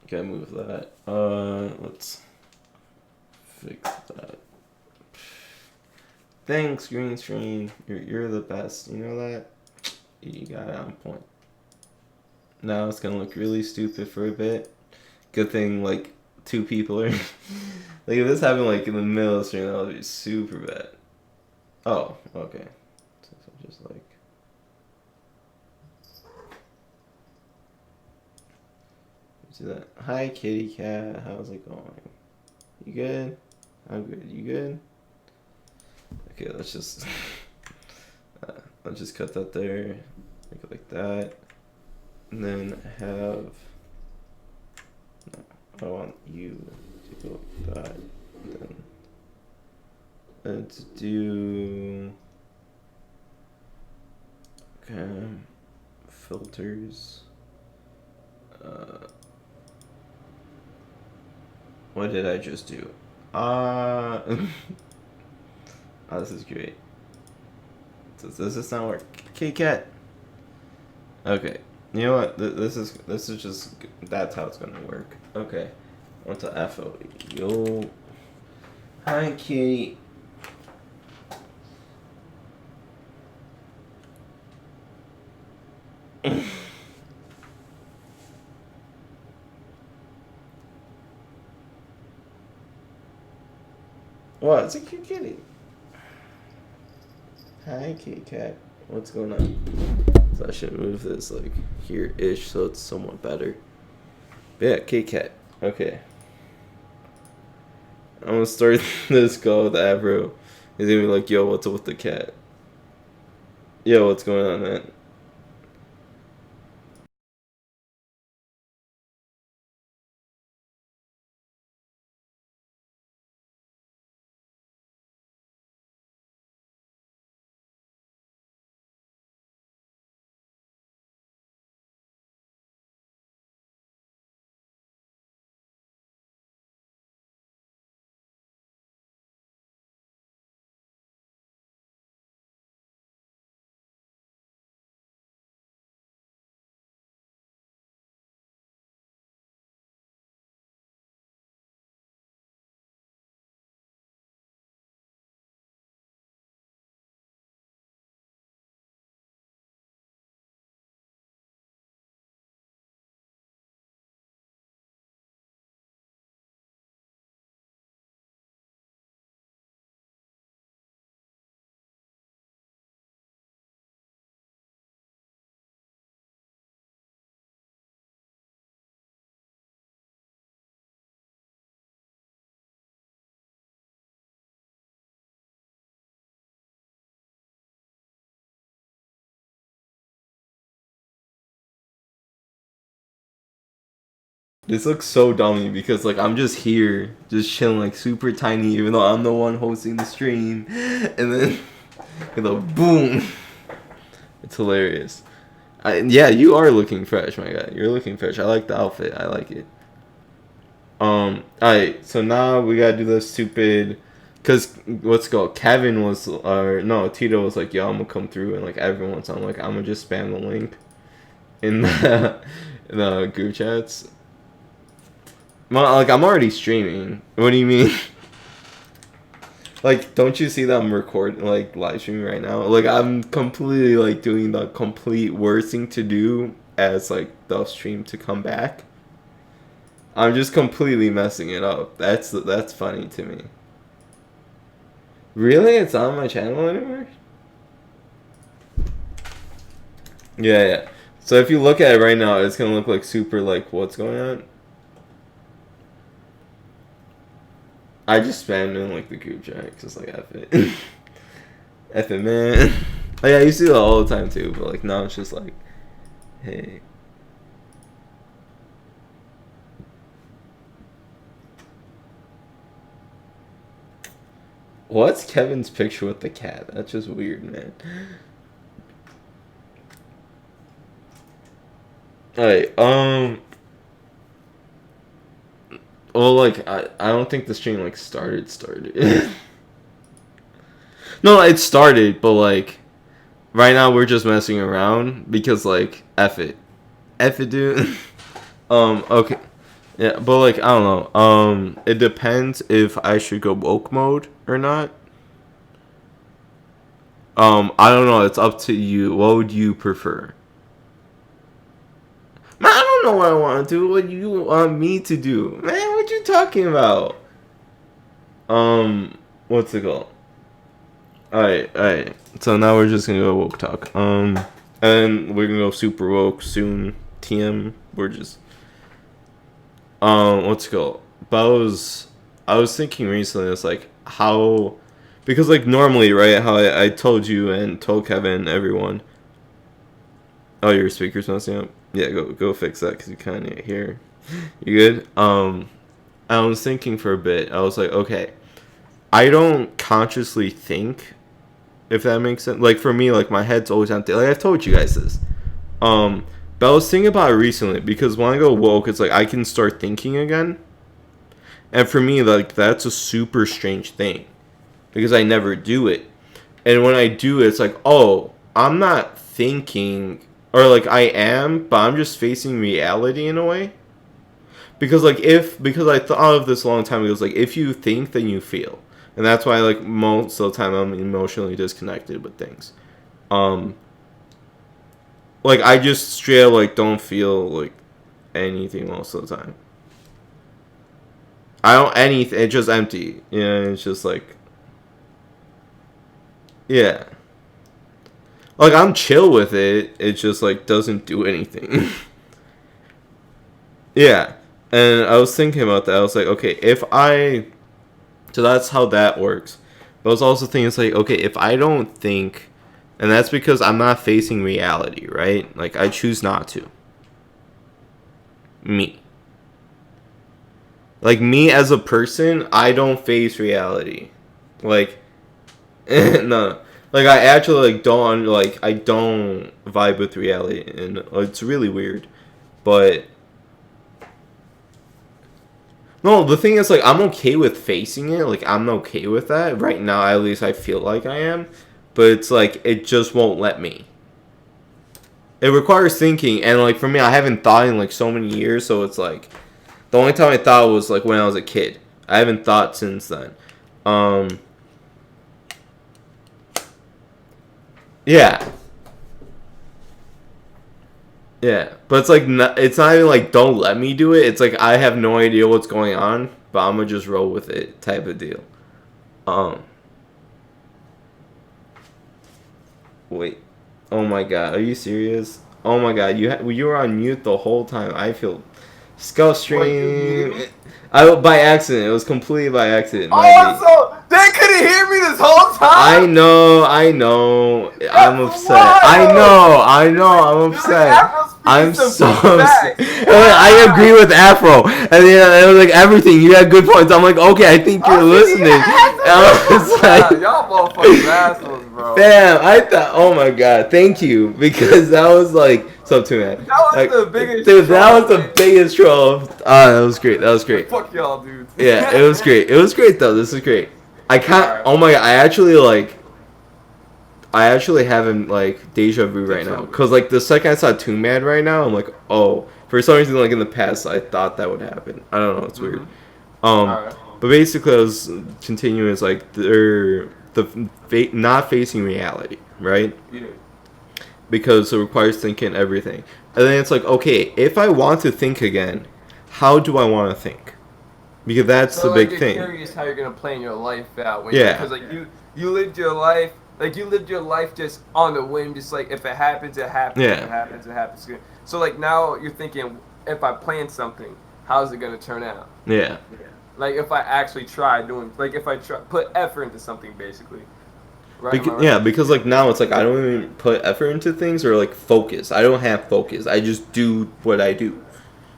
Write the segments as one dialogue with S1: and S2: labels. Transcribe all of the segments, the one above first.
S1: Okay, move that. Let's fix that. Thanks, green screen. You're the best. You know that? You got it on point. Now it's gonna look really stupid for a bit. Good thing like two people are like if this happened like in the middle of the stream, that would be super bad. Oh, okay. So just like do that. Hi kitty cat, how's it going? You good? I'm good. You good? Okay, let's just cut that there. Make it like that. And then have no, I want you to go like that. And then let's do okay, filters. What did I just do? Oh, this is great. Does this not work? Cat. Okay. You know what? This is just that's how it's gonna work. Okay. On to FO. Yo. Hi, kitty. What? It's a cute kitty. Hi, kitty cat. What's going on? So I should move this like here-ish so it's somewhat better. But yeah, kitty cat. Okay. I'm gonna start this call with Avro. He's gonna be like, yo, what's up with the cat? Yo, what's going on, man? This looks so dummy because like I'm just here, just chilling like super tiny, even though I'm the one hosting the stream, and then you know, boom, it's hilarious. Yeah, you are looking fresh, my guy. You're looking fresh. I like the outfit. I like it. Alright, so now we gotta do the stupid, cause what's it called? Kevin was, or no, Tito was like, yo, I'm gonna come through, and like everyone, so I'm like, I'm gonna just spam the link in the in the group chats. Well, like I'm already streaming. What do you mean? Like, don't you see that I'm recording, like live streaming right now? Like I'm completely like doing the complete worst thing to do as like the stream to come back. I'm just completely messing it up. That's funny to me. Really? It's not on my channel anymore? Yeah, yeah. So if you look at it right now, it's gonna look like super like what's going on? I just spammed in like the group chat, just like F it. F it, man. Oh yeah, you see that all the time too, but like now it's just like, hey. What's Kevin's picture with the cat? That's just weird, man. Alright, well, like, I don't think the stream, like, started. No, it started, but, like, right now we're just messing around because, like, F it. F it, dude. Okay. Yeah, but like I don't know. It depends if I should go woke mode or not. I don't know. It's up to you. What would you prefer? Man, I don't know what I want to do. What you want me to do, man? What you talking about? What's it called? Alright. So now we're just gonna go woke talk. And we're gonna go super woke soon. TM. We're just what's it called? But I was thinking recently. It's like how, because like normally, right? How I told you and told Kevin and everyone. Oh, your speaker's messing up. Yeah, go fix that because you kind of hear. You good? I was thinking for a bit. I was like, okay, I don't consciously think, if that makes sense. Like for me, like my head's always empty. Like I've told you guys this. But I was thinking about it recently because when I go woke, it's like I can start thinking again. And for me, like that's a super strange thing because I never do it. And when I do it, it's like, oh, I'm not thinking, or like I am, but I'm just facing reality in a way. Because I thought of this a long time ago, it's like if you think, then you feel. And that's why like most of the time I'm emotionally disconnected with things. Like I just straight up, like don't feel like anything most of the time. I don't anything. It's just empty. You know, it's just like, yeah. Like I'm chill with it. It just like doesn't do anything. Yeah. And I was thinking about that. I was like, okay, so that's how that works. But I was also thinking, it's like, okay, if I don't think, and that's because I'm not facing reality, right? Like I choose not to. Me. Like me as a person, I don't face reality. Like, no. Like I actually like don't like I don't vibe with reality, and it's really weird. But no, the thing is, like, I'm okay with facing it. Like, I'm okay with that. Right now, at least, I feel like I am. But it's like, it just won't let me. It requires thinking. And, like, for me, I haven't thought in, like, so many years. So it's like, the only time I thought was, like, when I was a kid. I haven't thought since then. Yeah. Yeah, but it's like it's not even like don't let me do it. It's like I have no idea what's going on, but I'm gonna just roll with it, type of deal. Um, wait. Oh my god, are you serious? Oh my god, you were on mute the whole time. I feel Skull stream. I by accident. It was completely by accident.
S2: Oh, so they couldn't hear me this whole time.
S1: I know. I'm upset. I know. I'm upset. I'm so upset. I agree with Afro. And then it was like everything. You had good points. I'm like, okay, I think you're listening. I was like,
S2: y'all motherfucking assholes, bro.
S1: Fam, I thought, oh my god, thank you, because that was like so too man.
S2: That was
S1: like,
S2: the biggest.
S1: Dude, that was the biggest troll. That was great.
S2: Fuck y'all, dude.
S1: Yeah, it was great. It was great though. This is great. I can't. Oh my god, I actually having like deja vu right now, cause like the second I saw Too Mad right now, I'm like, oh, for some reason like in the past I thought that would happen. I don't know, it's weird. But basically I was continuing, it's like they're not facing reality, right?
S2: Yeah.
S1: Because it requires thinking everything, and then it's like, okay, if I want to think again, how do I want to think? Because that's the big thing.
S2: I'm curious how you're gonna plan your life out.
S1: Yeah.
S2: Because like you lived your life. Like, you lived your life just on the whim, just like, if it happens, it happens.
S1: Yeah.
S2: If it happens, it happens. So, like, now you're thinking, if I plan something, how's it going to turn out?
S1: Yeah.
S2: Like, if I actually try doing, like, if I put effort into something, basically. Right?
S1: Yeah, because, like, now it's like I don't even put effort into things or, like, focus. I don't have focus. I just do what I do.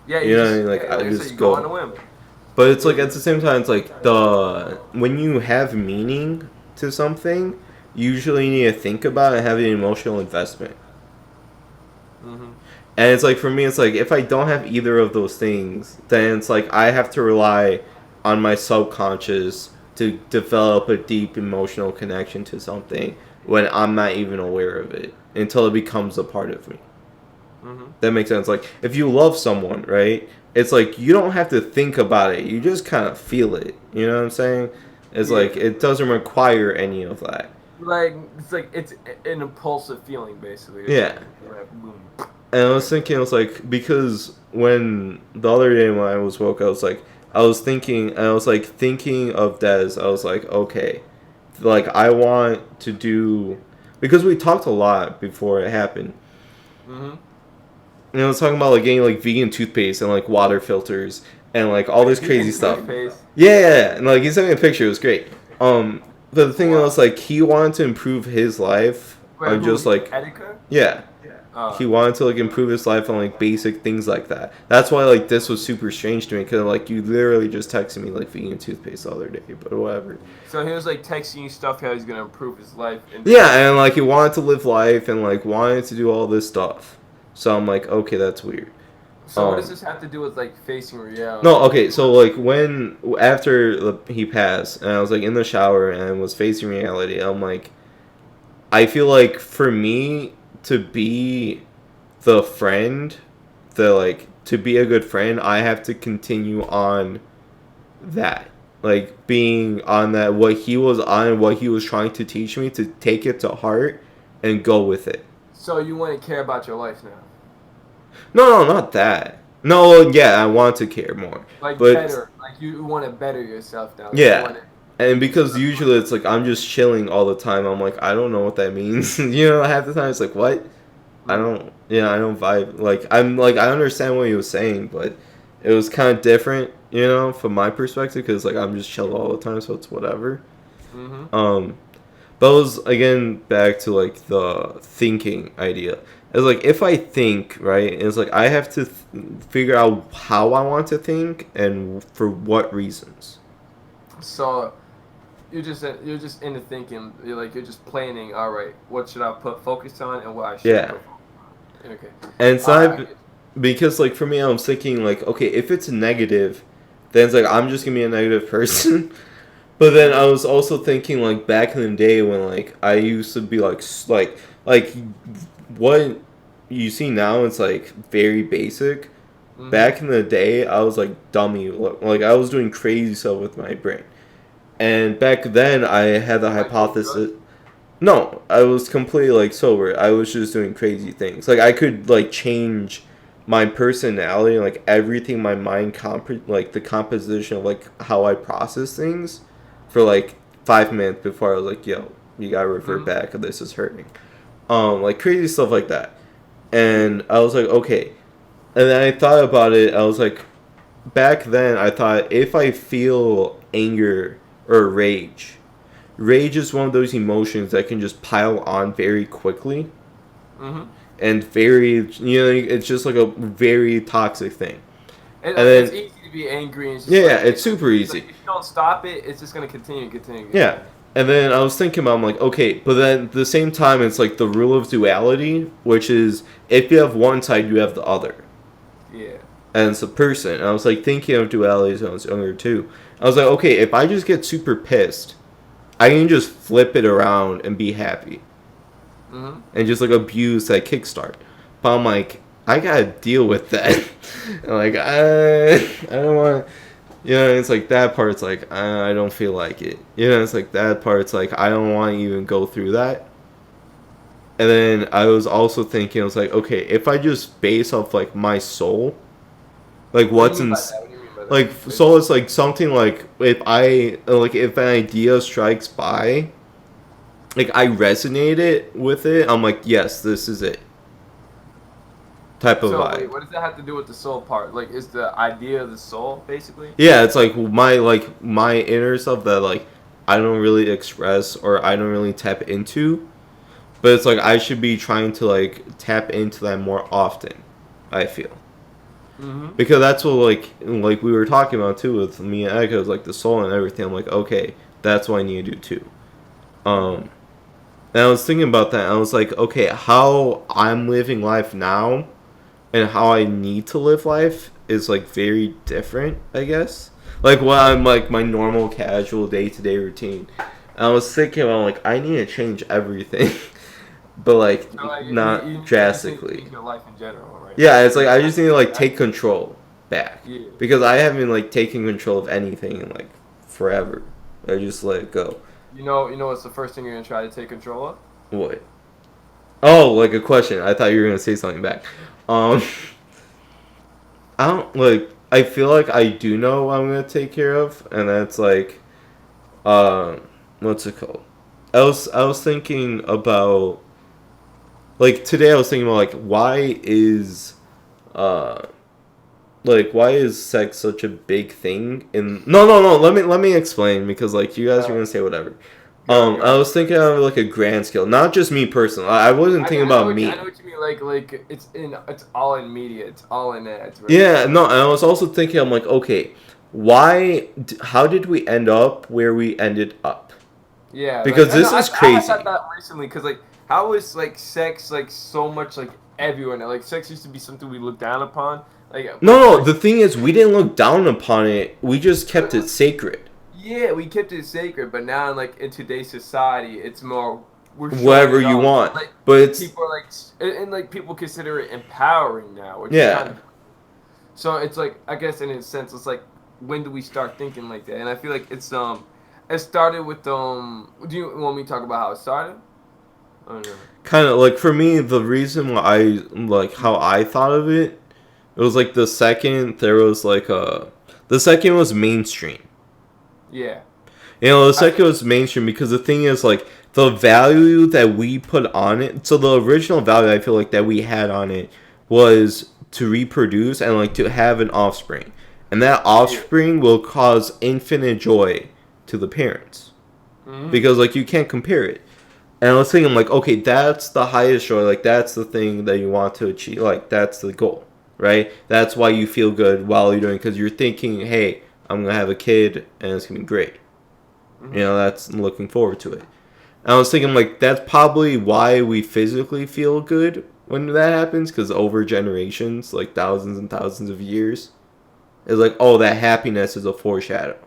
S2: Yeah,
S1: you know what I mean? Like, I just go
S2: on a whim.
S1: But it's like, at the same time, it's like, when you have meaning to something, usually you need to think about it and have an emotional investment.
S2: Mm-hmm.
S1: And it's like, for me, it's like, if I don't have either of those things, then it's like I have to rely on my subconscious to develop a deep emotional connection to something when I'm not even aware of it until it becomes a part of me.
S2: Mm-hmm.
S1: That makes sense. Like, if you love someone, right? it's like you don't have to think about it. You just kind of feel it. You know what I'm saying? It's
S2: Yeah.
S1: like it doesn't require any of that.
S2: Like it's an impulsive feeling basically. It's
S1: Yeah.
S2: like, boom.
S1: And I was thinking, I was like, because when the other day when I was woke, I was like, I was thinking of Des. I was like, okay, like I want to do, because we talked a lot before it happened.
S2: Mhm.
S1: And I was talking about like getting like vegan toothpaste and like water filters and like all this crazy stuff.
S2: Toothpaste.
S1: Yeah, and like he sent me a picture. It was great. But the thing
S2: Wow.
S1: was like he wanted to improve his life.
S2: Wait,
S1: I'm just like,
S2: Etika?
S1: yeah.
S2: Uh,
S1: He wanted to like improve his life on like basic things like that. That's why like this was super strange to me, because like you literally just texted me like vegan toothpaste the other day, but whatever.
S2: so he was like texting you stuff how he's gonna improve his life. And
S1: Yeah, and like he wanted to live life and like wanted to do all this stuff. So I'm like, okay, that's weird.
S2: So what does this have to do with like facing reality?
S1: No, okay, so like when after he passed, and I was like in the shower and was facing reality, I'm like, I feel like for me to be the friend, to be a good friend, I have to continue on that. Like being on that, what he was on, what he was trying to teach me, to take it to heart and go with it.
S2: So you want to care about your life now?
S1: No, not that. No, yeah, I want to care more.
S2: Like
S1: But
S2: better, like you want to better yourself now.
S1: Yeah.
S2: You wanna,
S1: And because usually it's like I'm just chilling all the time. I'm like, I don't know what that means. You know, half the time it's like, what? I don't vibe. Like I understand what he was saying, but it was kind of different, you know, from my perspective, because like I'm just chill all the time, so it's whatever.
S2: Mhm.
S1: But it was again back to like the thinking idea. It's like if I think right, it's like I have to figure out how I want to think and for what reasons.
S2: So you're just into thinking. You're just planning. All right, what should I put focus on and what I should.
S1: Yeah.
S2: Put focus on. Okay.
S1: And so
S2: Alright.
S1: because like for me, I'm thinking like, okay, if it's negative, then it's like I'm just gonna be a negative person. But then I was also thinking like back in the day when like I used to be like what you see now, it's like very basic.
S2: Mhm.
S1: Back in the day, I was like dummy, like I was doing crazy stuff with my brain. And back then, I had the
S2: Like doing
S1: hypothesis. No, I was completely like sober. I was just doing crazy things. Like I could like change my personality, like everything, my mind like the composition of like how I process things, for like 5 minutes before I was like, yo, you gotta revert
S2: Mhm.
S1: back. This is hurting. Like crazy stuff like that. And I was like, okay. And then I thought about it. I was like, back then I thought if I feel anger or rage is one of those emotions that can just pile on very quickly
S2: Mhm.
S1: and very, it's just like a very toxic thing.
S2: And
S1: And
S2: it's
S1: then
S2: easy to be angry and it's
S1: yeah,
S2: just
S1: yeah,
S2: like,
S1: it's super
S2: like,
S1: easy.
S2: if you don't stop it, it's just gonna continue.
S1: Yeah. And then I was thinking about, I'm like, okay, but then at the same time, it's like the rule of duality, which is if you have one side, you have the other.
S2: Yeah.
S1: And it's a person. And I was like thinking of dualities when I was younger too. I was like, okay, if I just get super pissed, I can just flip it around and be happy.
S2: Mhm.
S1: And just like abuse that kickstart. But I'm like, I gotta deal with that. And like, I don't want. It's like that part's like, I don't feel like it. It's like that part's like, I don't want to even go through that. And then I was also thinking, I was like, okay, if I just base off like my soul, like what's in,
S2: What do you mean by that?
S1: like soul is like something like if an idea strikes by, like I resonated with it, I'm like, yes, this is it. Type of
S2: So
S1: vibe.
S2: wait, what does that have to do with the soul part? Like, is the idea of the soul basically?
S1: Yeah, it's like my inner self that like I don't really express or I don't really tap into, but it's like I should be trying to like tap into that more often. I feel,
S2: Mhm.
S1: because that's what like we were talking about too with me and Echo, like the soul and everything. I'm like, okay, that's what I need to do too. And I was thinking about that. And I was like, okay, how I'm living life now and how I need to live life is like very different, I guess. Like what I'm like my normal casual day-to-day routine. And I was thinking about like I need to change everything. But like
S2: So, like,
S1: not
S2: you need to
S1: drastically.
S2: change your life in general, right?
S1: Yeah, it's like I just need to like take control. back.
S2: Yeah.
S1: Because I haven't like taken control of anything in like forever. I just let it go.
S2: You know what's the first thing you're gonna try to take control of?
S1: What? Oh, like a question. I thought you were gonna say something back. Um, I don't like. I feel like I do know what I'm gonna take care of, and that's like, what's it called? I was thinking about like today. I was thinking about like uh why is sex such a big thing in no let me explain because like you guys are gonna say whatever. I was thinking of like a grand scale, not just me personally. I wasn't thinking about me.
S2: I know what you mean. Like it's all in media. It's all in ads. Right?
S1: Yeah, no, and I was also thinking, I'm like, okay, how did we end up where we ended up?
S2: Yeah.
S1: Because
S2: like,
S1: this is crazy.
S2: I thought that recently because like how is like sex like so much like everywhere now? Like sex used to be something we looked down upon. Like
S1: No, the thing is, we didn't look down upon it. We just kept it sacred.
S2: Yeah, we kept it sacred, but now like in today's society, it's more
S1: Whatever you want,
S2: like,
S1: but it's
S2: people are like and like people consider it empowering now, which
S1: yeah.
S2: is kind of, so it's like I guess in a sense it's like when do we start thinking like that? And I feel like it started with do you want me to talk about how it started? I don't know.
S1: Kind of like for me, the reason why I like how I thought of it, it was like the second there was like the second was mainstream.
S2: Yeah.
S1: You know, the second was mainstream because the thing is, like, the value that we put on it. So the original value I feel like that we had on it was to reproduce and like to have an offspring, and that offspring will cause infinite joy to the parents because like you can't compare it. And I was thinking like, okay, that's the highest joy. Like that's the thing that you want to achieve. Like that's the goal, right? That's why you feel good while you're doing, because you're thinking, hey, I'm gonna have a kid and it's gonna be great. You know, that's looking forward to it. And I was thinking like that's probably why we physically feel good when that happens, because over generations, like thousands and thousands of years, it's like, oh, that happiness is a foreshadow.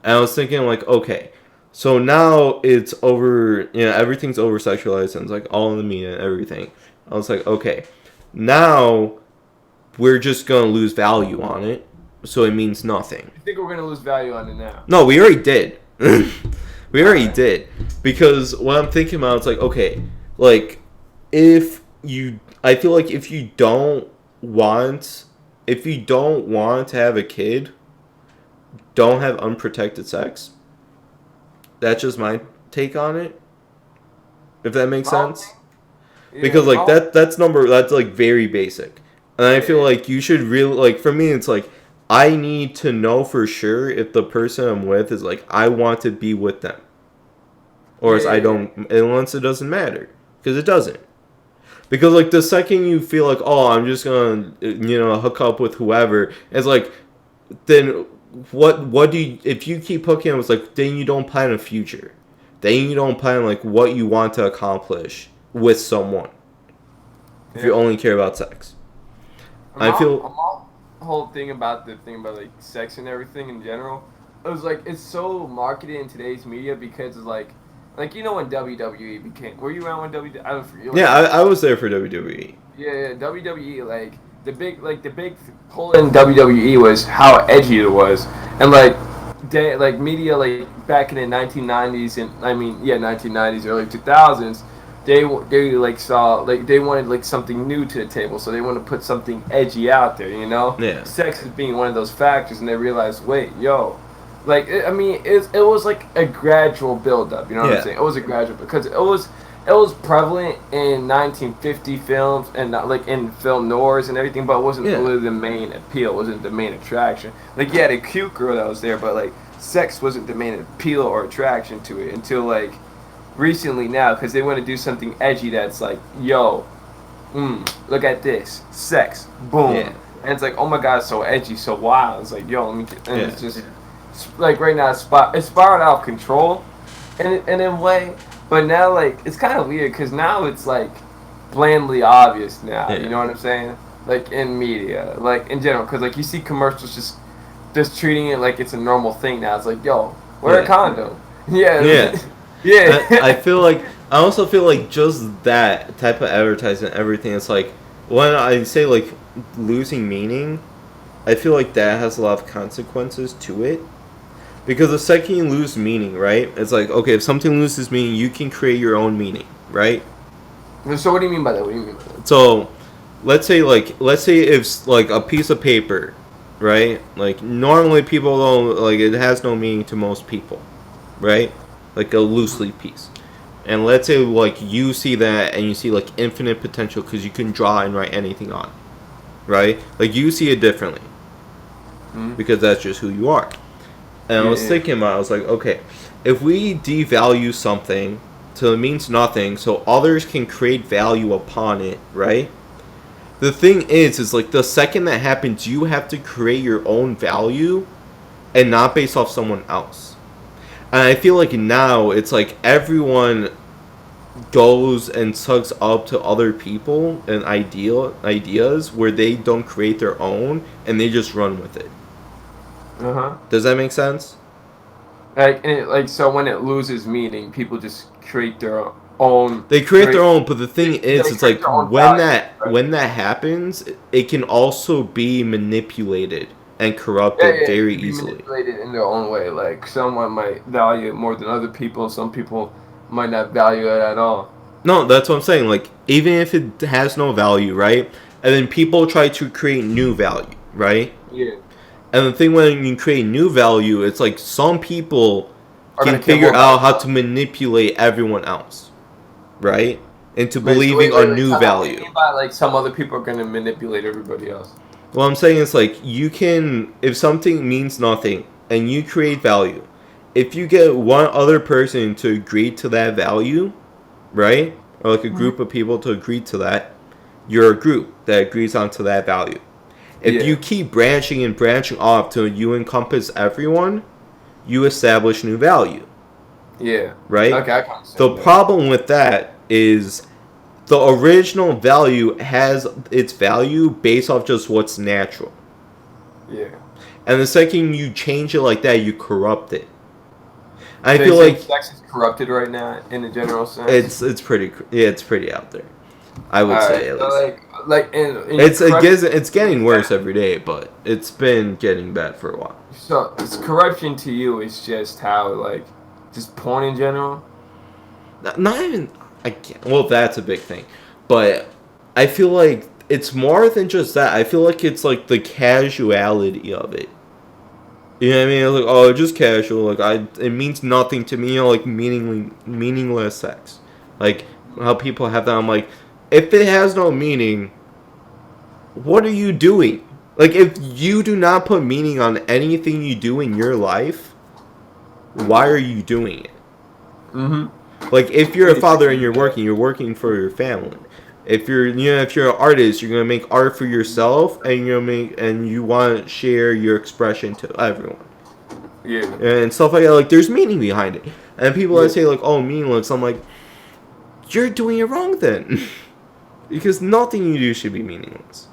S1: And I was thinking like, okay, so now it's over, you know, everything's over sexualized and it's like all in the media and everything. I was like, okay, now we're just gonna lose value on it. So it means nothing.
S2: I think we're going to lose value on it now.
S1: No, we already did. We already did. Because what I'm thinking about, it's like, okay, like, I feel like if you don't want to have a kid, don't have unprotected sex. That's just my take on it. If that makes sense. Yeah, because, like, that's like very basic. And I feel like you should really, like, for me, it's like, I need to know for sure if the person I'm with is like, I want to be with them. Or I don't, unless it doesn't matter. Because it doesn't. Because, like, the second you feel like, oh, I'm just going to, you know, hook up with whoever, it's like, then what do you, if you keep hooking up, it's like, then you don't plan a future. Then you don't plan, like, what you want to accomplish with someone. If you only care about sex. I feel...
S2: whole thing about like sex and everything in general, it was like it's so marketed in today's media because it's like you know when WWE became, were you around when WWE? I don't forget.
S1: Yeah, I was there for WWE.
S2: Yeah, WWE, like the big pull in WWE was how edgy it was, and like media like back in the 1990s and 1990s, early 2000s. They like saw like they wanted like something new to the table, so they want to put something edgy out there, you know.
S1: Yeah.
S2: Sex is being one of those factors, and they realized, wait, like it was like a gradual build up, you know what I'm saying? It was a gradual because it was prevalent in 1950 films and not like in film noirs and everything, but it wasn't really the main appeal, it wasn't the main attraction. Like you had a cute girl that was there, but like sex wasn't the main appeal or attraction to it until like recently now, because they want to do something edgy that's like, look at this, sex, boom, and it's like, oh my god, it's so edgy, so wild. It's like, let me get, and it's just like right now it's spiraled out of control, in a way, but now like it's kind of weird because now it's like blandly obvious now. You know what I'm saying? Like in media, like in general, because like you see commercials just treating it like it's a normal thing now. It's like, wear a condom. Yeah.
S1: I also feel like just that type of advertising, everything, it's like, when I say like losing meaning, I feel like that has a lot of consequences to it. Because the second you lose meaning, right? It's like, okay, if something loses meaning, you can create your own meaning, right?
S2: So what do you mean by that? What do you mean by that?
S1: So, let's say if like a piece of paper, right? Like normally people don't like it has no meaning to most people, right? Like a loose leaf piece. And let's say like you see that and you see like infinite potential because you can draw and write anything on, right? Like you see it differently because that's just who you are. And I was thinking about it, I was like, okay, if we devalue something till it means nothing so others can create value upon it, right? The thing is like the second that happens, you have to create your own value and not based off someone else. And I feel like now it's like everyone goes and sucks up to other people and ideas where they don't create their own and they just run with it. Does that make sense?
S2: Like so when it loses meaning, people just create their own.
S1: They create their own, but the thing is, it's like when that happens, it can also be manipulated and corrupted very easily.
S2: Manipulated in their own way. Like someone might value it more than other people. Some people might not value it at all.
S1: No, that's what I'm saying. Like even if it has no value, right? And then people try to create new value, right?
S2: Yeah.
S1: And the thing when you create new value, it's like some people can figure out how to manipulate everyone else, right? Into believing a new value.
S2: Like some other people are going to manipulate everybody else.
S1: What I'm saying is like you can, if something means nothing and you create value, if you get one other person to agree to that value, right? Or like a group of people to agree to that, you're a group that agrees onto that value. If you keep branching and branching off till you encompass everyone, you establish new value.
S2: Yeah.
S1: Right?
S2: Okay, I can see
S1: the problem with that is the original value has its value based off just what's natural.
S2: Yeah.
S1: And the second you change it like that, you corrupt it.
S2: I feel like sex is corrupted right now in a general sense.
S1: It's pretty out there. I would say at least. It's getting worse every day, but it's been getting bad for a while.
S2: So, corruption to you is just how like just porn in general.
S1: Not even well, that's a big thing, but I feel like it's more than just that. I feel like it's like the casuality of it. You know what I mean? It's like, oh, it's just casual. Like it means nothing to me. You know, like meaningless sex. Like how people have that. I'm like, if it has no meaning, what are you doing? Like, if you do not put meaning on anything you do in your life, why are you doing it? Like, if you're a father and you're working for your family. If you're an artist, you're gonna make art for yourself, and you want to share your expression to everyone.
S2: Yeah.
S1: And stuff like that. Like, there's meaning behind it. And people that say like, oh, meaningless. I'm like, you're doing it wrong then. Because nothing you do should be meaningless.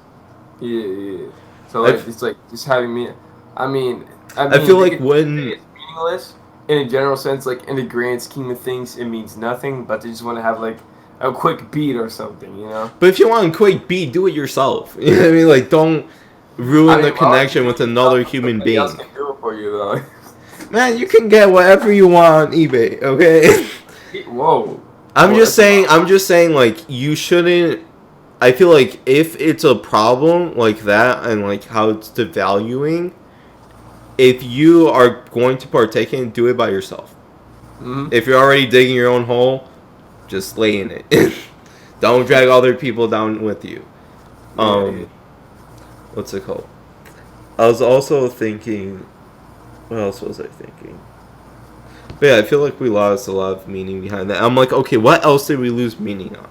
S2: Yeah. So like it's like just having me. I mean,
S1: I feel like when
S2: it's meaningless in a general sense, like in the grand scheme of things, it means nothing. But they just want to have like a quick beat or something, you know.
S1: But if you want a quick beat, do it yourself. You know what I mean? Like, don't ruin the connection with another human being.
S2: Else can do it for you, though.
S1: Man, you can get whatever you want on eBay. Okay.
S2: Whoa.
S1: I'm just saying, like, you shouldn't. I feel like if it's a problem like that and like how it's devaluing, if you are going to partake in it, do it by yourself. If you're already digging your own hole, just lay in it. Don't drag other people down with you. What's it called? I was also thinking. What else was I thinking? But yeah, I feel like we lost a lot of meaning behind that. I'm like, okay, what else did we lose meaning on?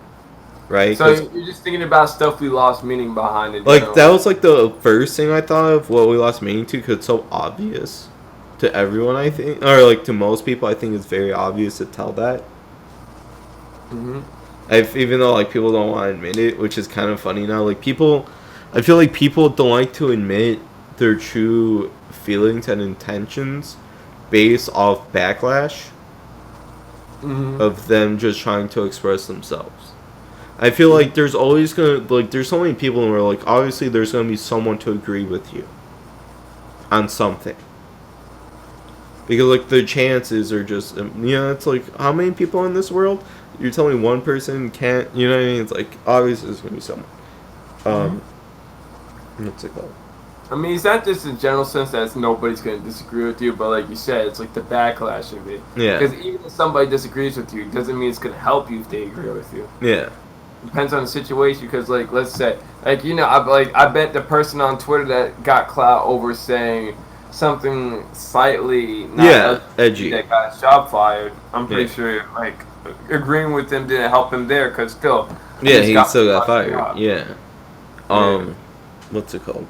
S1: Right?
S2: So you're just thinking about stuff we lost meaning behind it.
S1: Like, that was like the first thing I thought of what we lost meaning to, because it's so obvious to everyone, I think. Or like to most people, I think it's very obvious to tell that. Even though like people don't want to admit it, which is kind of funny now. Like I feel like people don't like to admit their true feelings and intentions based off backlash of them just trying to express themselves. I feel like there's always gonna there's so many people where like obviously there's gonna be someone to agree with you on something. Because like the chances are just it's like how many people in this world? You're telling me one person can't, you know what I mean? It's like obviously there's gonna be someone. What's it called?
S2: I mean, it's not just in general sense that nobody's going to disagree with you, but like you said, it's like the backlash of it.
S1: Yeah.
S2: Because even if somebody disagrees with you, it doesn't mean it's going to help you if they agree with you.
S1: Yeah.
S2: Depends on the situation. Because like, let's say, like I bet the person on Twitter that got clout over saying something slightly not
S1: edgy
S2: that got his job fired. I'm pretty sure like agreeing with them didn't help him there because still.
S1: Yeah, he still got fired. Yeah. What's it called?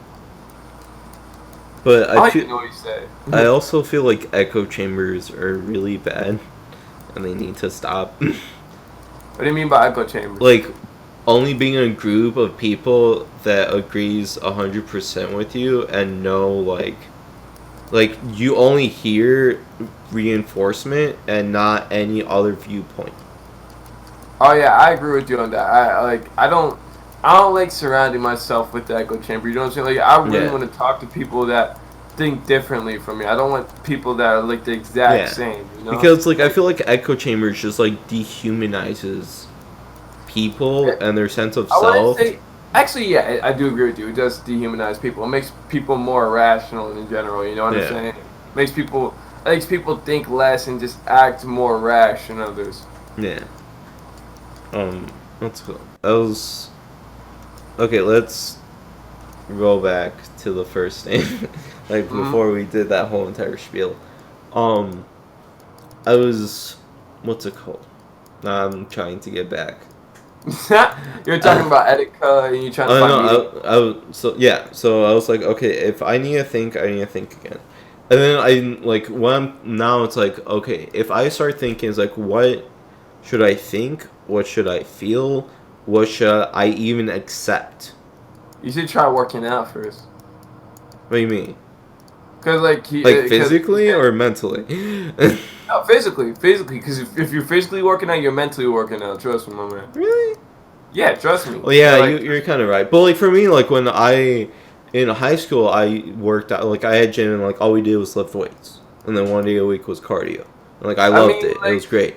S1: But
S2: I know what you say.
S1: I also feel like echo chambers are really bad, and they need to stop.
S2: What do you mean by echo chambers?
S1: Like, only being a group of people that agrees 100% with you, and no like you only hear reinforcement and not any other viewpoint.
S2: Oh yeah, I agree with you on that. I don't like surrounding myself with the echo chamber. You know what I'm saying? Like I really want to talk to people that think differently from me. I don't want people that are like the exact same. You know?
S1: Because like I feel like echo chambers just like dehumanizes people and their sense of self.
S2: Actually, yeah, I do agree with you. It does dehumanize people. It makes people more irrational in general. You know what I'm saying? It makes people think less and just act more rash than others.
S1: Yeah. Let's go. Okay, let's go back to the first name. Like before we did that whole entire spiel. What's it called? I'm trying to get back.
S2: You're talking about Etika and you're trying to find
S1: so I was like, okay, if I need to think, I need to think again. And then now it's like, okay, if I start thinking, it's like, what should I think? What should I feel? What should I even accept?
S2: You should try working out first.
S1: What do you mean?
S2: Cause
S1: physically or mentally?
S2: No, physically. Because if you're physically working out, you're mentally working out. Trust me, my man.
S1: Really?
S2: Yeah, trust me.
S1: Well, yeah, you're kind of right. But like for me, like when in high school, I worked out. Like I had gym, and like all we did was lift weights, and then one day a week was cardio. And, like I loved it. It was great.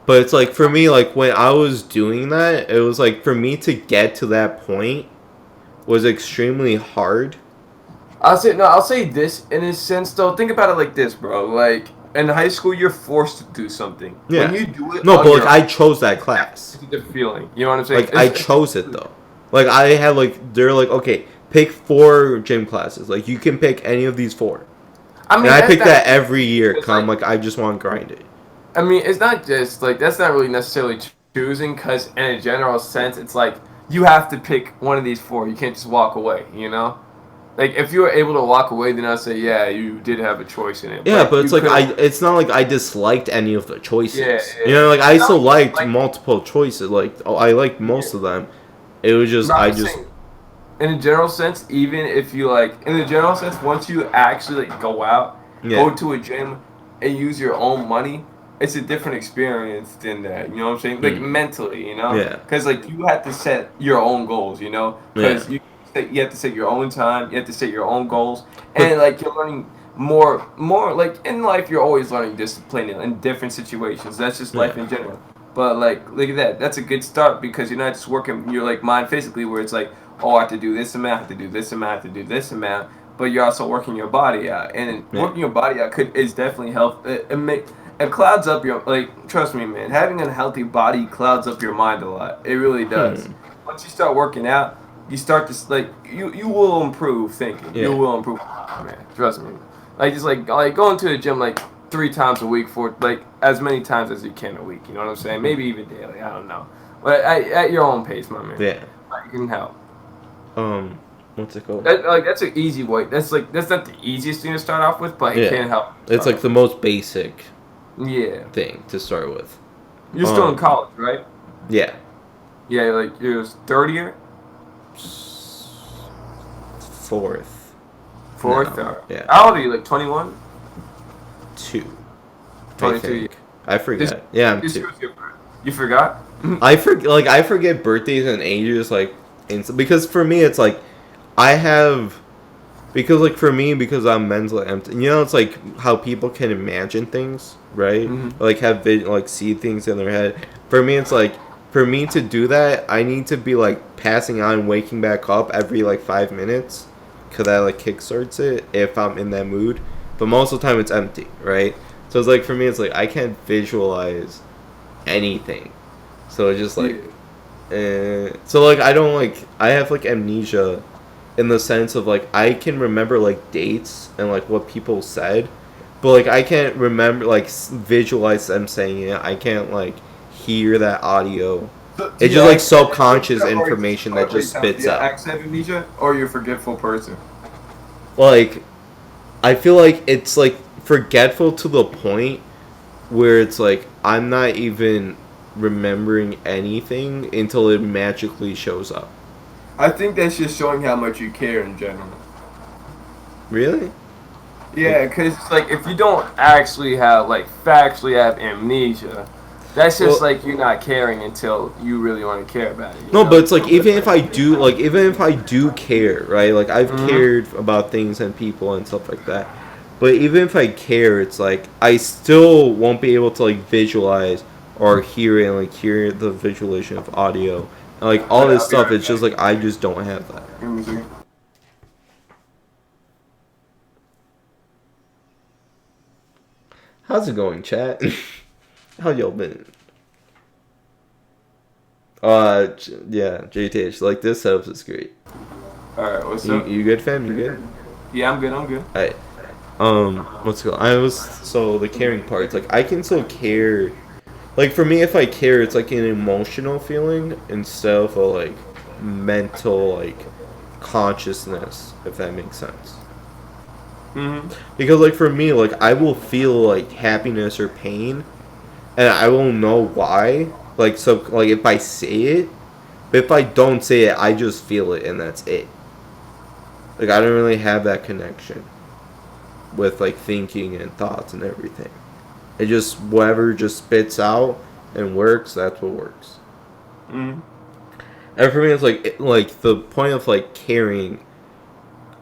S1: But it's like for me, like when I was doing that, it was like for me to get to that point was extremely hard.
S2: I'll say this in a sense though. Think about it like this, bro. Like in high school, you're forced to do something.
S1: Yeah.
S2: When you do it,
S1: no, but like I chose that class.
S2: It's a different feeling. You know what I'm saying?
S1: Like I chose it though. Like I had they're like, okay, pick 4 gym classes. Like you can pick any of these 4. I mean, and I pick that every year. Cause I'm like I just want to grind it.
S2: I mean, it's not just like that's not really necessarily choosing, because in a general sense, it's like you have to pick one of these 4. You can't just walk away. You know. Like if you were able to walk away, then I'd say, yeah, you did have a choice in it.
S1: Yeah, but it's like it's not like I disliked any of the choices.
S2: Yeah.
S1: You know, like I still liked multiple choices. Like I liked most of them. It was just
S2: in a general sense, even if you in the general sense, once you actually go out, go to a gym, and use your own money, it's a different experience than that. You know what I'm saying? Like mentally, you know?
S1: Yeah.
S2: Because you have to set your own goals. You know? Because you have to set your own time. You have to set your own goals, and you're learning more. Like in life, you're always learning discipline in different situations. That's just life in general. But look at that. That's a good start because you're not just working your mind physically, where it's like, oh, I have to do this amount, I have to do this amount, I have to do this amount. But you're also working your body out, and working your body out is definitely help. It clouds up your Trust me, man. Having a healthy body clouds up your mind a lot. It really does. Once you start working out, you start to you will improve thinking.
S1: Yeah.
S2: You will improve, man. Trust me. Just going to the gym 3 times a week for as many times as you can a week. You know what I'm saying? Maybe even daily. I don't know. But at your own pace, my man.
S1: Yeah.
S2: You can help.
S1: What's it called?
S2: That's an easy way. That's not the easiest thing to start off with, but it can help.
S1: It's the most basic.
S2: Thing
S1: to start with.
S2: You're still in college, right?
S1: Yeah.
S2: Yeah, you're 3rd year.
S1: 4th.
S2: No,
S1: yeah.
S2: How old are you? 21?
S1: 2.
S2: 22.
S1: I forgot. I'm 2.
S2: You forgot?
S1: I forget birthdays and ages like because for me it's like I have because like for me because I'm mentally empty. You know, it's like how people can imagine things, right? Like have like see things in their head. For me, it's like for me to do that, I need to be like passing out and waking back up every like 5 minutes, cause that like kickstarts it if I'm in that mood. But most of the time, it's empty, right? So it's like for me, it's like I can't visualize anything. So it's just like, so like I don't like I have like amnesia in the sense of like I can remember like dates and like what people said, but like I can't remember like visualize them saying it. I can't like hear that audio. It's just like subconscious information that just spits out.
S2: Accent amnesia, or you're a forgetful person?
S1: Like I feel like it's like forgetful to the point where it's like I'm not even remembering anything until it magically shows up.
S2: I think that's just showing how much you care in general.
S1: Really?
S2: Yeah, because like if you don't actually have like factually have amnesia, that's just like you're not caring until you really want to care about it.
S1: No, but it's like even if I do care, right? Like I've cared about things and people and stuff like that. But even if I care, it's like I still won't be able to like visualize or hear it and like hear the visualization of audio. And like all this stuff, it's just like I just don't have that. How's it going, chat? How y'all been? Yeah, JTH, like this setup is great.
S2: Alright, what's up?
S1: You good, fam? You good?
S2: Yeah, I'm good.
S1: Alright. What's going on? So the caring part, like I can still care. Like for me, if I care, it's like an emotional feeling instead of a like mental like consciousness, if that makes sense. Because like for me, like I will feel like happiness or pain, and I won't know why. Like so, like if I say it, but if I don't say it, I just feel it, and that's it. Like I don't really have that connection with like thinking and thoughts and everything. It just whatever just spits out and works. That's what works. And for me, it's like the point of like caring.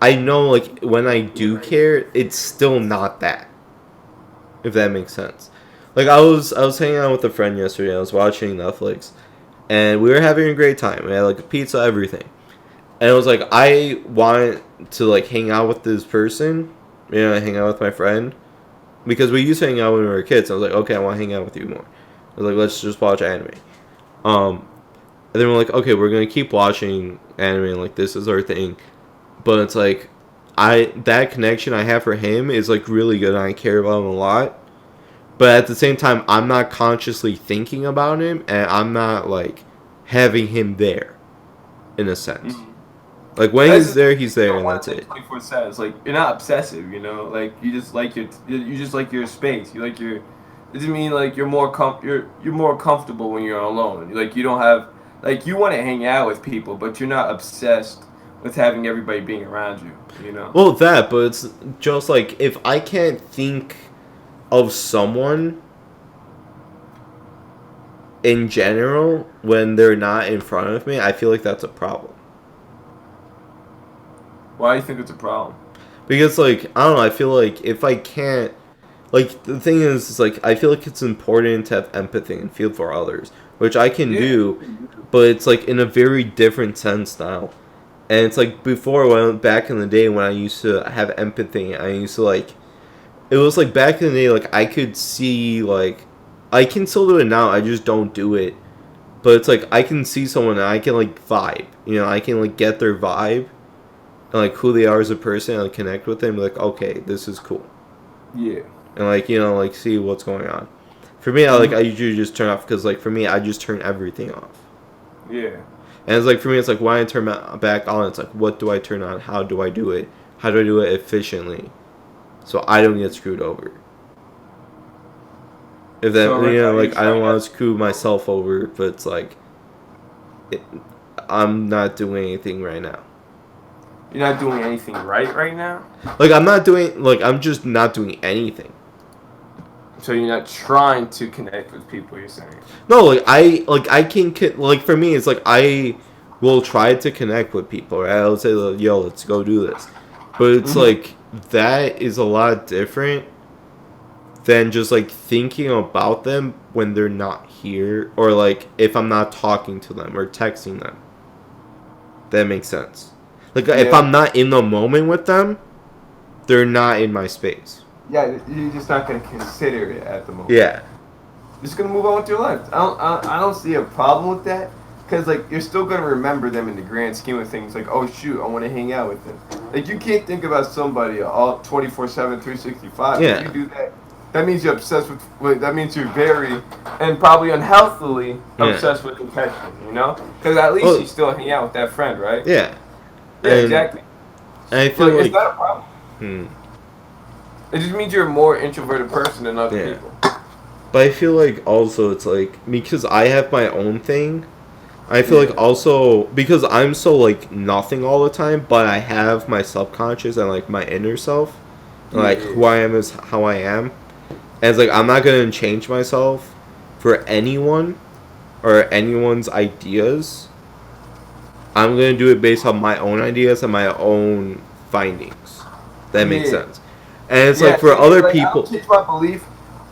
S1: I know like when I do care, it's still not that. If that makes sense. Like I was hanging out with a friend yesterday. I was watching Netflix, and we were having a great time. We had like a pizza, everything. And it was like I wanted to like hang out with this person. You know, hang out with my friend. Because we used to hang out when we were kids. I was like, okay, I want to hang out with you more. I was like, let's just watch anime. And then we're like, okay, we're going to keep watching anime. And like, this is our thing. But it's like, that connection I have for him is like really good. And I care about him a lot. But at the same time, I'm not consciously thinking about him. And I'm not like having him there. In a sense. Like when he's there, and that's it.
S2: 24/7. It's like you're not obsessive, you know. Like you just like your space. You like your. Doesn't mean like you're more comfortable when you're alone. Like you don't have like you want to hang out with people, but you're not obsessed with having everybody being around you. You know.
S1: Well, but it's just like if I can't think of someone in general when they're not in front of me, I feel like that's a problem.
S2: Why do you think it's a problem?
S1: Because, like, I don't know, I feel like if I can't... Like, the thing is like, I feel like it's important to have empathy and feel for others, which I can do, but it's, like, in a very different sense now. And it's, like, before, back in the day when I used to have empathy, I used to, like... It was, like, back in the day, like, I could see, like... I can still do it now, I just don't do it. But it's, like, I can see someone and I can, like, vibe. You know, I can, like, get their vibe. And, like, who they are as a person, and like, connect with them, like, okay, this is cool.
S2: Yeah.
S1: And, like, you know, like, see what's going on. For me, I usually just turn off, because, like, for me, I just turn everything off.
S2: Yeah.
S1: And it's, like, for me, it's, like, when I turn back on, it's, like, what do I turn on? How do I do it? How do I do it efficiently? So I don't get screwed over. If that, so, you know, like, I don't want to screw myself over, but it's, like, I'm not doing anything right now.
S2: You're not doing anything right now?
S1: Like, I'm just not doing anything.
S2: So you're not trying to connect with people. You're saying.
S1: No, I can like for me it's like I will try to connect with people, right? I'll say like, yo, let's go do this, but it's like that is a lot different than just like thinking about them when they're not here, or like if I'm not talking to them or texting them. That makes sense. Like if I'm not in the moment with them, they're not in my space.
S2: Yeah, you're just not gonna consider it at the moment.
S1: Yeah.
S2: Just gonna move on with your life. I don't see a problem with that, because like you're still gonna remember them in the grand scheme of things. Like, oh shoot, I want to hang out with them. Like you can't think about somebody all 24/7, 365.
S1: Yeah.
S2: If you do that, that means you're obsessed with. That means you're very and probably unhealthily obsessed with attention. You know, because at least you still hang out with that friend, right?
S1: Yeah.
S2: Yeah, exactly.
S1: And I feel like
S2: it's not a problem. It just means you're a more introverted person than other people.
S1: But I feel like also it's like because I have my own thing, I feel like also because I'm so like nothing all the time, but I have my subconscious and like my inner self, and, like who I am is how I am, and it's like I'm not gonna change myself for anyone or anyone's ideas. I'm gonna do it based on my own ideas and my own findings. That makes sense. And it's like for other people. I don't
S2: change my belief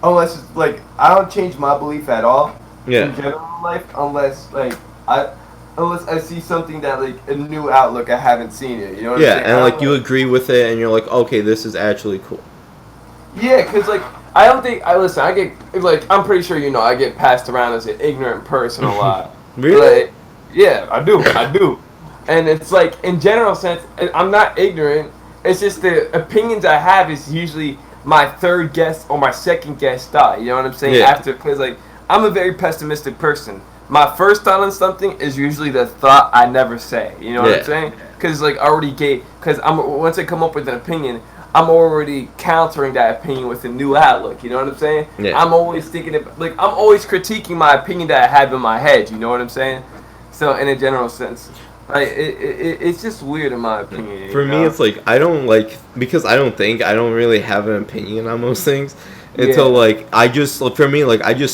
S2: unless it's like I don't change my belief at all in general life unless I see something that like a new outlook I haven't seen it. You know what I'm saying?
S1: And like you agree with it and you're like, okay, this is actually cool.
S2: Yeah, because like I don't think I get like I'm pretty sure I get passed around as an ignorant person a lot.
S1: Really?
S2: Like, yeah, I do. And it's like in general sense, I'm not ignorant. It's just the opinions I have is usually my third guess or my second guess thought. You know what I'm saying?
S1: Yeah.
S2: Because like I'm a very pessimistic person. My first thought on something is usually the thought I never say. You know what I'm saying? Because like once I come up with an opinion, I'm already countering that opinion with a new outlook. You know what I'm saying?
S1: Yeah.
S2: I'm always thinking I'm always critiquing my opinion that I have in my head. You know what I'm saying? So in a general sense. Like it's just weird in my opinion.
S1: For me, it's like I don't really have an opinion on most things until like I just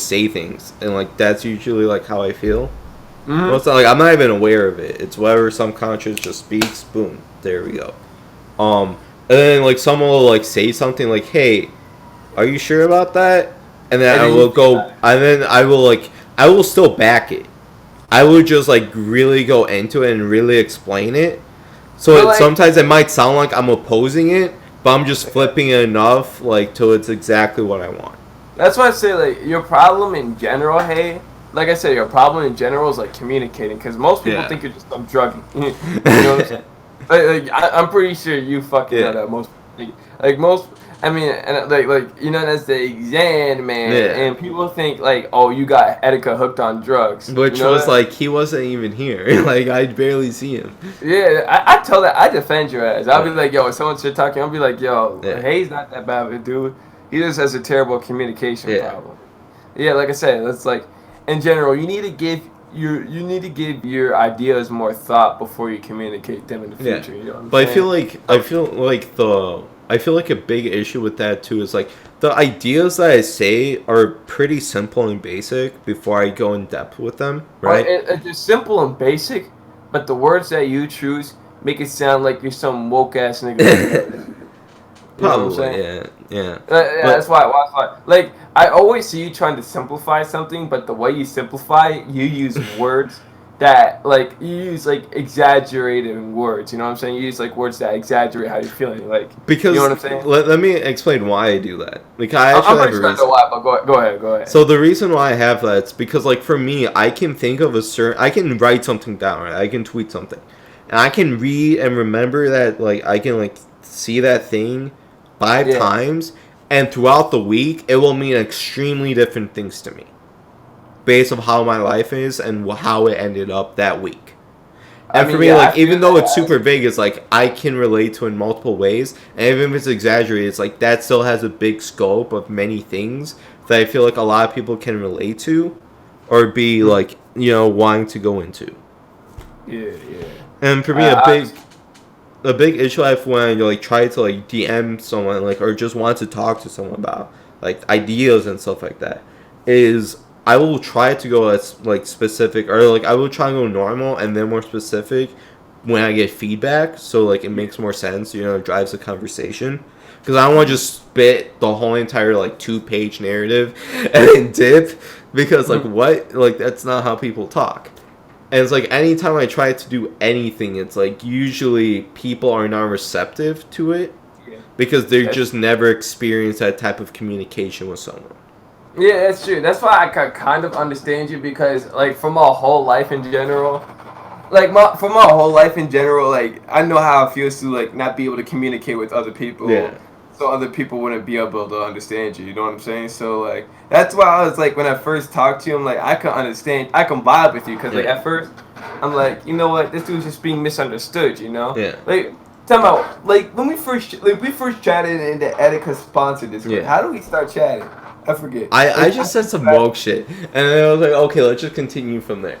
S1: say things and like that's usually like how I feel. Well, it's not like I'm not even aware of it. It's whatever subconscious just speaks. Boom, there we go. And then like someone will like say something like, "Hey, are you sure about that?" And then I will go, and then I will still back it. I would just like really go into it and really explain it. So sometimes it might sound like I'm opposing it, but I'm just flipping it enough like till it's exactly what I want.
S2: That's why I say like your problem in general, like I said, your problem in general is like communicating because most people think you're just some druggie. You know what I'm saying? I'm pretty sure you fucking know that most. I mean, and that's the exam, man. And people think like, oh, you got Etika hooked on drugs,
S1: which was like he wasn't even here. Like I barely see him.
S2: Yeah, I tell that I defend your ass. I'll be like, yo, if someone shit talking, I'll be like, yo, Hayes not that bad of a dude. He just has a terrible communication problem. Yeah, like I said, it's like in general, you need to give your ideas more thought before you communicate them in the future. You know what I'm saying?
S1: I feel like a big issue with that too is like the ideas that I say are pretty simple and basic before I go in depth with them, right?
S2: It's simple and basic, but the words that you choose make it sound like you're some woke ass nigga.
S1: Probably, yeah.
S2: That's why. Like I always see you trying to simplify something, but the way you simplify it, you use words that like you use like exaggerated words. You know what I'm saying? You use like words that exaggerate how you're feeling. Like
S1: because
S2: you know what I'm saying?
S1: Let me explain why I do that. Like
S2: I'm pretty sure I know why, but go ahead.
S1: So the reason why I have that is because like for me, I can think of I can write something down, right? I can tweet something, and I can read and remember that like I can like see that thing 5 times, and throughout the week, it will mean extremely different things to me. Based on how my life is and how it ended up that week. And for me, like, even though it's super big, it's like, I can relate to it in multiple ways. And even if it's exaggerated, it's like, that still has a big scope of many things that I feel like a lot of people can relate to or be, like, wanting to go into.
S2: Yeah.
S1: And for me, a big issue I have when I, like, try to, like, DM someone, like, or just want to talk to someone about like ideas and stuff like that, is I will try to go as like specific, or like I will try to go normal and then more specific when I get feedback, so like it makes more sense, it drives the conversation. Because I don't want to just spit the whole entire like 2-page narrative and then dip, because like what, like that's not how people talk. And it's like anytime I try to do anything, it's like usually people are not receptive to it because they're just never experienced that type of communication with someone.
S2: Yeah, that's true. That's why I can kind of understand you, because like from my whole life in general, like from my whole life in general, like I know how it feels to like not be able to communicate with other people.
S1: Yeah.
S2: So other people wouldn't be able to understand you. You know what I'm saying? So like that's why I was like, when I first talked to you, I'm like, I can understand, I can vibe with you, because like at first I'm like, you know what, this dude's just being misunderstood.
S1: Yeah.
S2: Like talking about like when we first chatted and the Etika sponsored this.
S1: Yeah.
S2: How do we start chatting? I forget.
S1: I just said some woke shit, and then I was like, okay, let's just continue from there.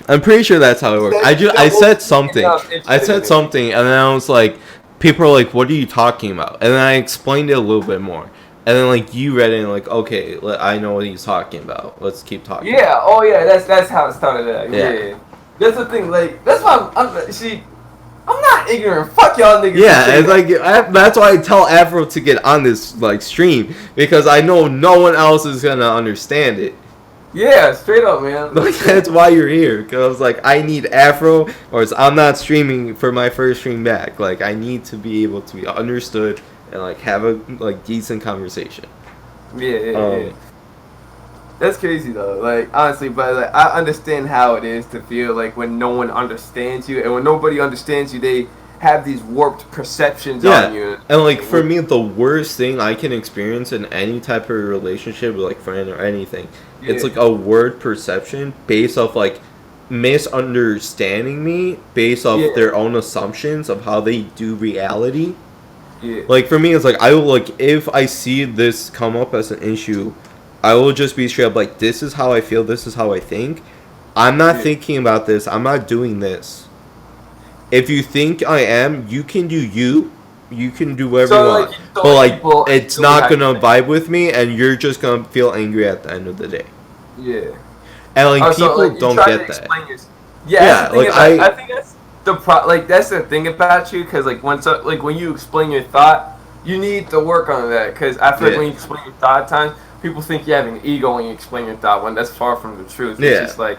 S1: I'm pretty sure that's how it works. I said something, and then I was like, people are like, what are you talking about? And then I explained it a little bit more, and then like you read it and like, okay, I know what he's talking about. Let's keep talking.
S2: Yeah. Oh yeah. That's how it started. Yeah. That's the thing. Like that's why I'm not ignorant. Fuck y'all niggas.
S1: Yeah, it's like that's why I tell Afro to get on this like stream, because I know no one else is gonna understand it.
S2: Yeah, straight up, man.
S1: Like that's why you're here, because I was like, I need Afro, or I'm not streaming for my first stream back. Like I need to be able to be understood and like have a like decent conversation.
S2: Yeah. That's crazy though, like honestly, but like I understand how it is to feel like when no one understands you, and when nobody understands you, they have these warped perceptions on you.
S1: And like for me, the worst thing I can experience in any type of relationship, like friend or anything, it's like a word perception based off like misunderstanding me based off their own assumptions of how they do reality.
S2: Yeah.
S1: Like for me, it's like I will like, if I see this come up as an issue, I will just be straight up like, this is how I feel, this is how I think. I'm not thinking about this. I'm not doing this. If you think I am, you can do you. You can do whatever you want. But like, it's not going to vibe with me, and you're just going to feel angry at the end of the day.
S2: Yeah.
S1: And like, people don't get that.
S2: I think that's that's the thing about you, because like when you explain your thought, you need to work on that, because I feel like when you explain your thought at times, people think you have an ego when you explain your thought, when that's far from the truth. It's just like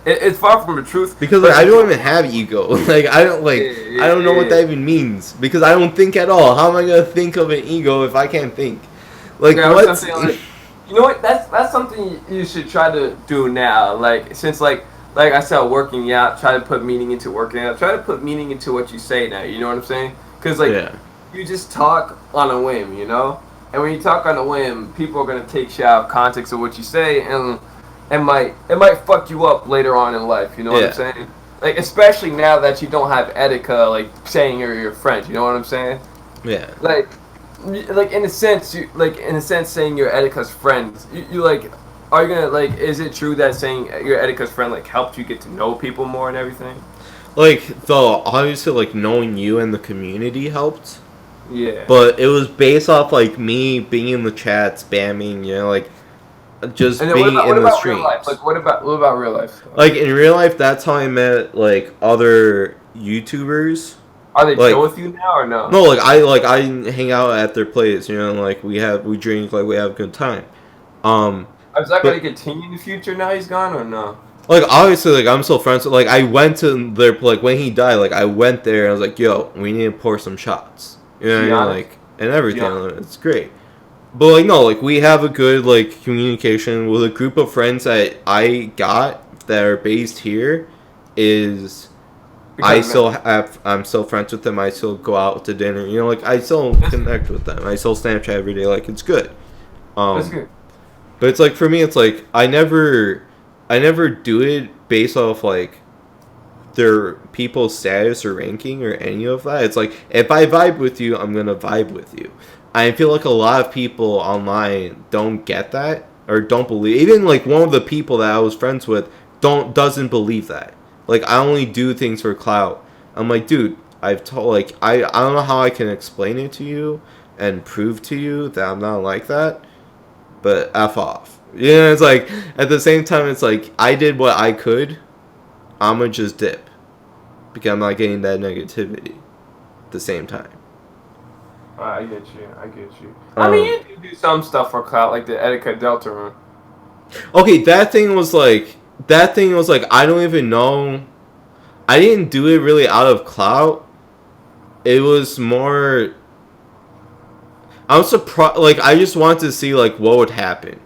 S2: it's far from the truth.
S1: Because like I don't even have ego. Like I don't I don't know what that even means, because I don't think at all. How am I gonna think of an ego if I can't think? Like what?
S2: You know what? That's something you should try to do now. Like since like I said, working out. Try to put meaning into working out. Try to put meaning into what you say now. You know what I'm saying? Because you just talk on a whim. You know. And when you talk on a whim, people are gonna take shit out of context of what you say, and it might fuck you up later on in life. You know what I'm saying? Like especially now that you don't have Etika, like saying you're your friend. You know what I'm saying?
S1: Yeah.
S2: Like in a sense, saying you're Etika's friend. You like, are you gonna like? Is it true that saying you're Etika's friend like helped you get to know people more and everything?
S1: Like obviously like knowing you and the community helped.
S2: Yeah.
S1: But it was based off like me being in the chat, spamming, like just being in the streams.
S2: Like what about real life?
S1: Like in real life, that's how I met like other YouTubers.
S2: Are they chill with you now or no?
S1: No, I hang out at their place, like we drink, like we have a good time.
S2: Is that gonna continue in the future now he's gone or no?
S1: Like obviously, like I'm still friends. Like I went to their when he died. Like I went there and I was like, "Yo, we need to pour some shots." Like and everything. It's great. But like no, like we have a good like communication with a group of friends that I got that are based here. I'm still friends with them. I still go out to dinner. Like I still connect with them. I still Snapchat every day. Like it's good.
S2: That's good.
S1: But it's like for me, it's like I never do it based off like their people's status or ranking or any of that. It's like if I vibe with you, I'm gonna vibe with you. I feel like a lot of people online don't get that or don't believe. Even like one of the people that I was friends with doesn't believe that. Like I only do things for clout. I'm like, dude, I've told like I don't know how I can explain it to you and prove to you that I'm not like that. but F off. Yeah, it's like at the same time, it's like I did what I could. I'ma just dip because I'm not getting that negativity at the same time.
S2: I get you. I mean, you can do some stuff for clout, like the etiquette Delta run.
S1: Okay, that thing was like I don't even know. I didn't do it really out of clout. It was more. I was surprised. Like I just wanted to see like what would happen.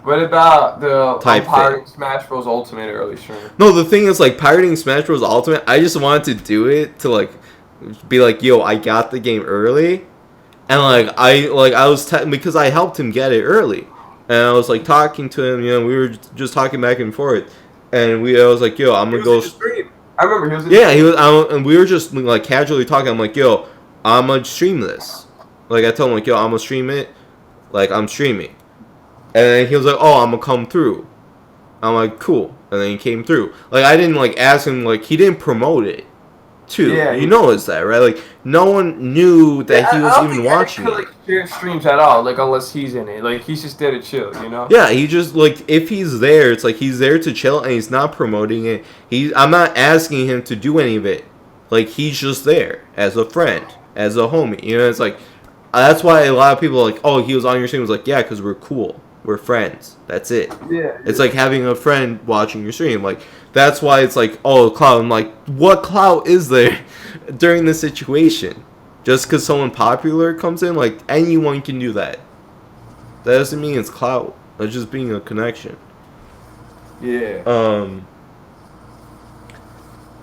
S2: What about the pirating Smash Bros. Ultimate early stream?
S1: No, the thing is like pirating Smash Bros. Ultimate. I just wanted to do it to like be like, yo, I got the game early, and I was because I helped him get it early, and I was like talking to him. You know, we were just talking back and forth, and I was like, yo, I'm gonna go.
S2: Stream. I remember he was.
S1: He was. And we were just like casually talking. I'm like, yo, I'm gonna stream this. Like I told him like, yo, I'm gonna stream it. Like I'm streaming. And then he was like, oh, I'm gonna come through. I'm like, cool. And then he came through. Like, I didn't, like, ask him, like, he didn't promote it, too. Yeah, you noticed that, right? Like, no one knew that he was even watching it.
S2: Like, share streams at all, like, unless he's in it. Like, he's just there to chill, you know?
S1: Yeah, he just, like, if he's there, it's like he's there to chill and he's not promoting it. I'm not asking him to do any of it. Like, he's just there as a friend, as a homie. You know, it's like, that's why a lot of people are like, oh, he was on your stream. I was like, yeah, because we're cool. We're friends. That's it.
S2: Yeah.
S1: It's like having a friend watching your stream. Like, that's why it's like, oh, clout. I'm like, what clout is there during this situation? Just because someone popular comes in? Like, anyone can do that. That doesn't mean it's clout. It's just being a connection.
S2: Yeah.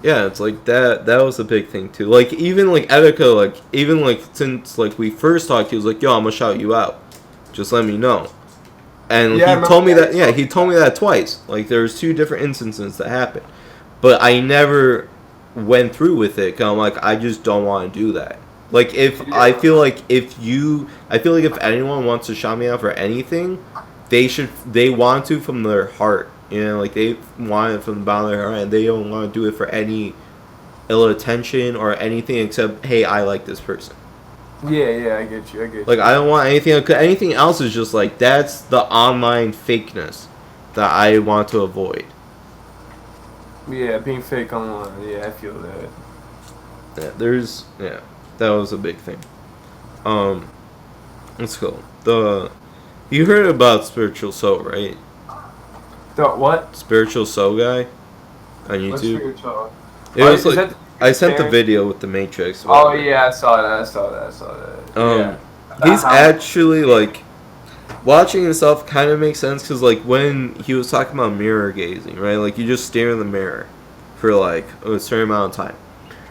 S1: Yeah, it's like that was a big thing, too. Like, even, like, Etika, like, even, like, since, like, we first talked, he was like, yo, I'm gonna shout you out. Just let me know. And he told me that. Yeah, he told me that twice. Like there's 2 different instances that happened, but I never went through with it. Cause I'm like, I just don't want to do that. Like I feel like if anyone wants to shout me out for anything, they want to from their heart. You know, like they want it from the bottom of their heart, and they don't want to do it for any ill attention or anything except, hey, I like this person.
S2: Yeah, I get you.
S1: Like, I don't want anything else is just, like, that's the online fakeness that I want to avoid.
S2: Yeah, being fake online, yeah, I feel that.
S1: Yeah, that was a big thing. Let's go. You heard about Spiritual Soul, right?
S2: The what?
S1: Spiritual Soul guy on YouTube.
S2: What's Spiritual?
S1: It was like... I sent the video with the Matrix.
S2: Oh yeah, I saw that.
S1: He's actually like watching himself kind of makes sense because like when he was talking about mirror gazing, right? Like you just stare in the mirror for like a certain amount of time.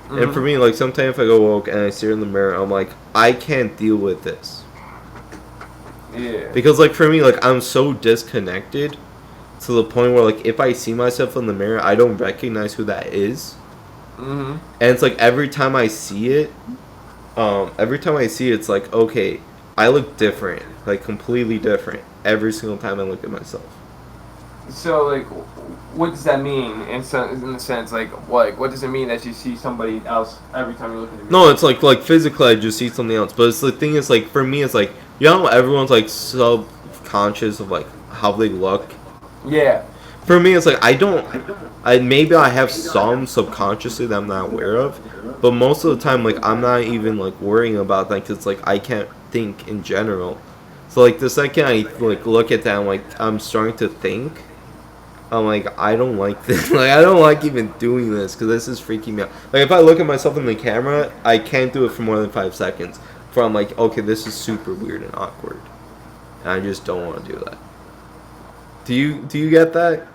S1: Mm-hmm. And for me, like sometimes if I go woke and I stare in the mirror, I'm like, I can't deal with this.
S2: Yeah.
S1: Because like for me, like I'm so disconnected to the point where like if I see myself in the mirror, I don't recognize who that is.
S2: Mm-hmm.
S1: And it's like every time I see it, it's like, okay, I look different, like completely different every single time I look at myself.
S2: So like, what does that mean in the sense like what does it mean that you see somebody else every time you look at the mirror?
S1: No, it's like physically I just see something else, but it's the thing is like for me it's like you know everyone's like subconscious of like how they look.
S2: Yeah.
S1: For me, it's like maybe I have some subconsciously that I'm not aware of, but most of the time, like I'm not even like worrying about that because like I can't think in general. So like the second I like look at that, I'm starting to think. I'm like I don't like this. Like I don't like even doing this because this is freaking me out. Like if I look at myself in the camera, I can't do it for more than 5 seconds. Before I'm like, okay, this is super weird and awkward, and I just don't want to do that. Do you get that?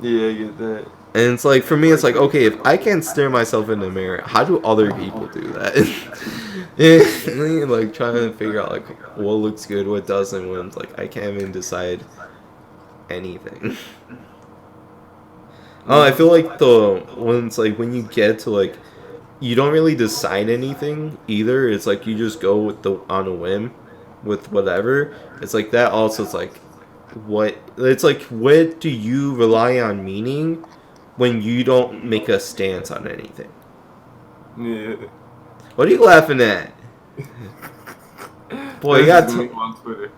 S2: Yeah, I get that.
S1: And it's like, for me, it's like, okay, if I can't stare myself in the mirror, how do other people do that? And like, trying to figure out, like, what looks good, what doesn't, when it's like, I can't even decide anything. I feel like when you get to, like, you don't really decide anything either. It's like, you just go on a whim with whatever. It's like, that also is like, what do you rely on meaning when you don't make a stance on anything?
S2: Yeah.
S1: What are you laughing at? Boy, you got
S2: on Twitter.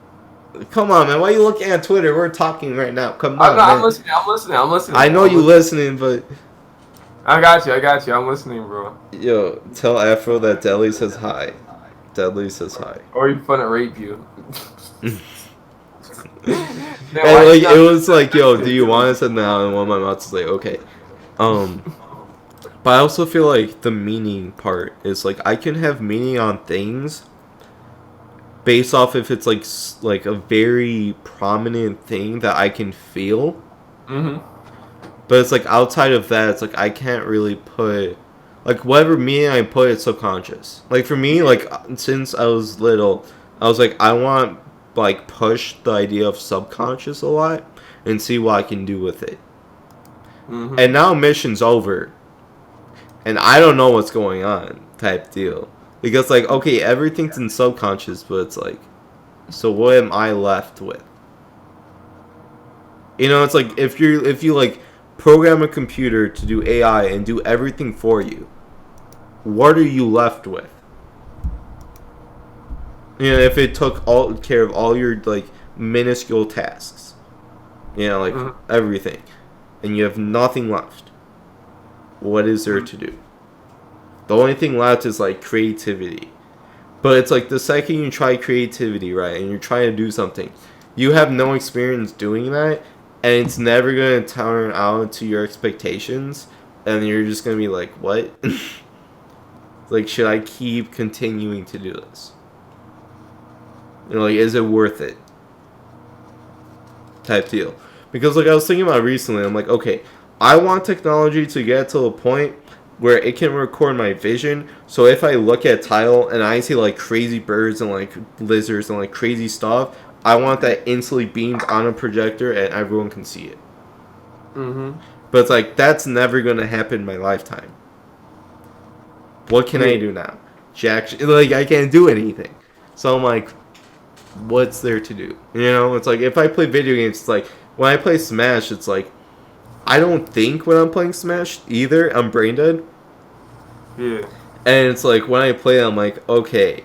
S1: Come on, man. Why are you looking at Twitter? We're talking right now. Come on,
S2: I'm
S1: man.
S2: listening.
S1: I know you listening, but
S2: I got you. I'm listening, bro.
S1: yo, tell Afro that Deli says hi. Deli says hi.
S2: Or you fun to rape you.
S1: And like it was like, yo, do you want us? And now, and one of my mouths is like, okay. But I also feel like the meaning part is like I can have meaning on things based off if it's like a very prominent thing that I can feel.
S2: Mm-hmm.
S1: But it's like outside of that, it's like I can't really put like whatever meaning I put, it's subconscious. Like for me, like since I was little, I was like I want like push the idea of subconscious a lot and see what I can do with it.
S2: Mm-hmm.
S1: And now mission's over, and I don't know what's going on type deal. Because like okay, everything's in subconscious, but it's like, so what am I left with? You know, it's like if you like program a computer to do AI and do everything for you, what are you left with? You know, if it took all care of all your like minuscule tasks, you know, like everything, and you have nothing left, what is there to do? The only thing left is like creativity. But it's like the second you try creativity, right, and you're trying to do something, you have no experience doing that, and it's never going to turn out to your expectations, and you're just going to be like, what? Like, should I keep continuing to do this? You know, like, is it worth it? Type deal. Because, like, I was thinking about recently, I'm like, okay, I want technology to get to a point where it can record my vision, so if I look at tile and I see, like, crazy birds and, like, lizards and, like, crazy stuff, I want that instantly beamed on a projector and everyone can see it.
S2: Mm-hmm.
S1: But it's like, that's never going to happen in my lifetime. What can I do now? Like, I can't do anything. So I'm like, what's there to do? You know, it's like, if I play video games, it's like, when I play Smash, it's like, I don't think when I'm playing Smash either. I'm brain dead.
S2: Yeah.
S1: And it's like, when I play, I'm like, okay,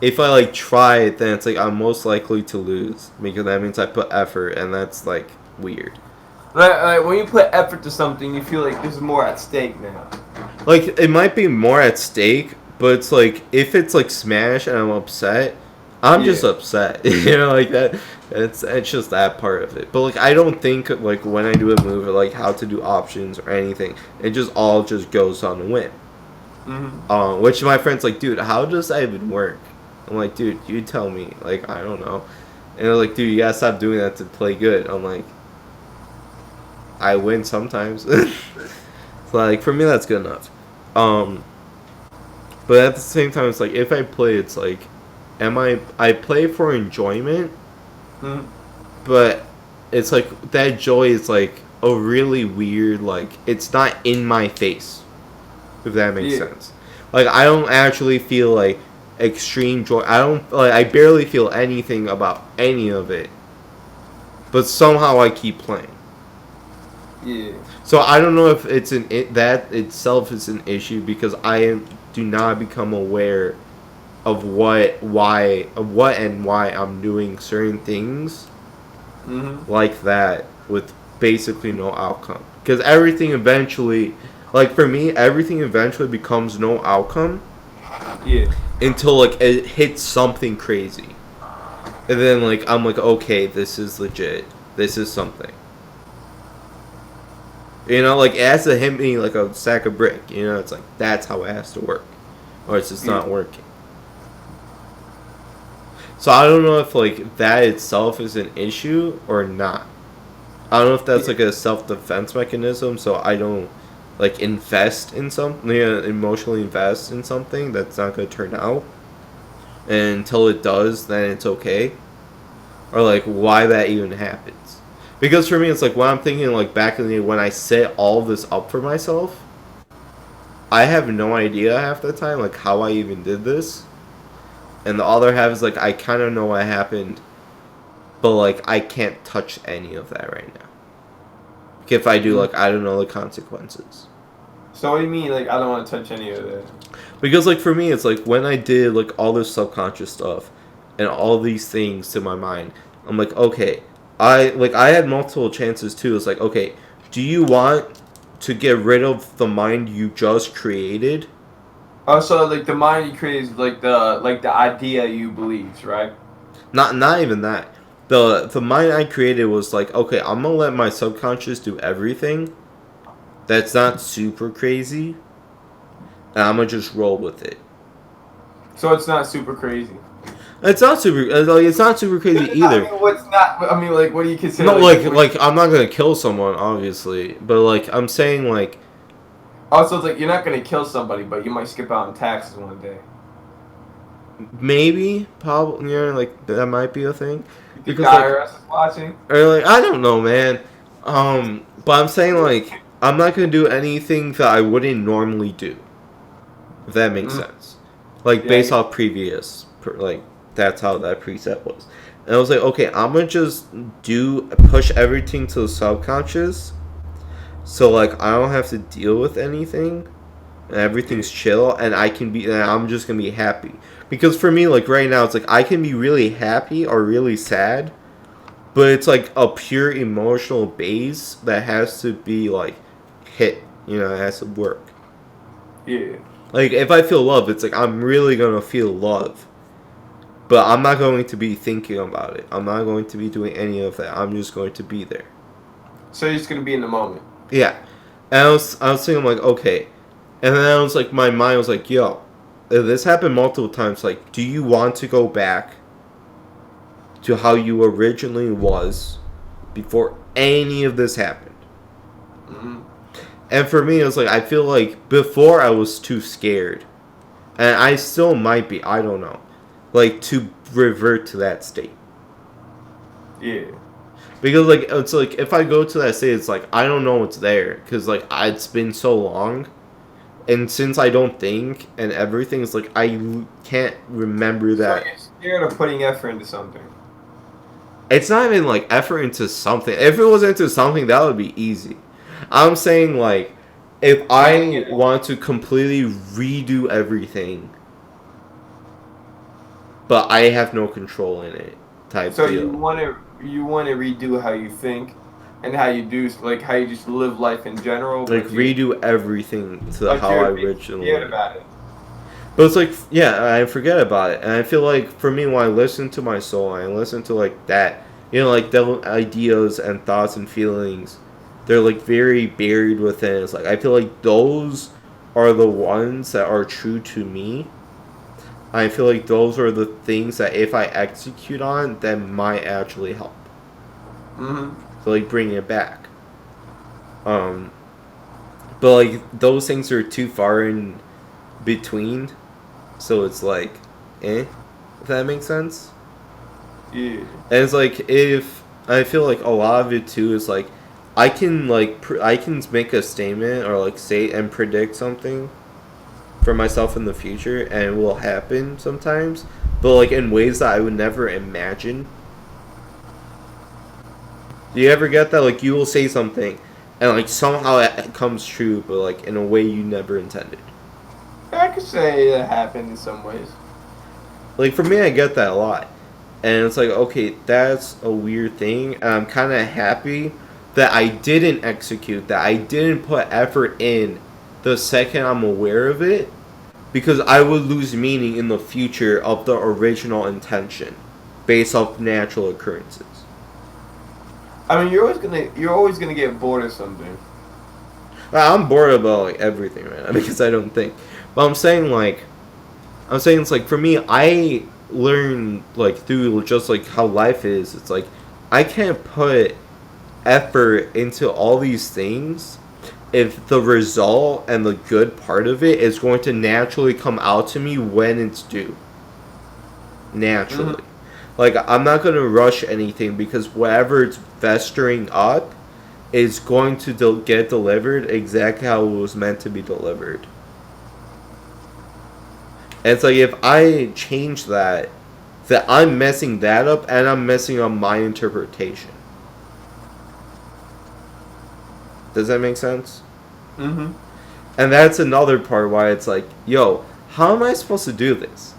S1: if I like try it, then it's like I'm most likely to lose because that means I put effort, and that's like weird.
S2: Like when you put effort to something, you feel like there's more at stake now.
S1: Like it might be more at stake, but it's like if it's like Smash and I'm upset, I'm just upset. You know, like that. It's just that part of it. But like I don't think like when I do a move or like how to do options or anything, it just all just goes on the whim.
S2: Mm-hmm.
S1: Which my friend's like, dude, how does that even work? I'm like, dude, you tell me. Like, I don't know. And they're like, dude, you gotta stop doing that to play good. I'm like, I win sometimes. So, like, for me, that's good enough. But at the same time, it's like, if I play, it's like, I play for enjoyment, but it's like, that joy is like a really weird, like, it's not in my face, if that makes sense. Like, I don't actually feel like extreme joy. I barely feel anything about any of it, but somehow I keep playing.
S2: Yeah.
S1: So I don't know if it's that itself is an issue because I do not become aware of what and why I'm doing certain things like that with basically no outcome. Because everything eventually, like for me, everything eventually becomes no outcome.
S2: Yeah.
S1: Until like it hits something crazy, and then like I'm like, okay, this is legit. This is something. You know, like it has to hit me like a sack of brick. You know, it's like that's how it has to work, or it's just not working. So I don't know if like that itself is an issue or not. I don't know if that's like a self-defense mechanism, so I don't like invest in something, emotionally invest in something that's not going to turn out. And until it does, then it's okay. Or like why that even happens. Because for me, it's like when I'm thinking like back in the day when I set all of this up for myself, I have no idea half the time like how I even did this. And the other half is like I kind of know what happened, but like I can't touch any of that right now. If I do, like, I don't know the consequences.
S2: So what do you mean, like, I don't want to touch any of that?
S1: Because, like, for me, it's like when I did, like, all this subconscious stuff and all these things to my mind, I'm like, okay, I had multiple chances too. It's like, okay, do you want to get rid of the mind you just created?
S2: Oh, so like the mind you create is like the idea you believes, right?
S1: Not even that. The mind I created was like, okay, I'm gonna let my subconscious do everything. That's not super crazy, and I'm gonna just roll with it.
S2: So it's not super crazy.
S1: It's not super crazy
S2: I
S1: either.
S2: mean, what's not? I mean, like, what do you consider?
S1: No, like I'm not gonna kill someone, obviously, but like I'm saying, like
S2: Also, it's like you're not gonna kill somebody, but you might skip out on taxes one day.
S1: maybe, probably, like that might be a thing.
S2: You think the
S1: Because like,
S2: IRS is watching?
S1: or like I don't know, man. But I'm saying like I'm not gonna do anything that I wouldn't normally do. If that makes sense. Like based off previous, like that's how that preset was. And I was like, okay, I'm gonna just push everything to the subconscious, so like I don't have to deal with anything, and everything's chill, and I'm just gonna be happy. Because for me, like right now, it's like I can be really happy or really sad, but it's like a pure emotional base that has to be like hit. It has to work.
S2: Yeah.
S1: Like if I feel love, it's like I'm really gonna feel love. But I'm not going to be thinking about it. I'm not going to be doing any of that. I'm just going to be there.
S2: So you're just gonna be in the moment.
S1: Yeah. And I was thinking, like, okay. And then I was like, my mind was like, yo, this happened multiple times. Like, do you want to go back to how you originally was before any of this happened?
S2: Mm-hmm.
S1: And for me, it was like, I feel like before I was too scared. And I still might be. I don't know. Like, to revert to that state.
S2: Yeah.
S1: Because, like, it's like, if I go to that state, it's like, I don't know what's there. Because, like, it's been so long. And since I don't think and everything, it's like, I can't remember that.
S2: So you're scared of putting effort into something.
S1: It's not even, like, effort into something. If it was into something, that would be easy. I'm saying, like, if I want to completely redo everything, but I have no control in it, type
S2: So
S1: deal.
S2: you want to redo how you think, and how you do, like how you just live life in general.
S1: Like redo everything to
S2: like
S1: how I originally.
S2: Forget about it.
S1: But it's like, yeah, I forget about it, and I feel like for me, when I listen to my soul, I listen to like that, like the ideas and thoughts and feelings, they're like very buried within. It's like I feel like those are the ones that are true to me. I feel like those are the things that if I execute on, that might actually help. So like bringing it back. But like those things are too far in between, so it's like, if that makes sense.
S2: Yeah.
S1: And it's like if I feel like a lot of it too is like, I can like I can make a statement or like say and predict something for myself in the future, and it will happen sometimes, but like in ways that I would never imagine. Do you ever get that? Like you will say something, and like somehow it comes true, but like in a way you never intended.
S2: I could say that happened in some ways.
S1: Like for me, I get that a lot, and it's like, okay, that's a weird thing, and I'm kind of happy that I didn't execute that. I didn't put effort in the second I'm aware of it, because I would lose meaning in the future of the original intention based off natural occurrences.
S2: I mean, you're always gonna get bored of something.
S1: I'm bored about like everything right now because I don't think. But I'm saying it's like for me, I learn like through just like how life is. It's like I can't put effort into all these things if the result and the good part of it is going to naturally come out to me when it's due. Naturally. Like, I'm not going to rush anything because whatever it's festering up is going to get delivered exactly how it was meant to be delivered. And it's like, if I change that I'm messing that up and I'm messing up my interpretation. Does that make sense? And that's another part why it's like, yo, how am I supposed to do this?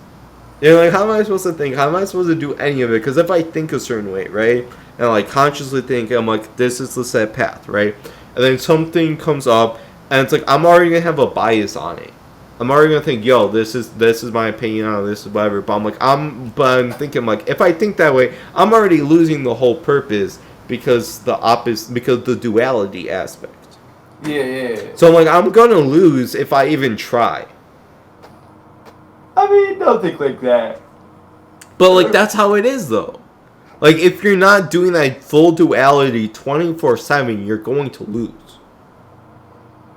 S1: You know, like, how am I supposed to think? How am I supposed to do any of it? Because if I think a certain way, right, and like consciously think, I'm like, this is the set path, right, and then something comes up, and it's like I'm already gonna have a bias on it. I'm already gonna think, yo, this is my opinion on this, whatever. But I'm thinking like, if I think that way, I'm already losing the whole purpose because the duality aspect.
S2: Yeah.
S1: So I'm like, I'm gonna lose if I even try.
S2: I mean, don't think like that.
S1: But like, that's how it is though. Like, if you're not doing that full duality 24/7, you're going to lose.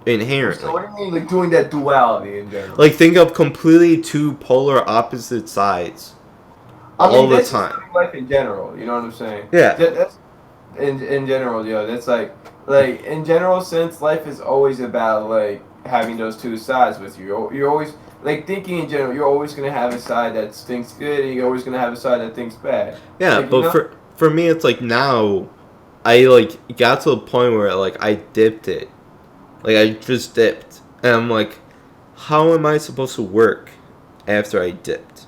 S1: Inherently.
S2: So what do you mean, like, doing that duality in general?
S1: Like, think of completely two polar opposite sides all the time.
S2: Life in general, you know what I'm saying?
S1: Yeah.
S2: That's in general, yo. That's like in general sense, life is always about like having those two sides with you. You're always like thinking in general. You're always gonna have a side that thinks good, and you're always gonna have a side that thinks bad.
S1: Yeah,
S2: like,
S1: but for me, it's like now, I like got to a point where like I dipped it. Like, I just dipped. And I'm like, how am I supposed to work after I dipped?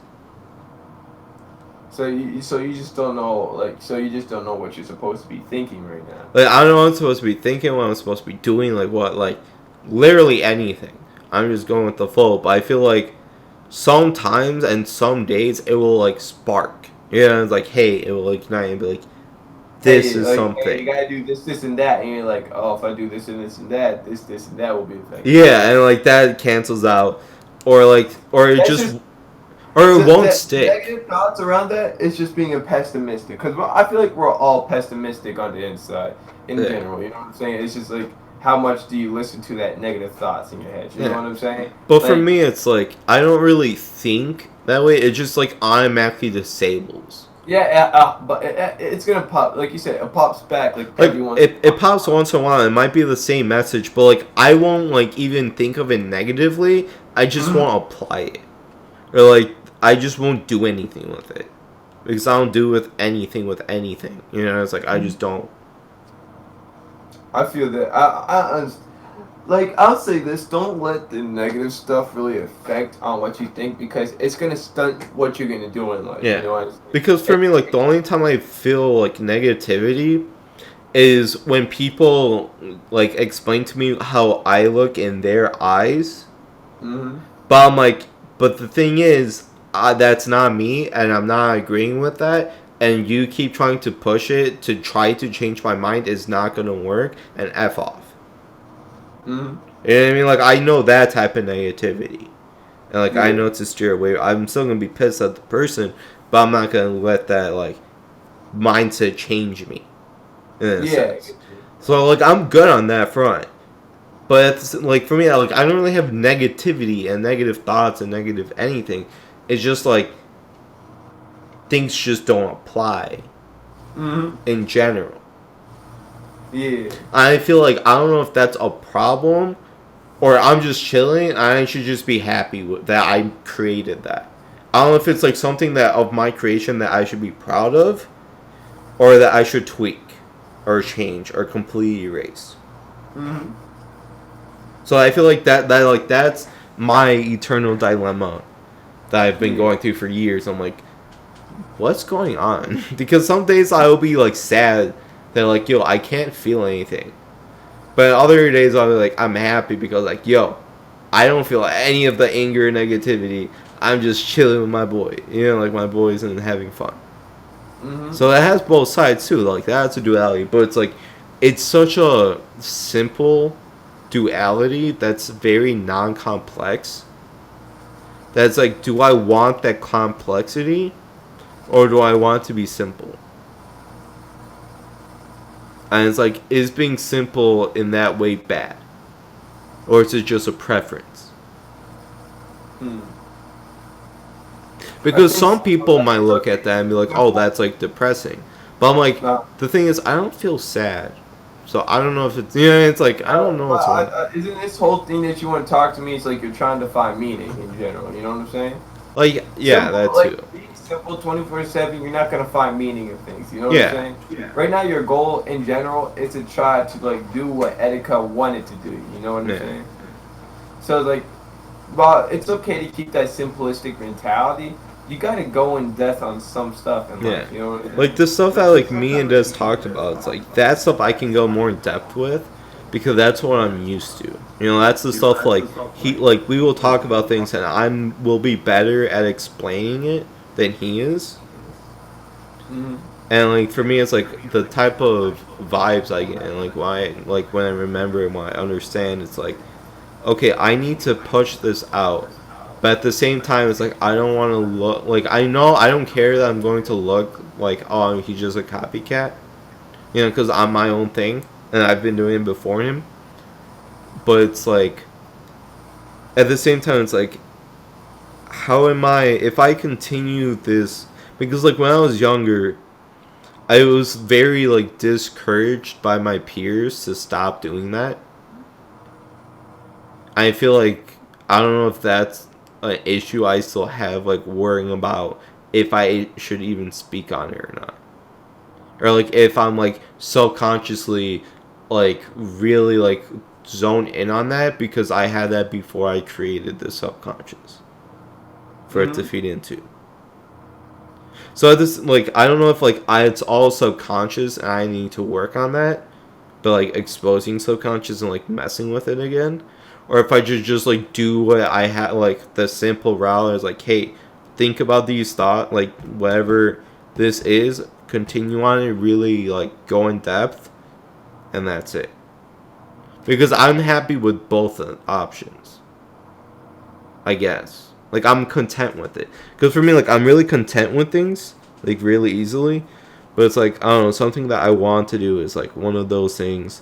S2: So you just don't know, like, you just don't know what you're supposed to be thinking right now.
S1: Like, I don't know what I'm supposed to be thinking, what I'm supposed to be doing, like, what, like, literally anything. I'm just going with the flow. But I feel like sometimes and some days it will, like, spark. You know, it's like, hey, it will ignite and be like, this is like, something.
S2: Hey, you gotta do this, and that, and you're like, oh, if I do this and this and that, this and that will be effective.
S1: Yeah, and like that cancels out, or it won't stick.
S2: Negative thoughts around that is just being pessimistic, because I feel like we're all pessimistic on the inside in general. You know what I'm saying? It's just like, how much do you listen to that negative thoughts in your head? You know what I'm saying?
S1: But for me, it's like I don't really think that way. It just like automatically disables.
S2: Yeah, but it's gonna pop, like you said, it pops back like every once.
S1: It pops once in a while. It might be the same message, but like I won't like even think of it negatively. I just won't apply it, or like I just won't do anything with it because I don't do anything with anything. You know, it's like I just don't.
S2: I feel that I like, I'll say this, don't let the negative stuff really affect on what you think, because it's going to stunt what you're going to do in life.
S1: Yeah.
S2: You know,
S1: because for me, like, the only time I feel, like, negativity is when people, like, explain to me how I look in their eyes.
S2: Mm-hmm.
S1: But I'm like, but the thing is, that's not me, and I'm not agreeing with that. And you keep trying to push it to try to change my mind is not going to work, and F off.
S2: Mm-hmm.
S1: You know what I mean? Like, I know that type of negativity. And, like, I know to steer away. I'm still going to be pissed at the person, but I'm not going to let that, like, mindset change me. In a sense. So, like, I'm good on that front. But, it's, like, for me, like, I don't really have negativity and negative thoughts and negative anything. It's just, like, things just don't apply. In general.
S2: Yeah.
S1: I feel like I don't know if that's a problem or I'm just chilling. I should just be happy with that I created that. I don't know if it's like something that of my creation that I should be proud of or that I should tweak or change or completely erase. So I feel like that's my eternal dilemma that I've been going through for years. I'm like, what's going on? Because some days I'll be like sad that like, yo, I can't feel anything. But other days I'll be like, I'm happy because like, yo, I don't feel any of the anger and negativity. I'm just chilling with my boy. You know, like my boys and having fun. So it has both sides too. Like that's a duality. But it's like, it's such a simple duality that's very non-complex. That's like, do I want that complexity or do I want to be simple? And it's like, is being simple in that way bad? Or is it just a preference? Because some people might look at that and be like, oh, that's like depressing. But I'm like, the thing is, I don't feel sad. So I don't know if it's, it's like, I don't know what's wrong.
S2: Isn't this whole thing that you want to talk to me, it's like you're trying to find meaning in general, you know what I'm saying?
S1: Like, yeah, simple, that too.
S2: Like, being simple 24/7, you're not going to find meaning in things, you know what I'm saying? Yeah. Right now, your goal in general is to try to, like, do what Etika wanted to do, you know what I'm saying? So, like, well, it's okay to keep that simplistic mentality, you gotta go in depth on some stuff and
S1: Yeah.
S2: you know,
S1: Like the stuff that like me and Des talked about, it's like that stuff I can go more in depth with because that's what I'm used to. You know, that's the stuff like we will talk about things and will be better at explaining it than he is.
S2: Mm-hmm.
S1: And like for me, it's like the type of vibes I get, and like why, like when I remember and when I understand, it's like, okay, I need to push this out, but at the same time, it's like I don't want to look like I know I don't care that I'm going to look like oh he's just a copycat, you know, because I'm my own thing and I've been doing it before him. But it's like at the same time, it's like how am I if I continue this because like when I was younger. I was very like discouraged by my peers to stop doing that. I feel like I don't know if that's an issue I still have like worrying about if I should even speak on it or not. Or like if I'm like subconsciously like really like zoned in on that because I had that before I created the subconscious for it to feed into. So this like I don't know if like it's all subconscious and I need to work on that, but like exposing subconscious and like messing with it again, or if I just like do what I had like the simple route is like hey, think about these thoughts like whatever this is, continue on it, really like go in depth, and that's it. Because I'm happy with both options. I guess. Like, I'm content with it. Because for me, like, I'm really content with things. Like, really easily. But it's like, I don't know, something that I want to do is, like, one of those things.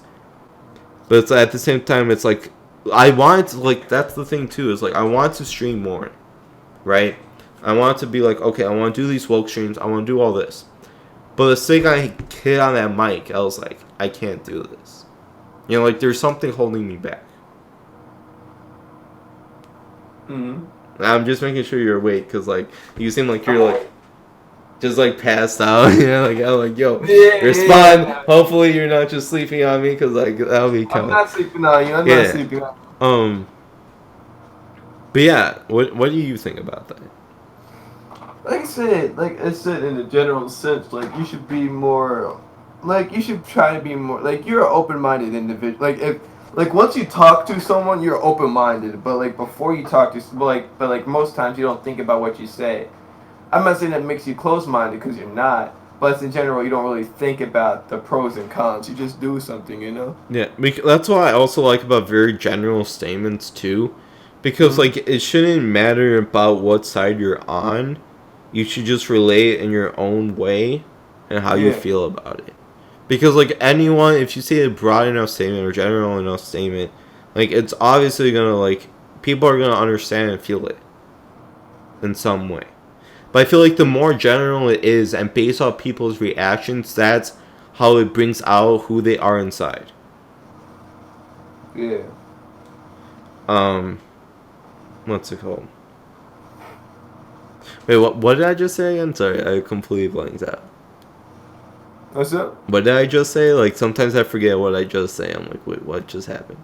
S1: But it's at the same time, it's like, I want to, like, that's the thing, too. Is, like, I want to stream more. Right? I want to be like, okay, I want to do these woke streams. I want to do all this. But the second I hit on that mic, I was like, I can't do this. You know, like, there's something holding me back.
S2: Mm-hmm.
S1: I'm just making sure you're awake, because, like, you seem like you're, like, just, like, passed out. You know, like, I'm like, yo, respond. Yeah. Hopefully you're not just sleeping on me, because, like, that'll be kind of...
S2: I'm not sleeping on you. I'm not sleeping on you.
S1: But, yeah, what do you think about that?
S2: Like I said, in a general sense, like, you should be more... Like, you should try to be more... Like, you're an open-minded individual. Like, if... Like, once you talk to someone, you're open-minded. But, like, before you talk to... But most times you don't think about what you say. I'm not saying that makes you close-minded, because you're not. But in general, you don't really think about the pros and cons. You just do something, you know?
S1: Yeah, that's what I also like about very general statements, too. Because, like, it shouldn't matter about what side you're on. You should just relay it in your own way and how you feel about it. Because, like, anyone, if you say a broad enough statement or general enough statement, like, it's obviously gonna, like, people are gonna understand and feel it in some way. But I feel like the more general it is and based off people's reactions, that's how it brings out who they are inside.
S2: Yeah.
S1: What's it called? Wait, what did I just say again? Sorry, I completely blanked out.
S2: What's up?
S1: What did I just say? Like, sometimes I forget what I just say. I'm like, wait, what just happened?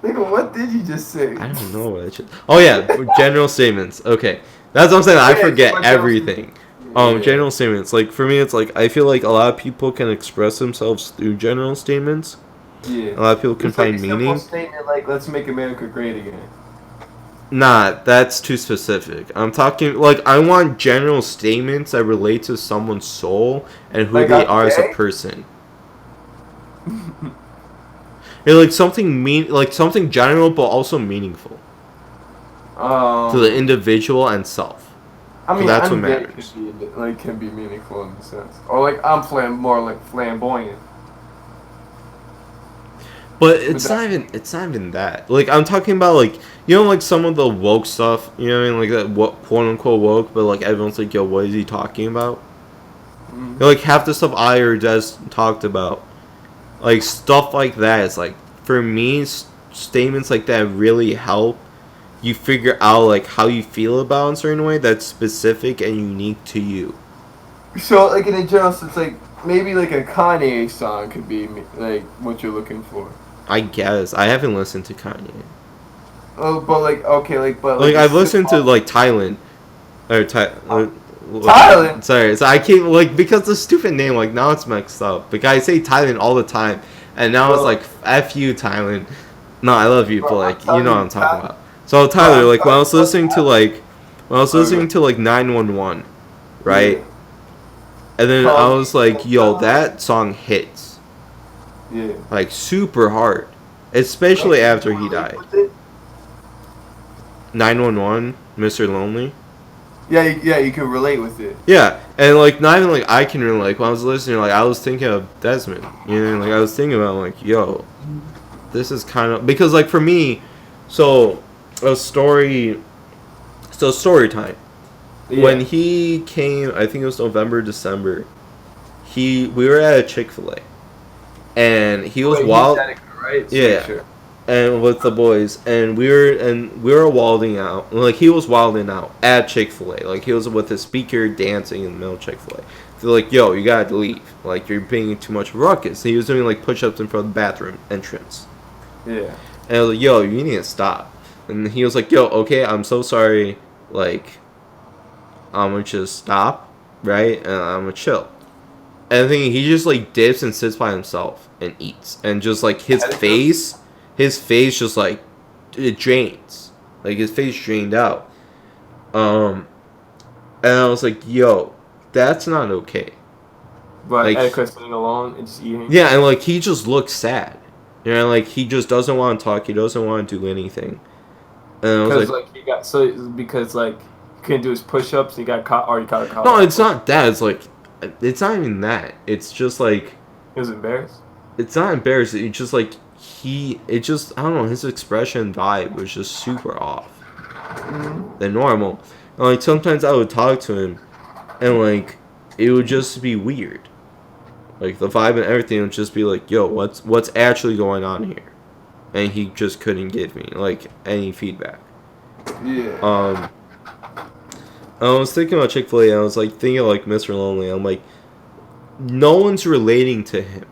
S2: Nigga, what did you just say?
S1: I don't know what I just... Oh, yeah, general statements. Okay. That's what I'm saying. I forget everything. General statements. Like, for me, it's like, I feel like a lot of people can express themselves through general statements.
S2: Yeah.
S1: A lot of people can find meaning.
S2: Simple statement like, let's make America great again.
S1: Nah, that's too specific. I'm talking, like, I want general statements that relate to someone's soul and who they are as a person. Yeah, like something general but also meaningful. To the individual and self.
S2: I mean,
S1: that's what matters.
S2: Can be meaningful in a sense. Or, like, I'm more like flamboyant.
S1: But it's not even that. Like, I'm talking about, like, you know, like, some of the woke stuff, you know what I mean? Like, that quote-unquote woke, but, like, everyone's like, yo, what is he talking about? Mm-hmm. You know, like, half the stuff I or Des talked about, like, stuff like that is, like, for me, statements like that really help you figure out, like, how you feel about in a certain way that's specific and unique to you.
S2: So, like, in a general sense, like, maybe, like, a Kanye song could be, like, what you're looking for.
S1: I guess. I haven't listened to Kanye.
S2: Oh, but, like, okay, like, but...
S1: Like, I've listened to, like, Thailand. or
S2: Thailand.
S1: Sorry, so I keep like because the stupid name like now it's mixed up. But I say Thailand all the time, and now it's like F you Thailand. No, I love you, but like you know what I'm talking about. So Tyler, like when I was listening to 911, right?
S2: Yeah.
S1: And then I was like, yo, that song hits.
S2: Yeah.
S1: Like super hard, especially after he died. 911, Mr. Lonely.
S2: Yeah, you can relate with it.
S1: Yeah, and like not even like I can relate. Like when I was listening, like I was thinking of Desmond. You know, like I was thinking about like, yo, this is kind of because like for me, so story time. Yeah. When he came, I think it was November, December. We were at a Chick-fil-A, and he was wild.
S2: Right?
S1: Yeah. Sure. And with the boys, and we were wilding out. Like he was wilding out at Chick-fil-A. Like he was with his speaker dancing in the middle of Chick-fil-A. They're like, "Yo, you gotta leave. Like you're being too much ruckus." And he was doing like push-ups in front of the bathroom entrance.
S2: Yeah.
S1: And I was like, "Yo, you need to stop." And he was like, "Yo, okay, I'm so sorry. Like, I'm gonna just stop, right? And I'm gonna chill." And I think he just like dips and sits by himself and eats, and just like his face just like it drains, like his face drained out. And I was like, "Yo, that's not okay."
S2: But like, Etika sitting alone and just eating.
S1: Yeah, and like he just looks sad. You know, like he just doesn't want to talk. He doesn't want to do anything. And I was
S2: like he got because like he couldn't do his push-ups. He got caught, or he got caught.
S1: No, it's not that. It's like it's not even that. It's just like
S2: he was embarrassed.
S1: It's not embarrassed. It's just like I don't know. His expression vibe was just super off than normal. And like sometimes I would talk to him, and like it would just be weird. Like the vibe and everything would just be like, "Yo, what's actually going on here?" And he just couldn't give me like any feedback.
S2: Yeah.
S1: I was thinking about Chick-fil-A, and I was like thinking of, like Mr. Lonely. I'm like, no one's relating to him.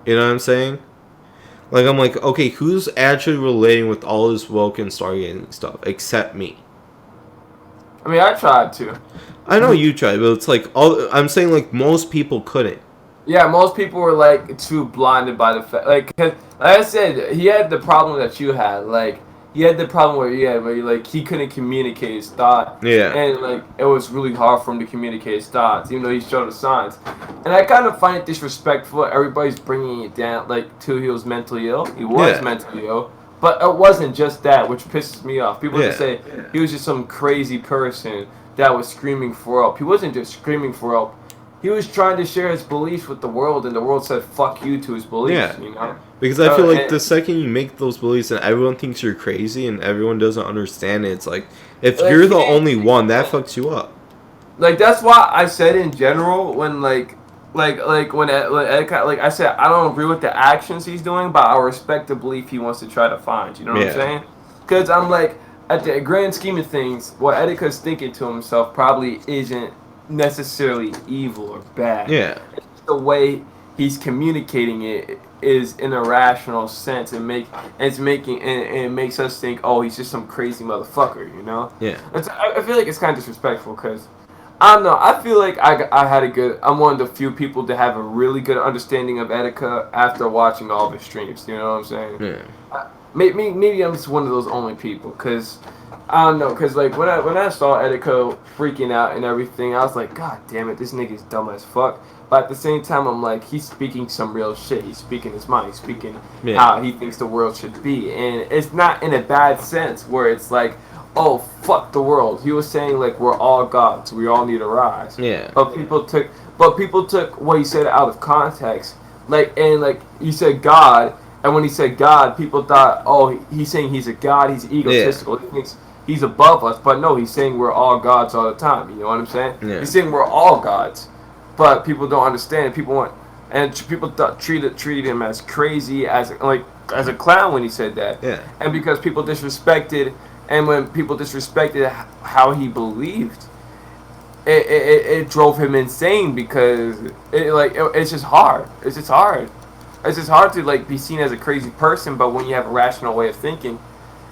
S1: You know what I'm saying? Like I'm like, okay, who's actually relating with all this woke and Stargate stuff except me?
S2: I mean, I tried to.
S1: I know you tried, but it's like I'm saying like most people couldn't.
S2: Yeah, most people were like too blinded by the fact, like I said, he had the problem that you had, like. He had the problem where he couldn't communicate his thought.
S1: Yeah.
S2: And like it was really hard for him to communicate his thoughts, even though he showed the signs. And I kind of find it disrespectful. Everybody's bringing it down he was mentally ill. He was mentally ill, but it wasn't just that, which pisses me off. People just say he was just some crazy person that was screaming for help. He wasn't just screaming for help. He was trying to share his beliefs with the world, and the world said "fuck you" to his beliefs. You know.
S1: Because I feel like the second you make those beliefs and everyone thinks you're crazy and everyone doesn't understand it, it's like, if you're the only one, that fucks you up.
S2: Like, that's why I said in general, when, when Etika, like I said, I don't agree with the actions he's doing, but I respect the belief he wants to try to find. You know what I'm saying? Because I'm like, at the grand scheme of things, what Etika's thinking to himself probably isn't necessarily evil or bad.
S1: Yeah.
S2: It's the way he's communicating it is in a rational sense, and it makes us think, oh, he's just some crazy motherfucker, you know?
S1: Yeah.
S2: I feel like it's kind of disrespectful because I don't know. I feel like I'm one of the few people to have a really good understanding of Etika after watching all of his streams. You know what I'm saying?
S1: Yeah.
S2: Maybe I'm just one of those only people because I don't know. Because like when I saw Etika freaking out and everything, I was like, God damn it, this nigga's dumb as fuck. But at the same time, I'm like, he's speaking some real shit. He's speaking his mind. He's speaking how he thinks the world should be. And it's not in a bad sense where it's like, oh, fuck the world. He was saying, like, we're all gods. We all need to rise.
S1: Yeah.
S2: But people took what he said out of context. Like, and, like, he said God. And when he said God, people thought, oh, he's saying he's a god. He's egotistical. He thinks he's above us. But no, he's saying we're all gods all the time. You know what I'm saying?
S1: Yeah.
S2: He's saying we're all gods. But people don't understand. People treated him as crazy, as a clown when he said that.
S1: Yeah.
S2: And because people disrespected, and when people disrespected how he believed, it drove him insane because it's just hard. It's just hard to like be seen as a crazy person. But when you have a rational way of thinking,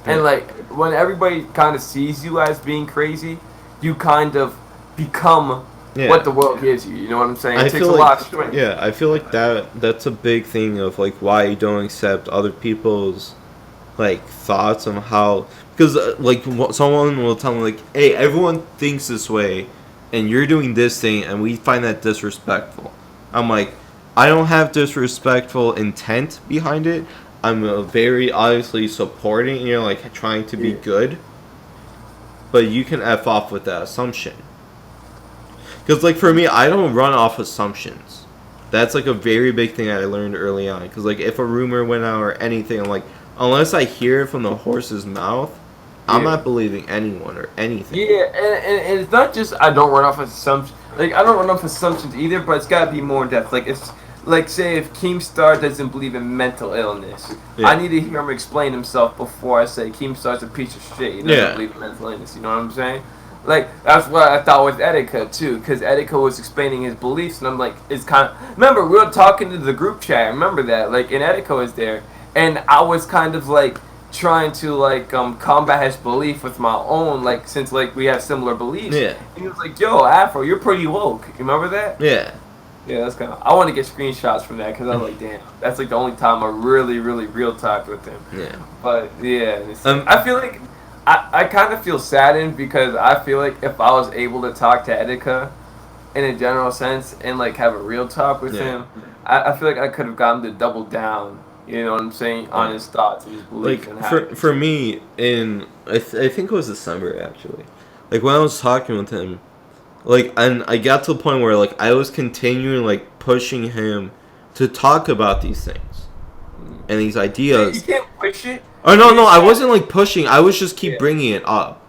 S2: And like when everybody kind of sees you as being crazy, you kind of become what the world gives you. You know what I'm saying? It takes a lot of strength.
S1: Yeah, I feel like that's a big thing of like why you don't accept other people's like thoughts on how, because like someone will tell me like, hey, everyone thinks this way, and you're doing this thing, and we find that disrespectful. I'm like, I don't have disrespectful intent behind it. I'm very obviously supporting, and you're like trying to be good, but you can F off with that assumption. Because like for me, I don't run off assumptions. That's like a very big thing I learned early on. Because like if a rumor went out or anything, I'm like, unless I hear it from the horse's mouth, I'm not believing anyone or anything.
S2: Yeah, and it's not just I don't run off assumptions. Like I don't run off assumptions either, but it's got to be more in depth. Like it's like say if Keemstar doesn't believe in mental illness, I need to hear him explain himself before I say Keemstar's a piece of shit. He doesn't believe in mental illness. You know what I'm saying? Like that's what I thought with Etika too, because Etika was explaining his beliefs, and I'm like, it's kind of. Remember, we were talking to the group chat. Remember that? Like, and Etika was there, and I was kind of like trying to like combat his belief with my own, like since like we have similar beliefs.
S1: Yeah.
S2: And he was like, "Yo, Afro, you're pretty woke." You remember that?
S1: Yeah.
S2: Yeah, that's kind of. I want to get screenshots from that because I was like, damn, that's like the only time I really, really real talked with him.
S1: Yeah.
S2: But yeah, I feel like. I kind of feel saddened because I feel like if I was able to talk to Etika in a general sense and like have a real talk with him, I feel like I could have gotten to double down, you know what I'm saying, on his thoughts and his beliefs.
S1: Like for me, I think it was December actually, like when I was talking with him, like and I got to the point where like I was continuing like pushing him to talk about these things and these ideas.
S2: You can't push it.
S1: Oh no, I wasn't like pushing. I was just keep bringing it up.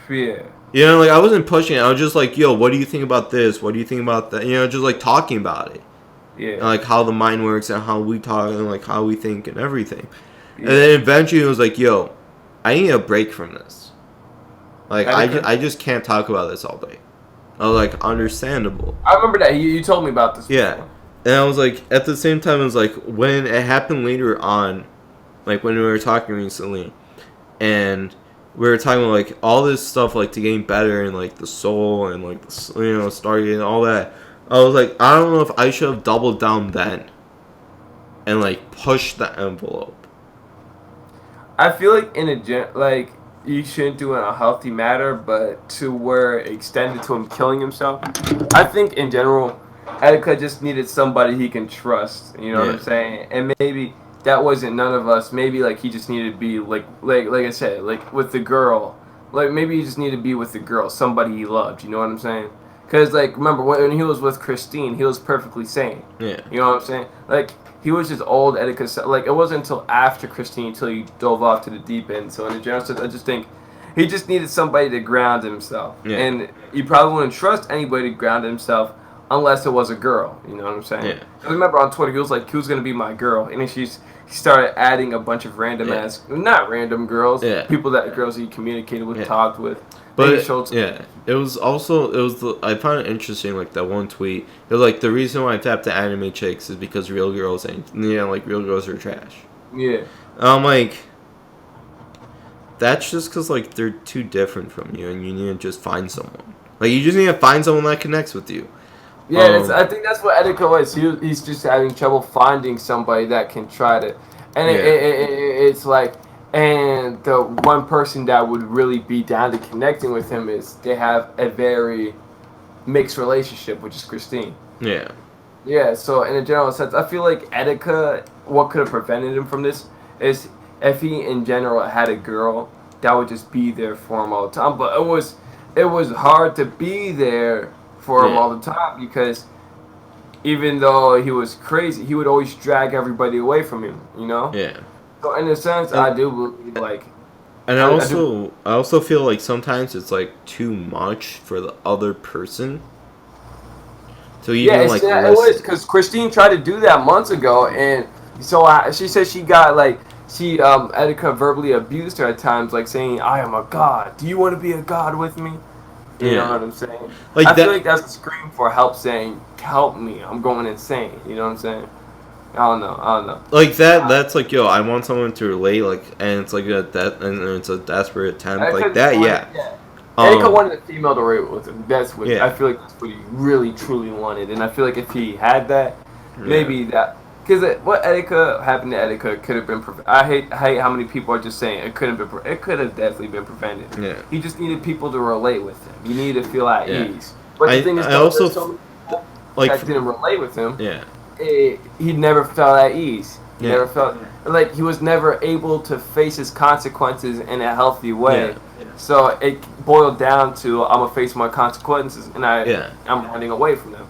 S2: Yeah.
S1: You know, like I wasn't pushing it. I was just like, yo, what do you think about this? What do you think about that? You know, just like talking about it.
S2: Yeah.
S1: And, like how the mind works and how we talk and like how we think and everything. Yeah. And then eventually it was like, yo, I need a break from this. Like I just can't talk about this all day. I was like, understandable.
S2: I remember that you told me about this.
S1: Yeah. Before. And I was like, at the same time, it was like when it happened later on. Like when we were talking recently, and we were talking about like all this stuff like to getting better and like the soul and like the, Stargate and all that. I was like, I don't know if I should have doubled down then, and like pushed the envelope.
S2: I feel like like you shouldn't do it in a healthy manner, but to where it extended to him killing himself. I think in general, Etika just needed somebody he can trust. You know what I'm saying? And maybe. That wasn't none of us. Maybe like he just needed to be like I said, like with the girl. Like maybe he just needed to be with the girl, somebody he loved. You know what I'm saying? Because like remember when he was with Christine, he was perfectly sane.
S1: Yeah.
S2: You know what I'm saying? Like he was just old Etika. Like it wasn't until after Christine until he dove off to the deep end. So in the general sense, I just think he just needed somebody to ground himself. Yeah. And you probably wouldn't trust anybody to ground himself. Unless it was a girl, you know what I'm saying? Yeah. I remember on Twitter, he was like, "Who's gonna be my girl?" And then he started adding a bunch of random not random girls, girls he communicated with, talked with.
S1: But it was I found it interesting, like that one tweet. It was like the reason why I tapped the anime chicks is because real girls like real girls are trash.
S2: Yeah.
S1: And I'm like, that's just because like they're too different from you, and you need to just find someone. Like you just need to find someone that connects with you.
S2: Yeah, I think that's what Etika was. He's just having trouble finding somebody that can try to, and it's like, and the one person that would really be down to connecting with him is they have a very mixed relationship, which is Christine.
S1: Yeah.
S2: Yeah. So in a general sense, I feel like Etika, what could have prevented him from this is if he in general had a girl that would just be there for him all the time. But it was hard to be there for him all the time because even though he was crazy, he would always drag everybody away from him, you know?
S1: Yeah.
S2: So in a sense, I do believe like.
S1: And I also feel like sometimes it's like too much for the other person. So even like
S2: it was because Christine tried to do that months ago, and so she said she got like Etika verbally abused her at times, like saying, "I am a god. Do you want to be a god with me?" You know what I'm saying? Like I feel like that's a scream for help, saying, "Help me! I'm going insane." You know what I'm saying? I don't know.
S1: Like that. That's like, yo, I want someone to relate, like, and it's like and it's a desperate attempt, like that. Yeah.
S2: Etika wanted a female to rate with him. That's what
S1: Yeah.
S2: I feel like. That's what he really truly wanted, and I feel like if he had that, maybe that. Because what Etika happened to Etika could have been prevented. I hate how many people are just saying it couldn't be. It could have definitely been prevented.
S1: Yeah.
S2: He just needed people to relate with him. He needed to feel at
S1: Yeah.
S2: ease. But the thing is,
S1: I also
S2: there's so many people
S1: like
S2: that didn't relate with him.
S1: Yeah.
S2: He never felt at ease. He
S1: Yeah.
S2: never felt like he was never able to face his consequences in a healthy way.
S1: Yeah.
S2: So it boiled down to I'm gonna face my consequences, and I'm running away from them.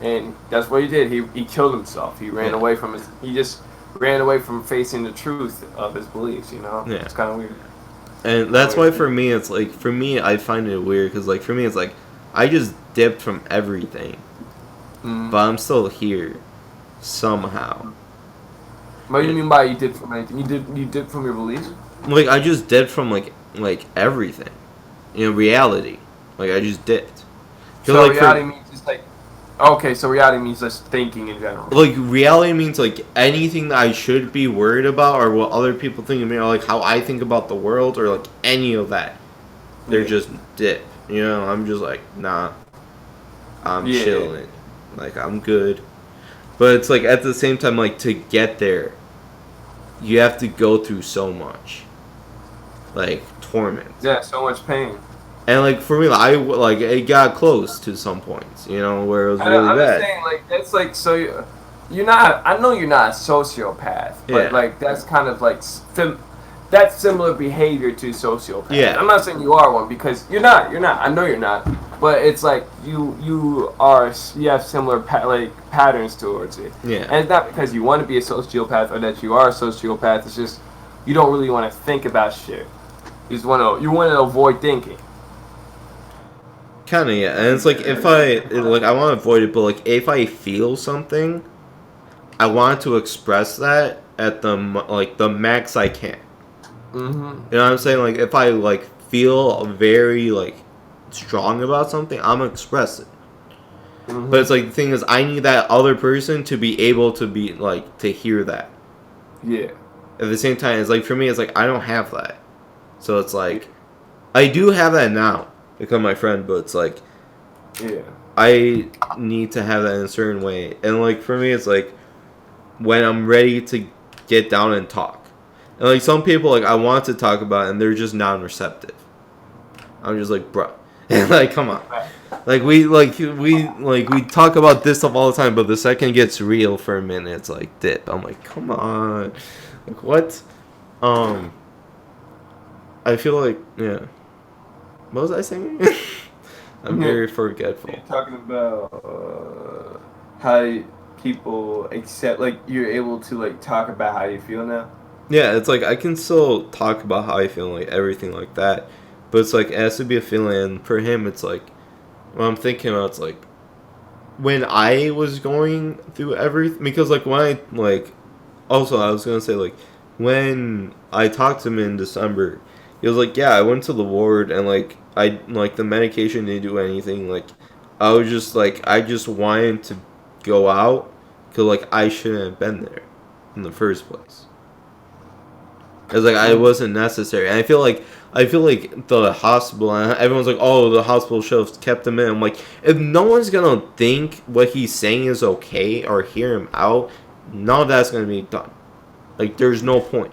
S2: And that's what he did. He killed himself. He ran away from his. He just ran away from facing the truth of his beliefs. You know.
S1: Yeah.
S2: It's kind of weird.
S1: And that's why for me it's like, for me I find it weird because like for me it's like I just dipped from everything, but I'm still here somehow.
S2: What do you mean by you dipped from anything? You dipped from your beliefs?
S1: Like I just dipped from like everything, reality. Like I just dipped.
S2: So like reality means just like. Okay, so reality means just thinking in general.
S1: Like reality means like anything that I should be worried about, or what other people think of me, or like how I think about the world, or like any of that. They're just dip. I'm just like, nah. I'm chilling. Like I'm good. But it's like at the same time, like to get there, you have to go through so much, like torment.
S2: Yeah, so much pain.
S1: And like for me, like it got close to some points, where it was really
S2: I'm
S1: bad.
S2: just saying, like that's like so you're not. I know you're not a sociopath, but like that's kind of like that's similar behavior to sociopath.
S1: Yeah.
S2: I'm not saying you are one because you're not. You're not. I know you're not. But it's like you have similar patterns towards it.
S1: Yeah.
S2: And it's not because you want to be a sociopath or that you are a sociopath. It's just you don't really want to think about shit. You want to avoid thinking.
S1: Kind of, yeah. And it's like I want to avoid it, but like if I feel something, I want to express that at the max I can.
S2: Mm-hmm.
S1: You know what I'm saying? Like if I like feel very like strong about something, I'm gonna express it. Mm-hmm. But it's like the thing is, I need that other person to be able to be like to hear that.
S2: Yeah.
S1: At the same time, it's like for me, it's like I don't have that, so it's like I do have that now. Become my friend, but it's like I need to have that in a certain way. And like for me, it's like when I'm ready to get down and talk. And like some people, like I want to talk about it and they're just non-receptive. I'm just like, bro, and like come on, like we talk about this stuff all the time, but the second it gets real for a minute, it's like dip. I'm like, come on, like what? I feel like What was I saying? I'm very forgetful.
S2: You're talking about how people accept, like, you're able to, like, talk about how you feel now?
S1: Yeah, it's like I can still talk about how I feel, like, everything like that. But it's like, it has to be a feeling. And for him, it's like, what I'm thinking about, it's like, when I was going through everything, because, like, when I, like, also, I was going to say, like, when I talked to him in December, he was like, yeah, I went to the ward and, like, the medication didn't do anything. Like, I was just, like, I just wanted to go out because, like, I shouldn't have been there in the first place. It's like, I wasn't necessary. And I feel like the hospital, and everyone's like, oh, the hospital should have kept him in. I'm like, if no one's going to think what he's saying is okay or hear him out, none of that's going to be done. Like, there's no point.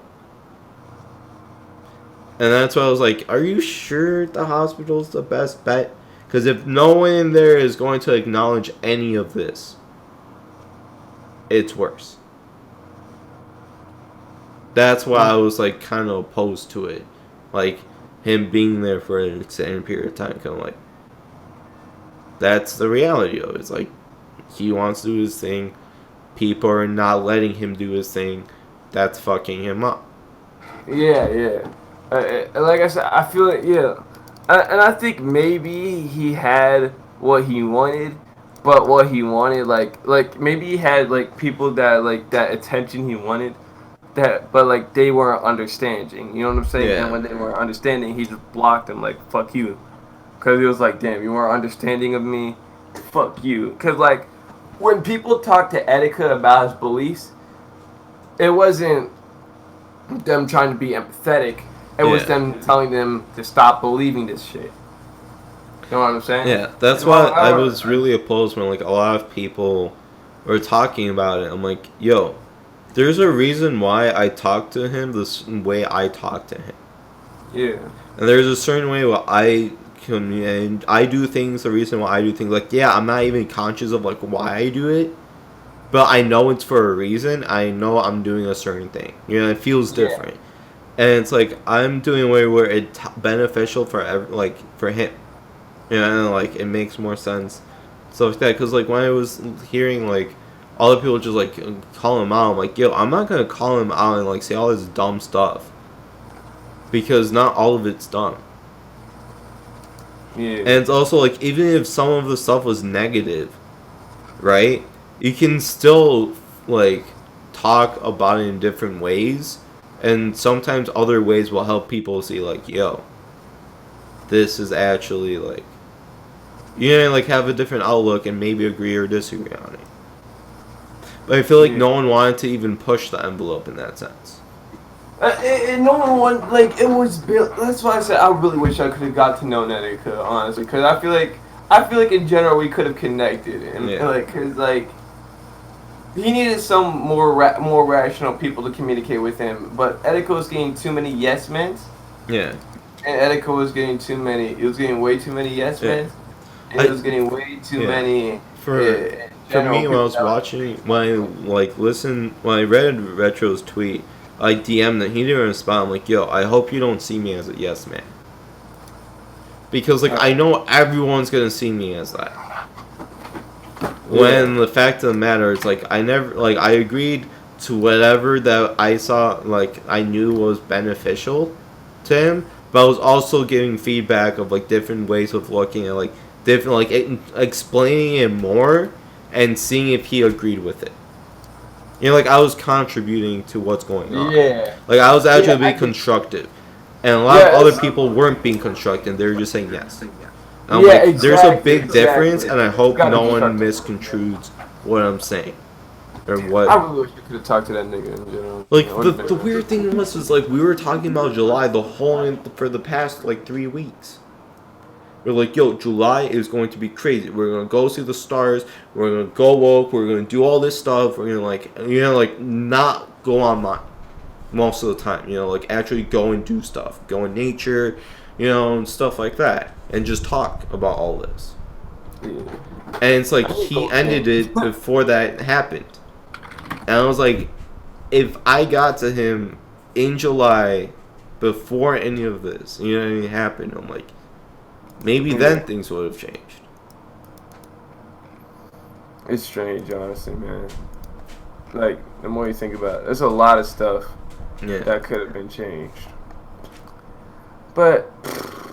S1: And that's why I was like, are you sure the hospital's the best bet? Because if no one in there is going to acknowledge any of this, it's worse. That's why I was like kind of opposed to it. Like him being there for an extended period of time. Kind of like, that's the reality of it. It's like, he wants to do his thing. People are not letting him do his thing. That's fucking him up.
S2: Yeah. Like I said, I feel like, and I think maybe he had what he wanted, but what he wanted, like maybe he had, like, people that, like, that attention he wanted, that, but, like, they weren't understanding, you know what I'm saying?
S1: Yeah.
S2: And when they weren't understanding, he just blocked them, like, fuck you. Because he was like, damn, you weren't understanding of me, fuck you. Because, like, when people talk to Etika about his beliefs, it wasn't them trying to be empathetic. It was them telling them to stop believing this shit. You know what I'm saying?
S1: Yeah, that's why I was really opposed when like a lot of people were talking about it. I'm like, yo, there's a reason why I talk to him this way I talk to him.
S2: Yeah.
S1: And there's a certain way where I communicate. I do things the reason why I do things. Like, yeah, I'm not even conscious of like why I do it, but I know it's for a reason. I know I'm doing a certain thing. You know, it feels different, and it's like I'm doing a way where it's beneficial for for him. You know, and, like it makes more sense, stuff like that. Because like when I was hearing like all the people just like call him out, I'm like, yo, I'm not gonna call him out and like say all this dumb stuff, because not all of it's dumb.
S2: Yeah.
S1: And it's also like even if some of the stuff was negative, right? You can still like talk about it in different ways, and sometimes other ways will help people see like, yo, this is actually like, you know, like have a different outlook and maybe agree or disagree on it. But I feel like no one wanted to even push the envelope in that sense.
S2: No one wanted, like, it was built. That's why I said I really wish I could have got to know Netica, honestly, because I feel like in general we could have connected, and like, cause like he needed some more rational people to communicate with him, but Etika was getting too many yes men.
S1: Yeah.
S2: And Etika was getting too many. It was getting way too many yes men. And it was getting way too many.
S1: For me, when I was watching, when I read Retro's tweet, I DM'd him. He didn't respond. I'm like, yo, I hope you don't see me as a yes man. Because like I know everyone's gonna see me as that. When the fact of the matter is like I agreed to whatever that I saw, like I knew was beneficial to him, but I was also giving feedback of like different ways of looking at like different, like explaining it more and seeing if he agreed with it. You know, like I was contributing to what's going on.
S2: Yeah.
S1: Like I was actually being constructive, and a lot of other people weren't being constructive. They were just saying yes. And I'm like,
S2: exactly,
S1: there's a big difference, and I hope no one misconstrues what I'm saying. Or what?
S2: I really wish you could have talked to that nigga in general.
S1: Like the weird thing was like we were talking about July for the past like 3 weeks. We're like, yo, July is going to be crazy. We're gonna go see the stars. We're gonna go woke. We're gonna do all this stuff. We're gonna like not go online most of the time. You know, like actually go and do stuff. Go in nature, you know, and stuff like that, and just talk about all this. And it's like he ended it before that happened. And I was like, if I got to him in July before any of this, you know, anything happened, I'm like, maybe then things would have changed.
S2: It's strange, honestly, man. Like, the more you think about it, there's a lot of stuff that could have been changed. But,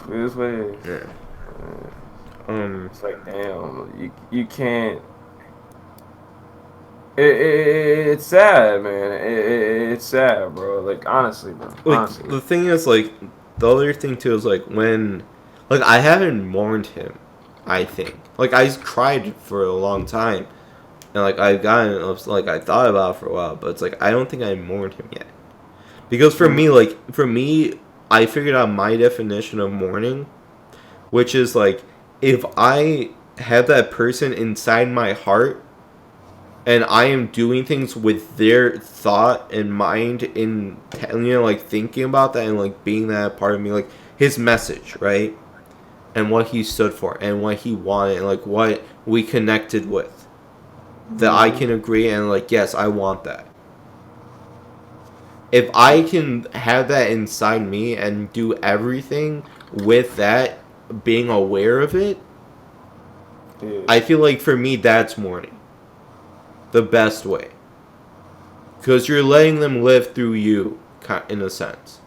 S2: it is what it is.
S1: Yeah.
S2: It's like, damn, you can't... It's sad, man. It's sad, bro. Like, honestly, bro.
S1: Like,
S2: honestly.
S1: the thing is, like, the other thing, too, is, like, when... Like, I haven't mourned him, I think. Like, I cried for a long time. And, like, I've gotten... Like, I thought about it for a while. But it's, like, I don't think I mourned him yet. Because for me, I figured out my definition of mourning. Which is, like, if I have that person inside my heart... And I am doing things with their thought and mind in, you know, like, thinking about that and, like, being that part of me. Like, his message, right? And what he stood for and what he wanted and, like, what we connected with. That I can agree and, like, yes, I want that. If I can have that inside me and do everything with that, being aware of it, I feel like for me, that's mourning. The best way. Because you're letting them live through you, in a sense.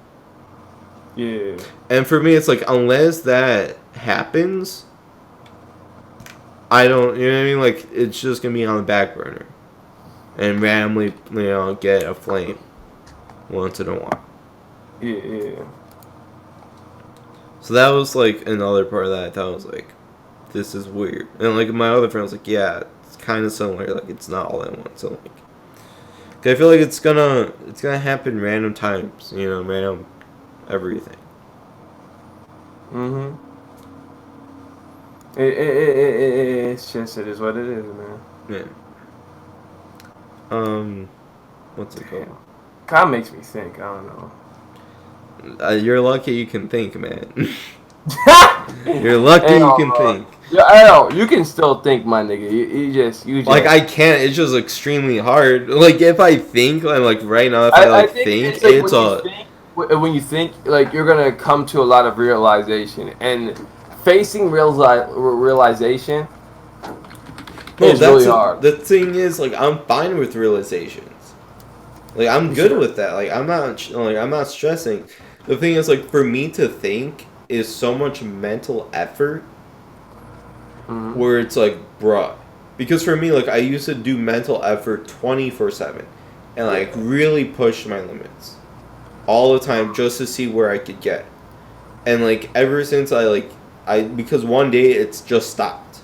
S2: Yeah.
S1: And for me, it's like, unless that happens, I don't, you know what I mean? Like, it's just going to be on the back burner. And randomly, you know, get a flame once in a while.
S2: Yeah.
S1: So that was, like, another part of that I thought was, like, this is weird. And, like, my other friend was like, yeah, it's kind of similar. Like, it's not all at once. So, like, 'Cause I feel like it's gonna happen random times, you know, random everything.
S2: Mm-hmm. It's just, it is what it is, man.
S1: Yeah. What's it called?
S2: Kind of makes me think. I don't know.
S1: You're lucky you can think, man. You're lucky you can think.
S2: Yeah, I know. You can still think, my nigga. You just.
S1: Like, I can't. It's just extremely hard. Like, if I think, like right now, if I think, it's
S2: when you think, like, you're gonna come to a lot of realization, and facing realization is really hard.
S1: The thing is, like, I'm fine with realizations. Like, I'm good with that. Like, I'm not stressing. The thing is, like, for me to think is so much mental effort. Where it's like, bruh. Because for me, like, I used to do mental effort 24/7. And, like, really push my limits. All the time just to see where I could get. And, like, ever since because one day it's just stopped.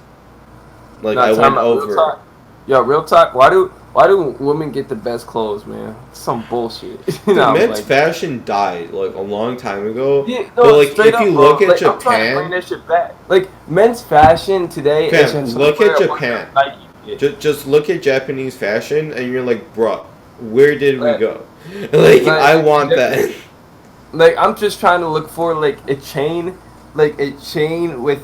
S1: Like, I went over.
S2: Real talk. Why do women get the best clothes, man? It's some bullshit.
S1: Men's fashion died like a long time ago. Yeah, no, but like if you look at Japan, I'm trying to bring that shit back.
S2: Like men's fashion today is just
S1: look at Japan. Just look at Japanese fashion, and you're like, bruh, where did we go? Like I want that.
S2: Like I'm just trying to look for like a chain with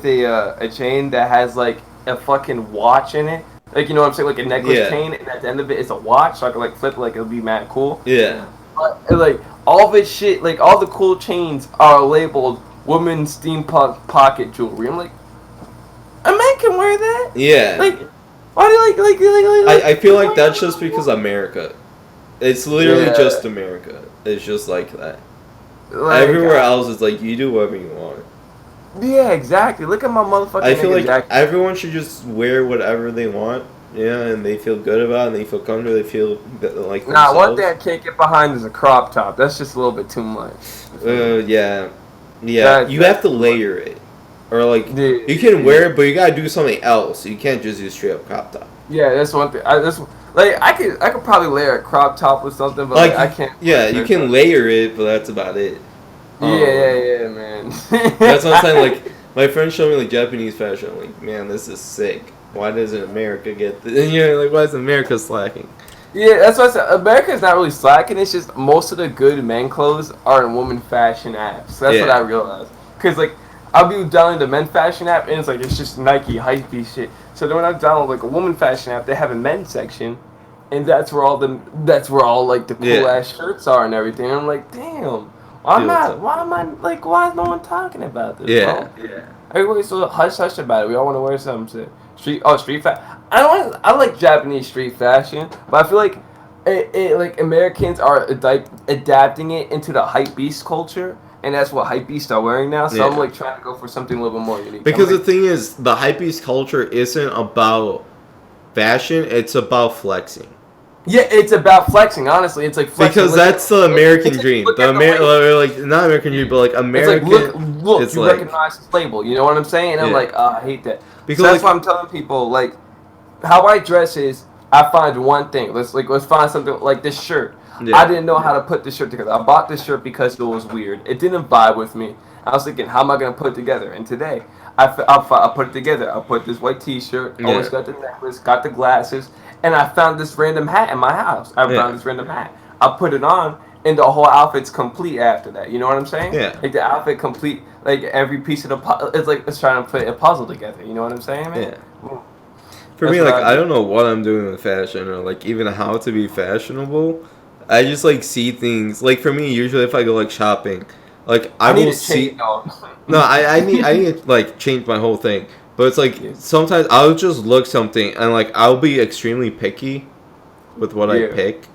S2: a chain that has like a fucking watch in it. Like, you know what I'm saying? Like a necklace chain, and at the end of it, it's a watch, so I can, like, flip it, like, it'll be mad cool.
S1: Yeah.
S2: But, like, all this shit, like, all the cool chains are labeled women's steampunk pocket jewelry. I'm like, a man can wear that?
S1: Yeah.
S2: Like, why do you,
S1: I feel like that's just because America. It's literally just America. It's just like that. Like, everywhere else, it's like, you do whatever you want.
S2: Yeah, exactly. Look at my motherfucking
S1: I feel like everyone should just wear whatever they want, and they feel good about it, and they feel comfortable, they feel like themselves.
S2: One thing I can't get behind is a crop top. That's just a little bit too much.
S1: Yeah. You have to layer it. Or, like, you can wear it, but you gotta do something else. You can't just do straight up crop top.
S2: Yeah, that's one thing. I could probably layer a crop top with something, but like, I can't.
S1: Yeah, you can layer it, but that's about it.
S2: Yeah, man.
S1: That's what I'm saying. Like, my friend showed me like Japanese fashion. I'm like, man, this is sick. Why doesn't America get this? And you're like, why is America slacking?
S2: Yeah, that's what I said. America's not really slacking. It's just most of the good men clothes are in woman fashion apps. That's what I realized. Cause like, I'll be downloading the men fashion app, and it's just Nike hypebeast shit. So then when I download like a woman fashion app, they have a men's section, and that's where all like the cool ass shirts are and everything. And I'm like, damn. Why is no one talking about this?
S1: Yeah.
S2: Bro? Yeah. Everybody's so hush about it. We all want to wear something. Street fashion. I like Japanese street fashion, but I feel like like Americans are adapting it into the hype beast culture, and that's what hype beasts are wearing now. So I'm like trying to go for something a little bit more unique.
S1: Because the thing is, the hype beast culture isn't about fashion; it's about flexing.
S2: Yeah, it's about flexing. Honestly, it's like flexing.
S1: Because that's the American dream. Not American dream, but like American.
S2: It's like look, you recognize this label. You know what I'm saying? And I'm like, I hate that. Because that's why I'm telling people like, how I dress is I find one thing. Let's find something like this shirt. Yeah. I didn't know how to put this shirt together. I bought this shirt because it was weird. It didn't vibe with me. I was thinking, how am I gonna put it together? And today, I put it together. I put this white T-shirt. Always got the necklace, got the glasses. And I found this random hat in my house. I put it on, and the whole outfit's complete after that. You know what I'm saying?
S1: Yeah.
S2: Like, the outfit complete, like, every piece of the it's like it's trying to put a puzzle together. You know what I'm saying, man?
S1: Yeah. For me, like, I don't know what I'm doing with fashion or, like, even how to be fashionable. I just, like, see things. Like, for me, usually if I go, like, shopping, like, I will see... No, I need to, like, change my whole thing. But it's like, sometimes I'll just look something and like, I'll be extremely picky with what I pick.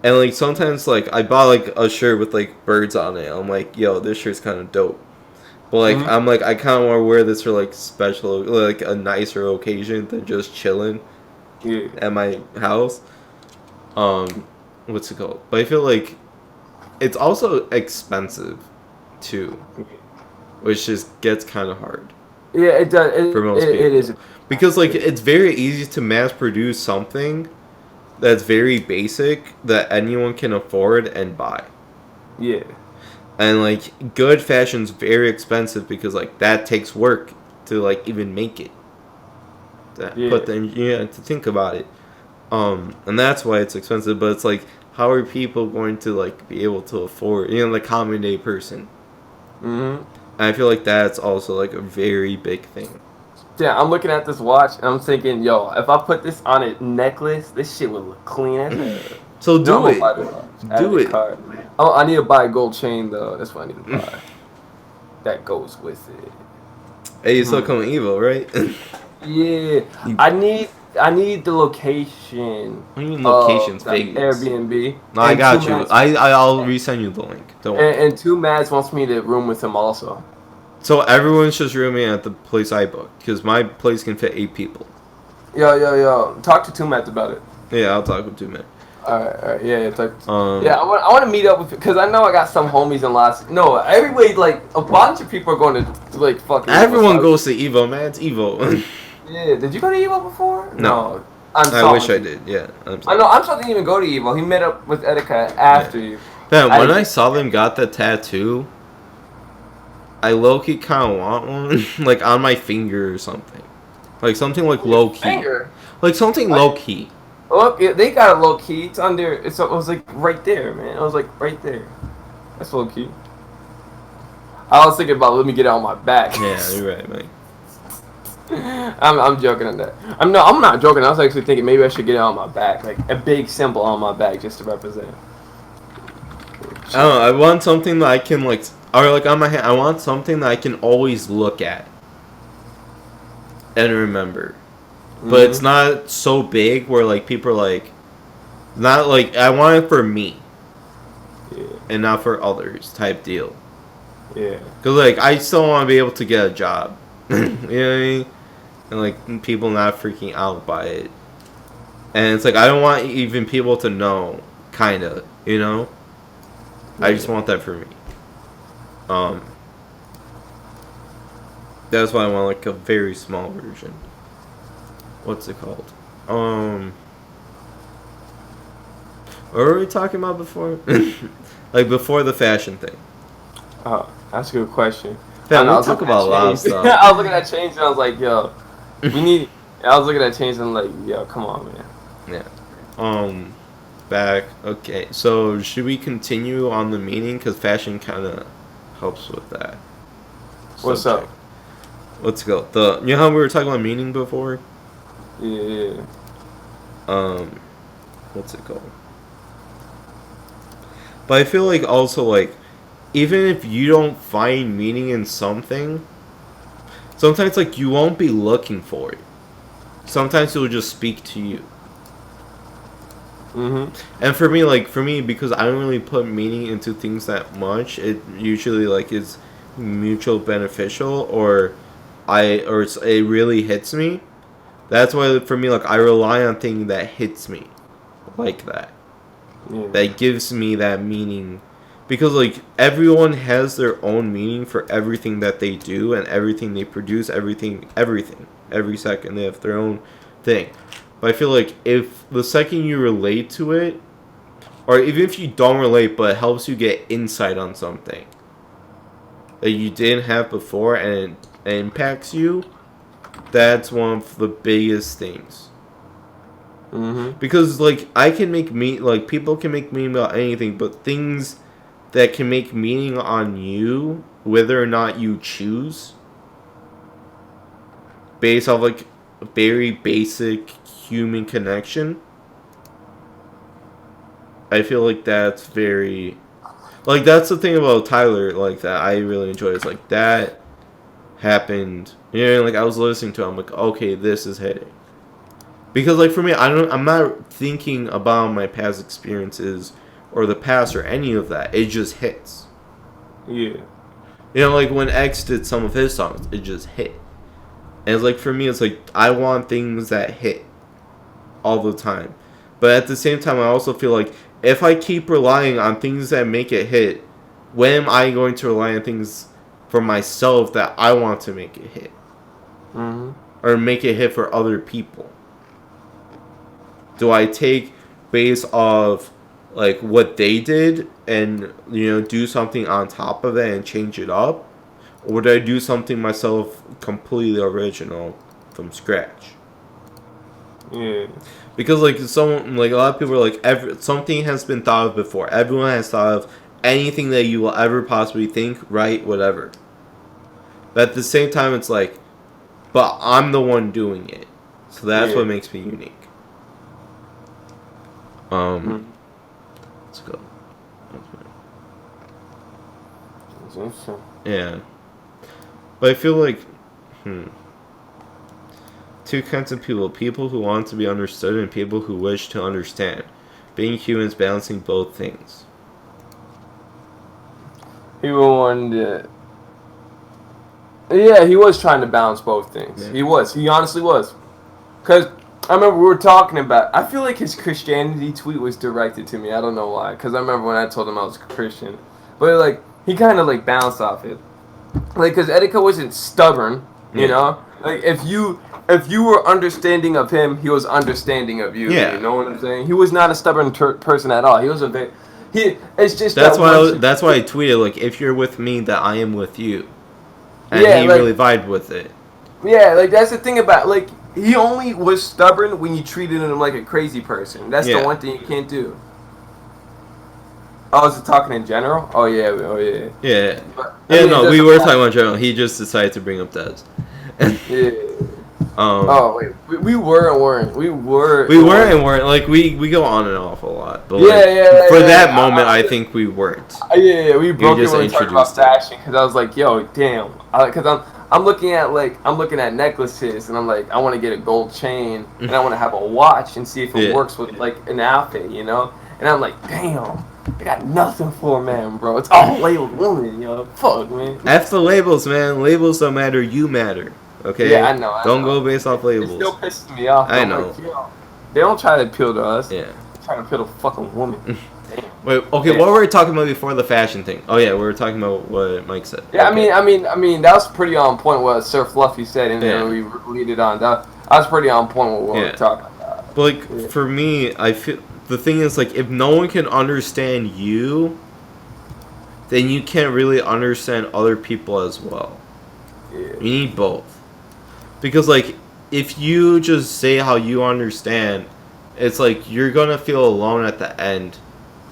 S1: And like, sometimes like, I bought like a shirt with like birds on it. I'm like, yo, this shirt's kind of dope. But like, I'm like, I kind of want to wear this for like special, like a nicer occasion than just chilling at my house. What's it called? But I feel like it's also expensive too, which just gets kind of hard.
S2: Yeah, it does.
S1: For most people. It is. Because, like, it's very easy to mass produce something that's very basic that anyone can afford and buy.
S2: Yeah.
S1: And like good fashion's very expensive because like that takes work to like even make it. Put the to think about it. And that's why it's expensive, but it's like how are people going to like be able to afford, the common day person?
S2: Mm-hmm.
S1: And I feel like that's also like a very big thing.
S2: Yeah, I'm looking at this watch and I'm thinking, yo, if I put this on a necklace, this shit would look clean as hell.
S1: So do it.
S2: Do it. Oh, I need to buy a gold chain though. That's what I need to buy. That goes with it.
S1: Hey, you still come Evo, right?
S2: Yeah, I need the location.
S1: What do you mean location's big?
S2: Airbnb.
S1: No, I got you. I'll resend you the link. Don't worry.
S2: And Two Mads wants me to room with him also.
S1: So everyone's just rooming at the place I booked because my place can fit 8 people.
S2: Yo. Talk to Two Mads about it.
S1: Yeah, I'll talk with 2 men.
S2: Alright, yeah. I want to meet up with, because I know I got some homies in Las. No, everybody, like a bunch of people are going to like fucking.
S1: Everyone goes to Evo, man. It's Evo.
S2: Yeah, did you go to Evo before?
S1: No. I wish I did. Yeah,
S2: I know. I'm supposed to even go to Evo. He met up with Etika after you.
S1: Man, when I saw them got the tattoo, I low-key kind of want one, like on my finger or something, like something like low-key,
S2: finger?
S1: Like something low-key.
S2: Look, they got it low-key. It's under. It was like right there, man. It was like right there. That's low-key. I was thinking about let me get it on my back.
S1: Yeah, you're right, man.
S2: I'm joking on that. I'm not joking. I was actually thinking maybe I should get it on my back, like a big symbol on my back, just to represent.
S1: I don't know. I want something that I can like, or like on my hand. I want something that I can always look at and remember. But it's not so big where like people are like, not like I want it for me, and not for others type deal.
S2: Yeah.
S1: Cause like I still want to be able to get a job, you know what I mean, and like people not freaking out by it. And it's like I don't want even people to know, kinda, you know. Yeah. I just want that for me. That's why I want like a very small version. What's it called? What were we talking about before? Like before the fashion thing.
S2: Oh, that's a good question.
S1: Yeah, we talk about a lot of stuff.
S2: I was looking at change and I was like, yo, we need. I was looking at change and like, yo, come on, man.
S1: Yeah. Back. Okay. So should we continue on the meaning? Because fashion kind of helps with that.
S2: What's up?
S1: Let's go. You know how we were talking about meaning before?
S2: Yeah.
S1: What's it called? But I feel like also like, even if you don't find meaning in something, sometimes like you won't be looking for it. Sometimes it will just speak to you. And for me, because I don't really put meaning into things that much, it usually like is mutual beneficial, or it really hits me. That's why for me, like I rely on things that hits me, like that. Yeah. That gives me that meaning, because like everyone has their own meaning for everything that they do and everything they produce, everything, every second they have their own thing. But I feel like if the second you relate to it, or even if you don't relate, but it helps you get insight on something that you didn't have before and it impacts you, that's one of the biggest things. Because like I can make people can make meaning about anything, but things that can make meaning on you, whether or not you choose, based off like a very basic human connection, I feel like that's very, like that's the thing about Tyler, like that I really enjoy. It's like that happened, you know, like I was listening to it, I'm like, okay, this is hitting. Because like for me, I'm not thinking about my past experiences or the past or any of that. It just hits.
S2: Yeah.
S1: You know, like when X did some of his songs, it just hit. And it's like for me, it's like I want things that hit all the time. But at the same time, I also feel like if I keep relying on things that make it hit, when am I going to rely on things for myself that I want to make it hit? Or make it hit for other people? Do I take based off like what they did and do something on top of it and change it up, or would I do something myself completely original from scratch?
S2: Yeah.
S1: Because like a lot of people are like something has been thought of before. Everyone has thought of anything that you will ever possibly think, write, whatever. But at the same time, it's like, but I'm the one doing it, so that's what makes me unique. Let's go. Yeah, but I feel like, two kinds of people: people who want to be understood and people who wish to understand. Being human is balancing both things.
S2: People wanted to... Yeah, he was trying to balance both things. Yeah. He was. He honestly was. Because I remember we were talking about... I feel like his Christianity tweet was directed to me. I don't know why. Because I remember when I told him I was Christian. But, like, he kind of, like, bounced off it. Like, because Etika wasn't stubborn, you know? Like, if you were understanding of him, he was understanding of you.
S1: Yeah.
S2: You know what I'm saying? He was not a stubborn person at all. He was a very... It's just
S1: that's why I tweeted, like, if you're with me, that I am with you. And he like, really vibed with it.
S2: Yeah, like, that's the thing about, like, he only was stubborn when you treated him like a crazy person. That's the one thing you can't do. Oh, is it talking in general? Oh, yeah.
S1: Yeah. We were talking about general. He just decided to bring up Dez.
S2: Yeah. Wait, we were and weren't. We were
S1: and weren't. Like, we go on and off a lot. But for that moment, I think we weren't.
S2: We broke it when we talked about fashion, because I was like, yo, damn. Because I'm looking at necklaces, and I'm like, I want to get a gold chain, and I want to have a watch and see if it works with, like, an outfit, you know? And I'm like, damn. I got nothing for a man, bro. It's all labeled women, yo. Fuck, man.
S1: F the labels, man. Labels don't matter. You matter. Okay.
S2: Yeah, I know.
S1: Don't go based off labels.
S2: It still pisses me off.
S1: I know.
S2: Like, they don't try to appeal to us.
S1: Yeah.
S2: They're trying to appeal to a fucking woman. Damn.
S1: Wait. Okay. What were we talking about before the fashion thing? Oh yeah, we were talking about what Mike said.
S2: Yeah. Okay. I mean, that was pretty on point what Sir Fluffy said, and then we lead it on. That was pretty on point with what we were talking about.
S1: But like for me, I feel the thing is like if no one can understand you, then you can't really understand other people as well.
S2: Yeah.
S1: You need both. Because, like, if you just say how you understand, it's like you're going to feel alone at the end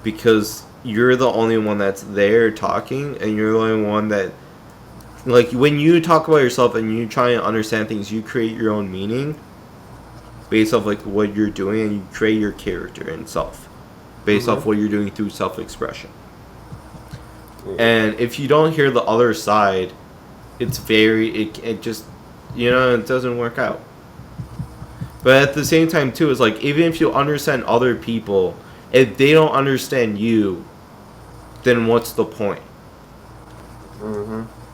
S1: because you're the only one that's there talking, and you're the only one that, like, when you talk about yourself and you try and understand things, you create your own meaning based off, like, what you're doing, and you create your character and self based off what you're doing through self-expression. Yeah. And if you don't hear the other side, it's it just... it doesn't work out. But at the same time, too, it's like, even if you understand other people, if they don't understand you, then what's the point?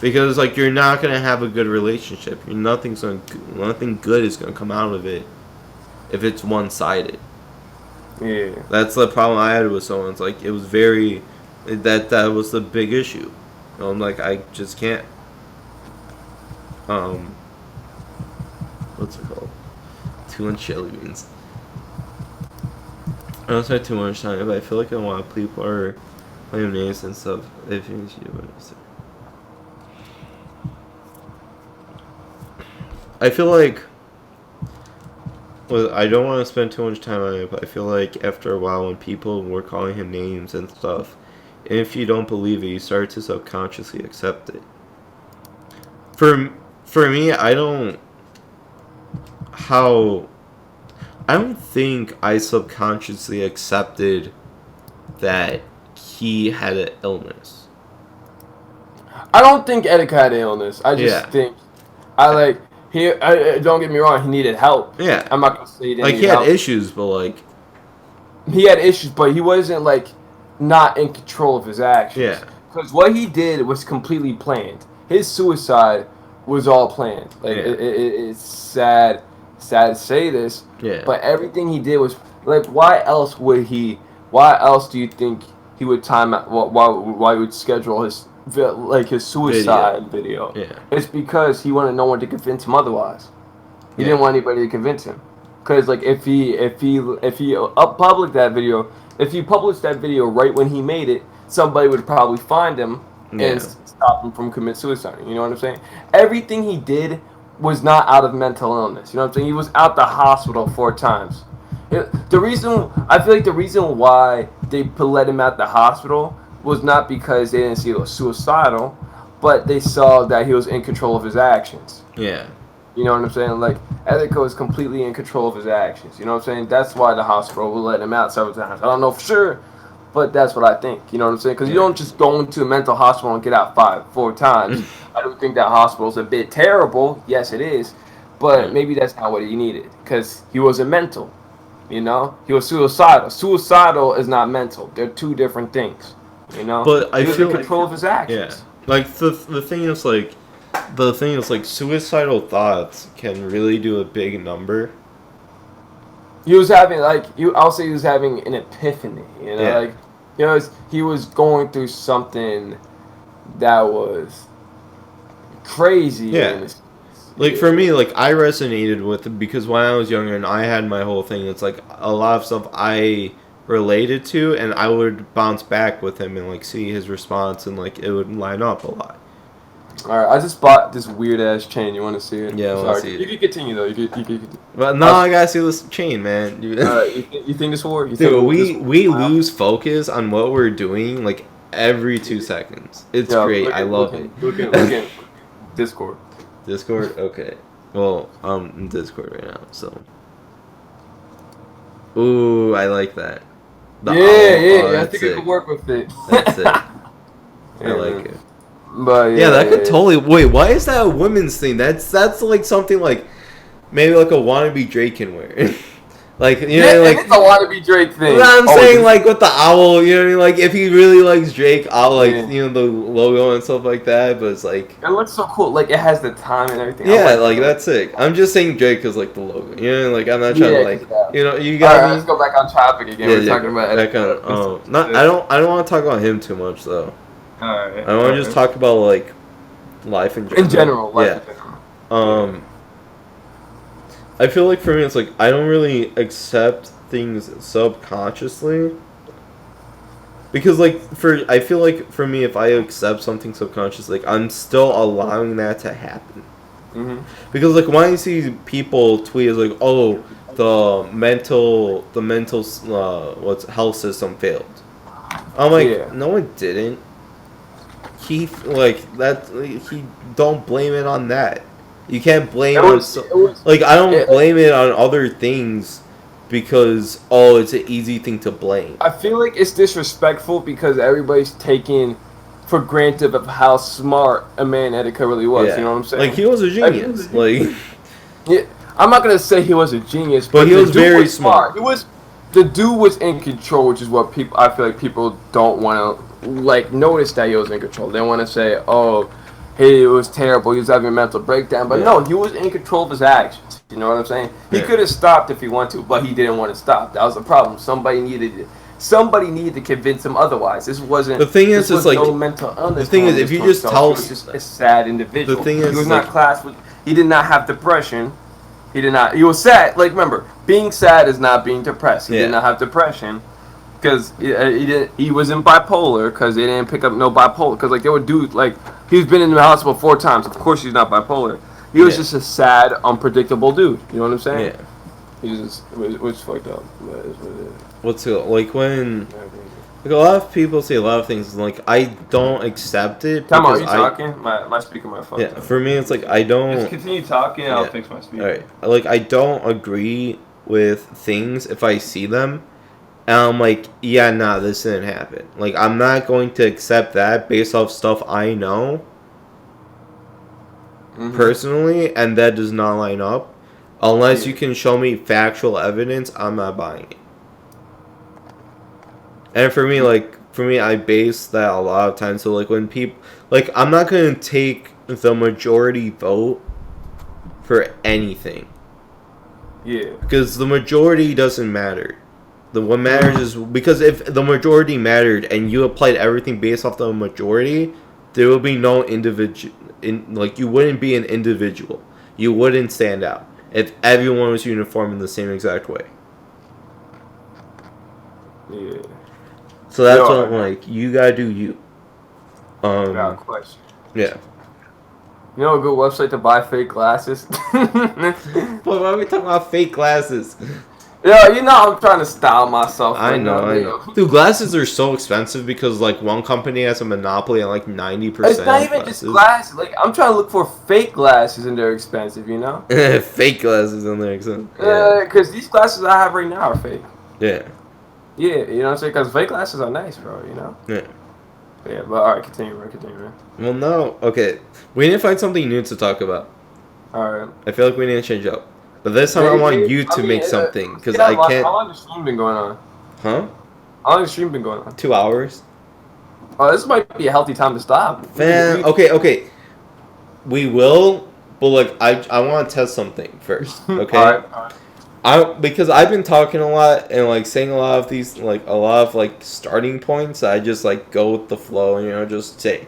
S1: Because, like, you're not going to have a good relationship. Nothing good is going to come out of it if it's one-sided.
S2: Yeah.
S1: That's the problem I had with someone. It's like, it was very... That was the big issue. I'm like, I just can't... What's it called? 2 inch jelly beans. I don't spend too much time, but I feel like I want people are playing names and stuff. If you I feel like, well, I don't want to spend too much time on it, but I feel like after a while, when people were calling him names and stuff, and if you don't believe it, you start to subconsciously accept it. For me, I don't think I subconsciously accepted that he had an illness.
S2: I don't think Etika had an illness. I just think don't get me wrong, he needed help.
S1: Yeah.
S2: I'm not gonna say he didn't
S1: need help. He had issues, but like
S2: he had issues, but he wasn't like not in control of his actions.
S1: Yeah.
S2: Because what he did was completely planned. His suicide was all planned. Like it's sad to say this, but everything he did was like. Why else do you think he would time out? Why he would schedule his suicide video?
S1: Yeah,
S2: it's because he wanted no one to convince him otherwise. He didn't want anybody to convince him. Because like if he published that video, if he published that video right when he made it, somebody would probably find him and stop him from committing suicide. You know what I'm saying? Everything he did was not out of mental illness. You know what I'm saying? He was out the hospital 4 times. The reason why they let him out the hospital was not because they didn't see he was suicidal, but they saw that he was in control of his actions.
S1: Yeah.
S2: You know what I'm saying? Like, Ethico is completely in control of his actions. You know what I'm saying? That's why the hospital will let him out several times. I don't know for sure, but that's what I think. You know what I'm saying? Because you don't just go into a mental hospital and get out 4 times. I don't think that hospital's a bit terrible. Yes, it is. But maybe that's not what he needed. Because he wasn't mental. You know? He was suicidal. Suicidal is not mental. They're 2 different things. You know?
S1: But I
S2: he was
S1: feel
S2: in control of his actions.
S1: Yeah. Like, the thing is, like, suicidal thoughts can really do a big number.
S2: He was having, I'll say he was having an epiphany, you know, he was going through something that was crazy.
S1: Yeah. Like, for me, like, I resonated with it because when I was younger and I had my whole thing, it's like a lot of stuff I related to, and I would bounce back with him and, like, see his response, and, like, it would line up a lot.
S2: Alright, I just bought this weird ass chain. You want to see it?
S1: Yeah, I want to see it.
S2: You can continue though. You can.
S1: But no, I gotta see this chain, man.
S2: Alright, you think this will work?
S1: Dude, we lose focus on what we're doing like every 2 seconds. It's great. I love it.
S2: Look at Discord.
S1: Discord? Okay. Well, I'm in Discord right now, so. Ooh, I like that.
S2: I think it could work with it.
S1: That's it. I like it.
S2: But
S1: that could totally. Wait, why is that a women's thing? That's like something like maybe like a wannabe Drake can wear. Like, you know, like
S2: it's a wannabe Drake thing.
S1: You know what I'm saying? Like with the owl, you know what I mean? Like if he really likes Drake, I'll you know, the logo and stuff like that. But it's like
S2: it looks so cool. Like it has the time and everything.
S1: Yeah, like that's sick. I'm just saying Drake is like the logo. You know, like I'm not trying to like you know you got.
S2: Alright, let's go back on topic again. We're talking about
S1: I don't want to talk about him too much though.
S2: Alright.
S1: I want to just talk about like life in general.
S2: Life in general.
S1: I feel like for me it's like I don't really accept things subconsciously. Because like I feel like for me if I accept something subconsciously, like I'm still allowing that to happen.
S2: Mm-hmm.
S1: Because like when I see people tweet is like, oh, the mental health system failed. I'm like, no, it didn't. He don't blame it on that. You can't blame I don't blame it on other things because it's an easy thing to blame.
S2: I feel like it's disrespectful because everybody's taking for granted of how smart a man Ethico really was.
S1: Yeah.
S2: You know what I'm saying?
S1: Like he was a genius.
S2: I'm not gonna say he was a genius,
S1: but he was very smart.
S2: The dude was in control, which is what I feel like people don't want to notice that he was in control. They want to say, "Oh, hey, it was terrible. He was having a mental breakdown." But no, he was in control of his actions. You know what I'm saying? He could have stopped if he wanted to, but he didn't want to stop. That was the problem. Somebody needed to convince him otherwise. This wasn't.
S1: The thing is, it's like
S2: no mental illness.
S1: The thing is, if you just tell,
S2: he was just a sad individual.
S1: The thing is,
S2: he was not classed with. He did not have depression. He did not. He was sad. Like remember, being sad is not being depressed. He did not have depression. Because he wasn't bipolar because they didn't pick up no bipolar because they would do he's been in the hospital 4 times. Of course he's not bipolar. He was just a sad, unpredictable dude. You know what I'm saying?
S1: Yeah.
S2: He just it was fucked up.
S1: What's it like when a lot of people say a lot of things like I don't accept it.
S2: Come on, are you talking? My speaker might fuck up.
S1: For me it's like I don't.
S2: Just continue talking. I'll fix my speaker.
S1: All right. Like I don't agree with things if I see them. And I'm like, this didn't happen. Like, I'm not going to accept that based off stuff I know personally, and that does not line up. Unless you can show me factual evidence, I'm not buying it. And for me, I base that a lot of times. So, like, when people... Like, I'm not going to take the majority vote for anything.
S2: Yeah.
S1: Because the majority doesn't matter. What matters is because if the majority mattered and you applied everything based off the majority, there will be no individual. You wouldn't be an individual. You wouldn't stand out. if everyone was uniform in the same exact way.
S2: Yeah.
S1: So that's what I'm like. You gotta do you.
S2: Without question.
S1: Yeah.
S2: You know a good website to buy fake glasses?
S1: But why are we talking about fake glasses?
S2: Yeah, you know I'm trying to style myself.
S1: I know. Dude, glasses are so expensive because like one company has a monopoly on like 90%.
S2: It's not even just glasses. Like I'm trying to look for fake glasses and they're expensive. You know.
S1: Fake glasses and they're expensive.
S2: Because these glasses I have right now are fake.
S1: Yeah.
S2: Yeah, you know what I'm saying? Because fake glasses are nice, bro. You know.
S1: Yeah.
S2: Yeah, but alright, continue, man.
S1: Well, no. Okay. We need to find something new to talk about.
S2: Alright.
S1: I feel like we need to change up. But this time I want you to make something. Because I can't...
S2: How long has the stream been going on?
S1: Huh?
S2: How long has the stream been going on?
S1: 2 hours.
S2: Oh, this might be a healthy time to stop.
S1: Man, okay. We will, but like, I want to test something first, okay?
S2: Alright.
S1: Because I've been talking a lot and like saying a lot of these, like a lot of like starting points. I just like go with the flow, you know, just say.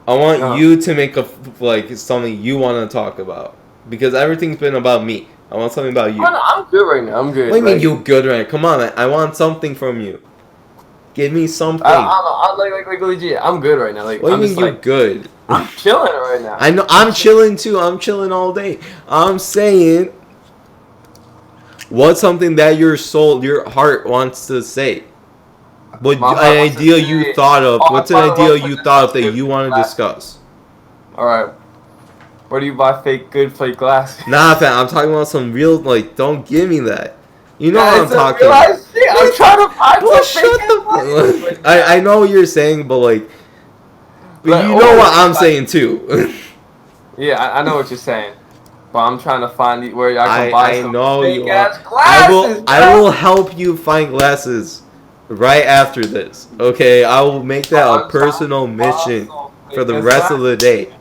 S1: I want you to make like something you want to talk about because everything's been about me. I want something about you.
S2: Oh, no, I'm good right now. I'm good.
S1: What do you mean you good right now? Come on, man. I want something from you. Give me something.
S2: I'm like legit. I'm good right now. Like,
S1: what do you mean you good?
S2: I'm chilling right now.
S1: I know. I'm chilling too. I'm chilling all day. I'm saying. What's something that your heart wants to say? What an idea you thought of? What's an idea you thought of that you want to discuss?
S2: Alright. Where do you buy fake glasses?
S1: Nah, fam. I'm talking about some real, like, don't give me that. You know what I'm talking
S2: about. I'm trying to find
S1: some fake glasses. I know what you're saying, but, like, but you know what I'm saying, too.
S2: Yeah, I know what you're saying. But I'm trying to find where I can buy some fake-ass glasses.
S1: I will help you find glasses right after this. Okay, I will make that a personal mission for the rest of the day.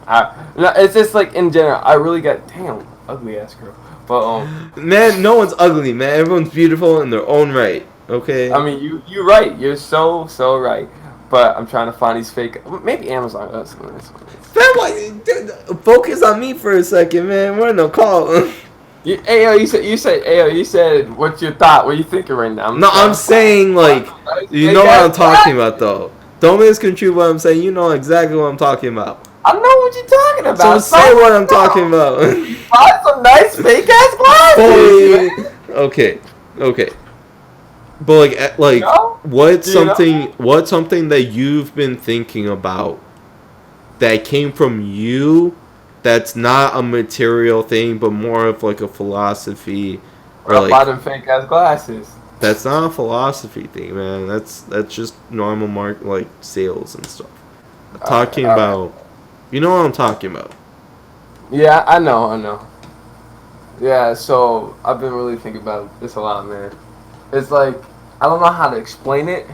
S2: No, it's just like in general. I really got damn ugly ass girl. But
S1: man, no one's ugly, man. Everyone's beautiful in their own right. Okay.
S2: I mean, you're right. You're so right. But I'm trying to find these fake. Maybe Amazon.
S1: Focus on me for a second, man. We're in a call.
S2: You said what's your thought? What are you thinking right now?
S1: I'm saying like you know what I'm talking about though. Don't misconstrue what I'm saying. You know exactly what I'm talking about.
S2: I know what you're talking about.
S1: So say what I'm talking about.
S2: Buy some nice fake ass glasses.
S1: Okay. But like what's something that you've been thinking about that came from you that's not a material thing but more of like a philosophy
S2: or like buy them fake ass glasses.
S1: That's not a philosophy thing, man. That's just normal like sales and stuff. Talking about you know what I'm talking about.
S2: Yeah, I know. Yeah, so I've been really thinking about this a lot, man. It's like, I don't know how to explain it,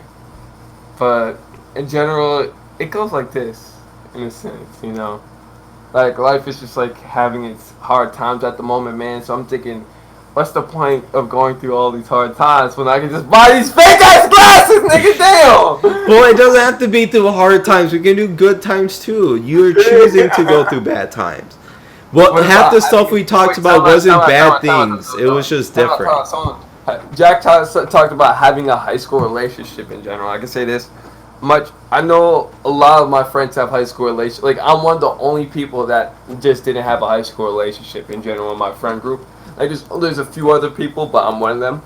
S2: but in general, it goes like this, in a sense, you know? Like, life is just like having its hard times at the moment, man, so I'm thinking, what's the point of going through all these hard times when I can just buy these fake-ass glasses, nigga, damn!
S1: Well, it doesn't have to be through hard times, we can do good times too. You're choosing to go through bad times. Well, half the stuff we talked about wasn't bad things, it was just different.
S2: Jack talked about having a high school relationship in general. I can say this much. I know a lot of my friends have high school relationships. Like, I'm one of the only people that just didn't have a high school relationship in general in my friend group. There's a few other people, but I'm one of them.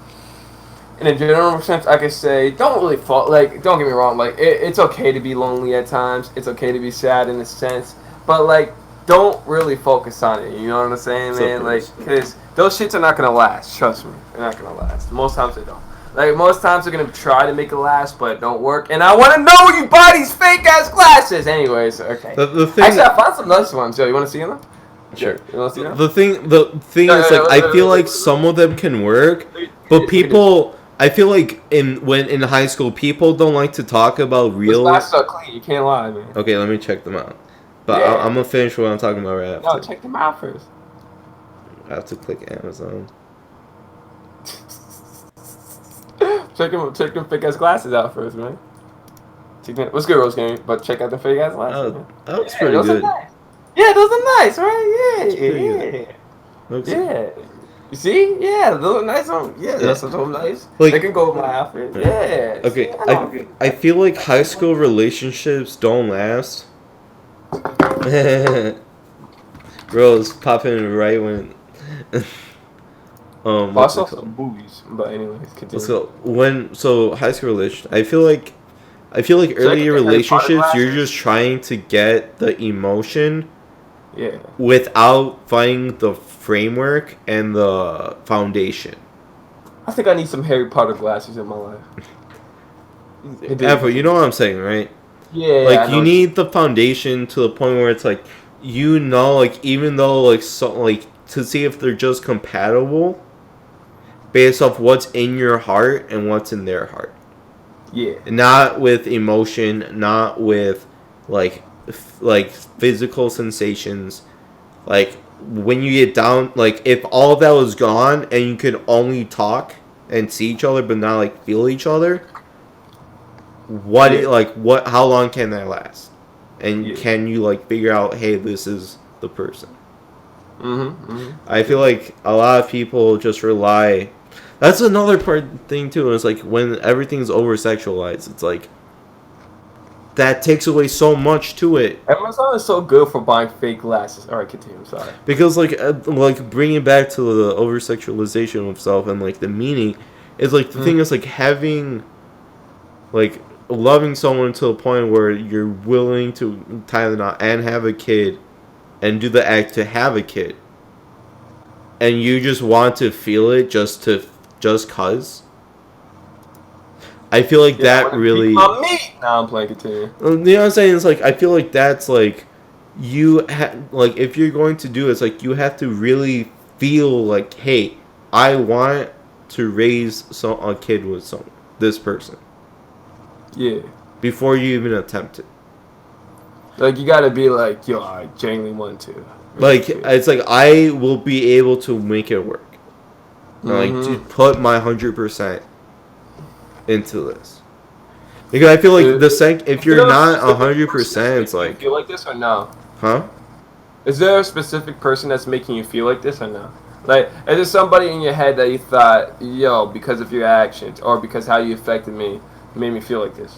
S2: In a general sense, I can say, don't get me wrong, like, it's okay to be lonely at times. It's okay to be sad in a sense. But, like, don't really focus on it. You know what I'm saying, man? Like, because those shits are not going to last. Trust me. They're not going to last. Most times they don't. Like, most times they're going to try to make it last, but it don't work. And I want to know where you buy these fake-ass glasses. Anyways, okay. Actually, I found some nice ones. Yo, you want to see them? Sure. You want to see them?
S1: The thing is, like, I feel like some of them can work, but people... I feel like in high school, people don't like to talk about real...
S2: Those glasses are clean. You can't lie, man.
S1: Okay, let me check them out. But yeah. I'm going to finish what I'm talking about right after.
S2: No, check them out first.
S1: I have to click Amazon.
S2: check them fake ass glasses out first, man. What's good, Rose Game? But check out the fake ass glasses.
S1: That looks pretty good.
S2: Nice. Yeah, those are nice, right?
S1: It's pretty
S2: Yeah,
S1: good. Looks
S2: yeah. You see? Yeah, those are nice on. Yeah,
S1: Yeah.
S2: those are so nice.
S1: Like-
S2: they can go with my outfit. Yeah.
S1: Okay,
S2: See, I know.
S1: I feel like high school relationships don't last. Bro, it's popping right when.
S2: Well, I
S1: what's
S2: saw
S1: it called?
S2: some movies, but anyways, continue.
S1: Let's go. High school relationship. I feel like earlier
S2: get the Harry Potter
S1: relationships, you're
S2: glasses?
S1: just trying to get the emotion
S2: Yeah.
S1: without finding the framework and the foundation.
S2: I think I need some Harry Potter glasses in my life.
S1: Afro, you know what I'm saying, right?
S2: Yeah. I
S1: Like
S2: know.
S1: you need the foundation to the point where it's like, you know, like even though like so like to see if they're just compatible based off what's in your heart and what's in their heart.
S2: Yeah.
S1: Not with emotion, not with like physical sensations. Like when you get down, like if all of that was gone and you could only talk and see each other but not like feel each other, how long can that last? And can you like figure out, hey, this is the person? I feel like a lot of people just rely. That's another thing too. Is like when everything's over sexualized, it's like that takes away so much to it.
S2: Amazon is so good for buying fake glasses. All right, continue. I'm sorry.
S1: Because like bringing it back to the over sexualization of self and like the meaning is like the thing is like having like loving someone to the point where you're willing to tie the knot and have a kid and do the act to have a kid, and you just want to feel it just cause. I feel like that really.
S2: Nah, I'm playing. Continue.
S1: You know what I'm saying? It's like I feel like that's like like if you're going to do it, it's like you have to really feel like, hey, I want to raise a kid with this person.
S2: Yeah.
S1: Before you even attempt it.
S2: Like you gotta be like, yo, I genuinely want to.
S1: Like it's like I will be able to make it work. Like to put my 100% into this. Because I feel like if you're not 100%, it's like,
S2: feel like this or no?
S1: huh?
S2: Is there a specific person that's making you feel like this or no? Like, is there somebody in your head that you thought, yo, because of your actions or because how you affected me, made me feel like this?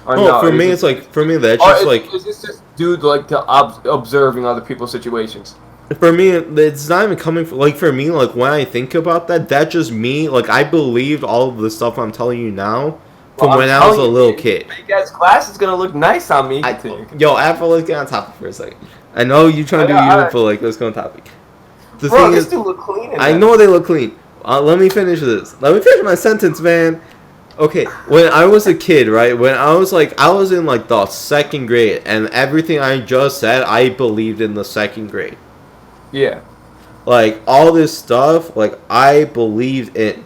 S2: Or
S1: no, for me, it's like, that's
S2: or
S1: just like.
S2: Is this just dude like to observing other people's situations?
S1: For me, it's not even coming from, like, for me, like, when I think about that's just me, like, I believed all of the stuff I'm telling you now from when I was a little kid.
S2: Fake ass glass is gonna look nice on me.
S1: Yo, Afro, let's get on topic for a second. I know you trying to do you, but, like, let's go on topic. The
S2: Bro,
S1: thing
S2: this
S1: is,
S2: dude look clean.
S1: I know they look clean. Let me finish this. Let me finish my sentence, man. Okay, when I was a kid, right, when I was in, like, the 2nd grade, and everything I just said, I believed in the 2nd grade.
S2: Yeah.
S1: Like, all this stuff, like, I believed in.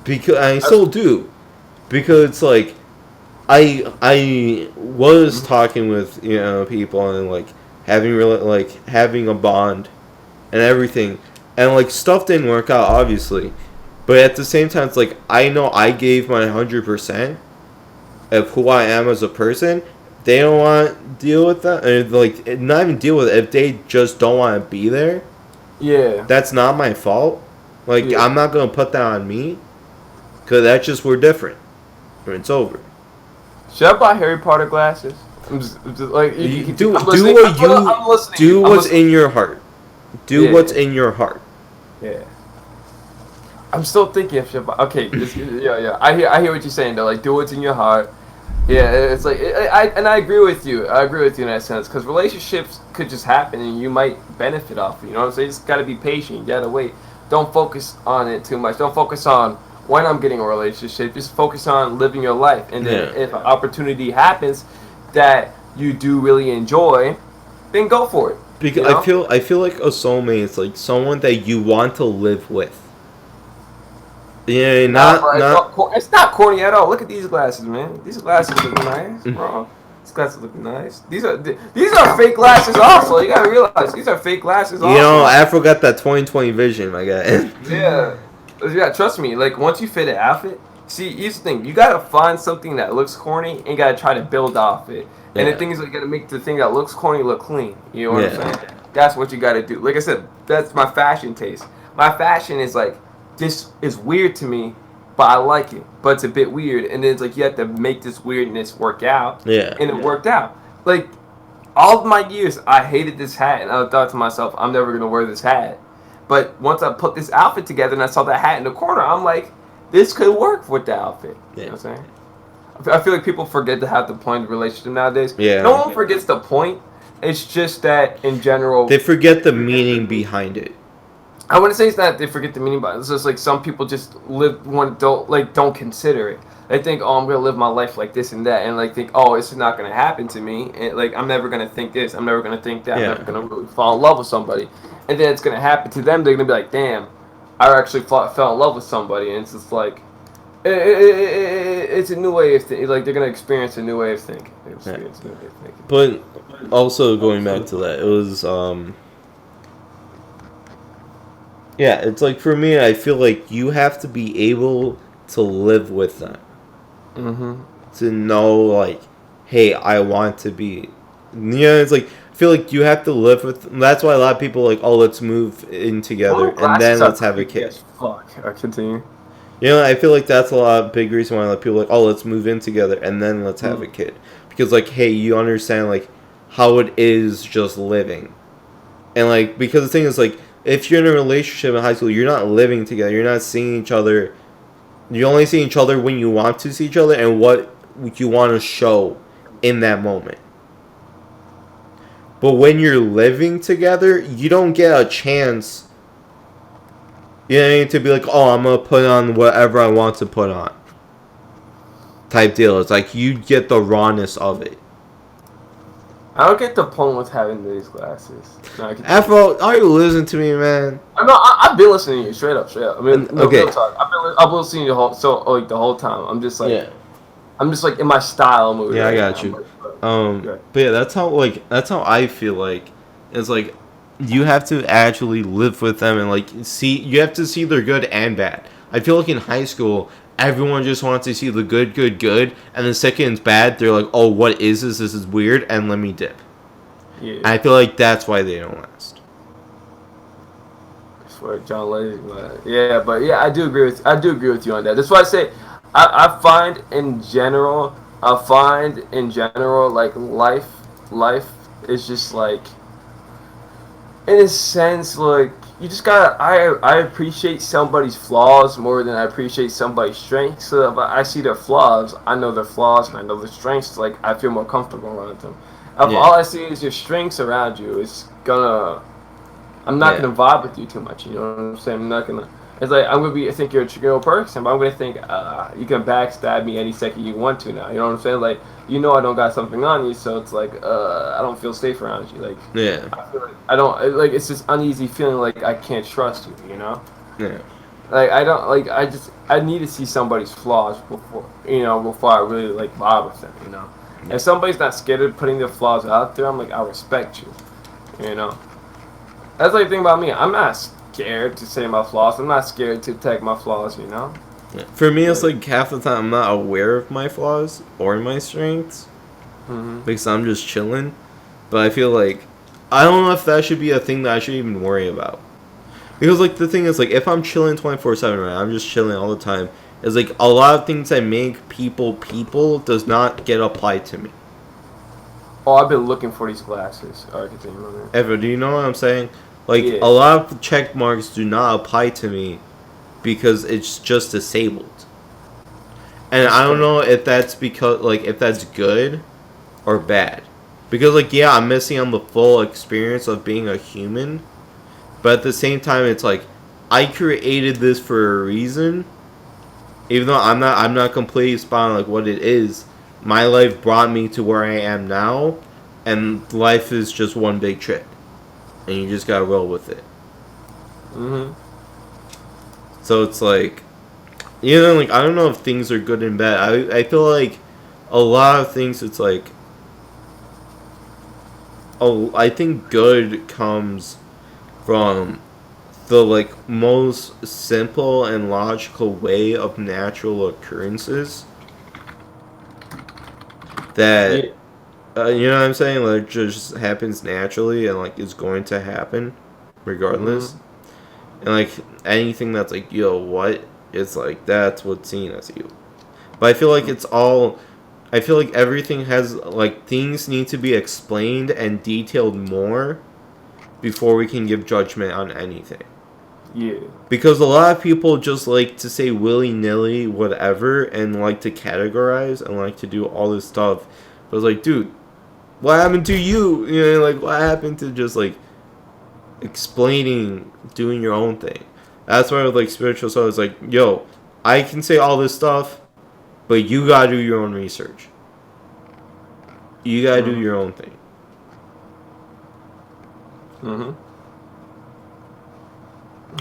S1: Because I still do. Because it's like, I was talking with, you know, people and, like, having a bond and everything. And, like, stuff didn't work out, obviously. But at the same time, it's like, I know I gave my 100% of who I am as a person. They don't want to deal with that. Or like, not even deal with it. If they just don't want to be there,
S2: yeah,
S1: that's not my fault. Like,
S2: yeah.
S1: I'm not going to put that on me. Because that's just, we're different. It's over.
S2: Should I buy Harry Potter glasses? I'm just like,
S1: do what's in your heart. Do what's in your heart.
S2: Yeah. I'm still thinking if okay, yeah. I hear what you're saying though. Like, do what's in your heart. Yeah, it's like I agree with you. I agree with you in that sense because relationships could just happen and you might benefit off it. You know what I'm saying? You just gotta be patient. You gotta wait. Don't focus on it too much. Don't focus on when I'm getting a relationship. Just focus on living your life. And then if an opportunity happens that you do really enjoy, then go for it.
S1: Because you know? I feel like a soulmate is like someone that you want to live with. Yeah,
S2: it's not corny at all. Look at these glasses, man. These glasses look nice, bro. These glasses look nice. These are fake glasses also. You gotta realize these are fake glasses also.
S1: You know, Afro got that 20/20 vision, my guy.
S2: Yeah, trust me. Like, once you fit an outfit, see, here's the thing. You gotta find something that looks corny and you gotta try to build off it. And
S1: Yeah.
S2: the thing is, you gotta make the thing that looks corny look clean. You know what I'm
S1: Yeah.
S2: saying? That's what you gotta do. Like I said, that's my fashion taste. My fashion is like, this is weird to me, but I like it. But it's a bit weird, and then it's like you have to make this weirdness work out.
S1: Yeah.
S2: And it worked out. Like all of my years, I hated this hat, and I thought to myself, I'm never gonna wear this hat. But once I put this outfit together and I saw that hat in the corner, I'm like, this could work with the outfit. You know what I'm saying? I feel like people forget to have the point of the relationship nowadays.
S1: Yeah.
S2: No one forgets the point. It's just that in general,
S1: They forget the meaning behind it.
S2: I wouldn't say it's that they forget the meaning, but it's just like some people just don't consider it. They think, oh, I'm gonna live my life like this and that, and like think, oh, it's not gonna happen to me, and like I'm never gonna think this, I'm never gonna think that,
S1: Yeah.
S2: I'm never gonna really fall in love with somebody, and then it's gonna happen to them. They're gonna be like, damn, I actually fell in love with somebody, and it's just like, it's a new way of thinking. Like they're gonna experience a new way of thinking.
S1: But also going back to that, it was yeah, it's like for me, I feel like you have to be able to live with them.
S2: Mm-hmm.
S1: To know, like, hey, I want to be. It's like, I feel like you have to live with them. That's why a lot of people are like, oh, let's move in together and then let's have a kid.
S2: Fuck. I continue.
S1: I feel like that's a lot of big reason why a lot of people are like, oh, let's move in together and then let's have a kid. Because, like, hey, you understand, like, how it is just living. And, like, because the thing is, like, if you're in a relationship in high school, you're not living together. You're not seeing each other. You only see each other when you want to see each other and what you want to show in that moment. But when you're living together, you don't get a chance, to be like, oh, I'm going to put on whatever I want to put on. Type deal. It's like you get the rawness of it.
S2: I don't get the point with having these glasses. No,
S1: Afro, are you listening to me, man?
S2: I've been listening to you straight up. I mean, no,
S1: okay.
S2: real talk. I've been listening to you the whole time. I'm just like,
S1: Yeah.
S2: I'm just like in my style mood.
S1: Yeah,
S2: right
S1: I got
S2: now.
S1: you. But yeah, that's how I feel like. It's like you have to actually live with them and like see. You have to see their good and bad. I feel like in high school, everyone just wants to see the good, and the second it's bad, they're like, oh, what is this? This is weird, and let me dip.
S2: Yeah.
S1: I feel like that's why they don't last.
S2: I swear, John Legend, man. Yeah, but yeah, I do agree with you on that. That's why I say, I find in general, like life is just like, in a sense, like, you just gotta, I appreciate somebody's flaws more than I appreciate somebody's strengths. So if I see their flaws, I know their flaws and I know their strengths, like, I feel more comfortable around them. If all I see is your strengths around you, I'm not gonna vibe with you too much, you know what I'm saying? I'm not gonna, it's like, I think you're a chicken person, but I'm gonna think, you can backstab me any second you want to now, you know what I'm saying? Like, I don't got something on you, so it's like, I don't feel safe around you, like,
S1: Yeah.
S2: I feel like, it's this uneasy feeling like I can't trust you, you know?
S1: Yeah.
S2: Like, I need to see somebody's flaws before I really, like, vibe with them, you know? If somebody's not scared of putting their flaws out there, I'm like, I respect you, you know? That's like the thing about me. I'm not scared to say my flaws. I'm not scared to attack my flaws, you know?
S1: For me, it's like half the time I'm not aware of my flaws or my strengths because I'm just chilling. But I feel like I don't know if that should be a thing that I should even worry about. Because like the thing is, like, if I'm chilling 24/7, right, I'm just chilling all the time. It's like a lot of things that make people does not get applied to me.
S2: Oh, I've been looking for these glasses. All right, continue.
S1: Ever, do you know what I'm saying? Like,
S2: Yeah.
S1: a lot of check marks do not apply to me because it's just disabled. And I don't know if that's because, like, if that's good or bad. Because, like, yeah, I'm missing on the full experience of being a human. But at the same time, it's like, I created this for a reason. Even though I'm not completely spot on, like, what it is. My life brought me to where I am now. And life is just one big trip. And you just gotta roll with it. So it's like, like, I don't know if things are good and bad. I feel like a lot of things, it's like, I think good comes from the, like, most simple and logical way of natural occurrences that You know what I'm saying? Like, it just happens naturally, and like it's going to happen, regardless. Mm-hmm. And like anything that's like, yo, what? It's like that's what's seen as you. But I feel like it's all. I feel like everything has like things need to be explained and detailed more before we can give judgment on anything.
S2: Yeah.
S1: Because a lot of people just like to say willy-nilly whatever and like to categorize and like to do all this stuff. But it's like, dude, what happened to you? You know, like what happened to just like explaining, doing your own thing? That's why with like spiritual stuff, it's like, yo, I can say all this stuff, but you gotta do your own research. You gotta do your own thing.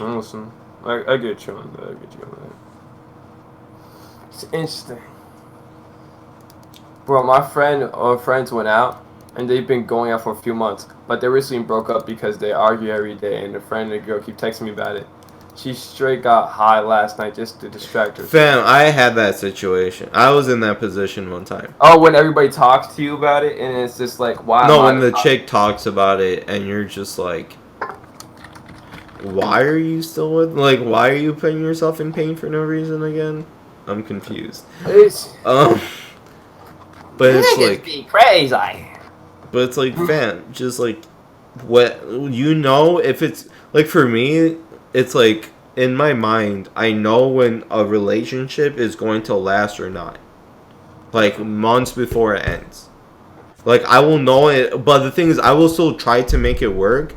S2: Listen, I get you on that. It's interesting. Bro, my friend or friends went out, and they've been going out for a few months, but they recently broke up because they argue every day, and the friend and the girl keep texting me about it. She straight got high last night just to distract herself.
S1: Fam, I had that situation. I was in that position one time.
S2: Oh, when everybody talks to you about it, and it's just like, why?
S1: No, when the chick talks about it, and you're just like, why are you still with? Like, why are you putting yourself in pain for no reason again? I'm confused. But it's like
S2: be crazy.
S1: But it's like, fam, just like, what you know? If it's like for me, it's like in my mind, I know when a relationship is going to last or not. Like months before it ends. Like I will know it, but the thing is, I will still try to make it work.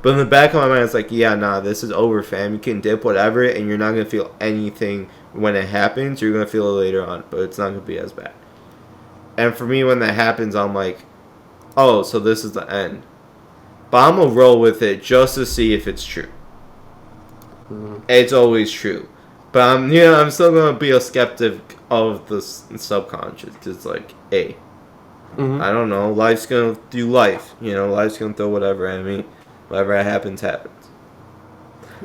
S1: But in the back of my mind, it's like, yeah, nah, this is over, fam. You can dip whatever, and you're not gonna feel anything when it happens. You're gonna feel it later on, but it's not gonna be as bad. And for me, when that happens, I'm like, oh, so this is the end. But I'm gonna roll with it just to see if it's true. It's always true, but I'm still gonna be a skeptic of the subconscious. It's like, hey, I don't know. Life's gonna do life. You know, life's gonna throw whatever at me. Whatever happens, happens.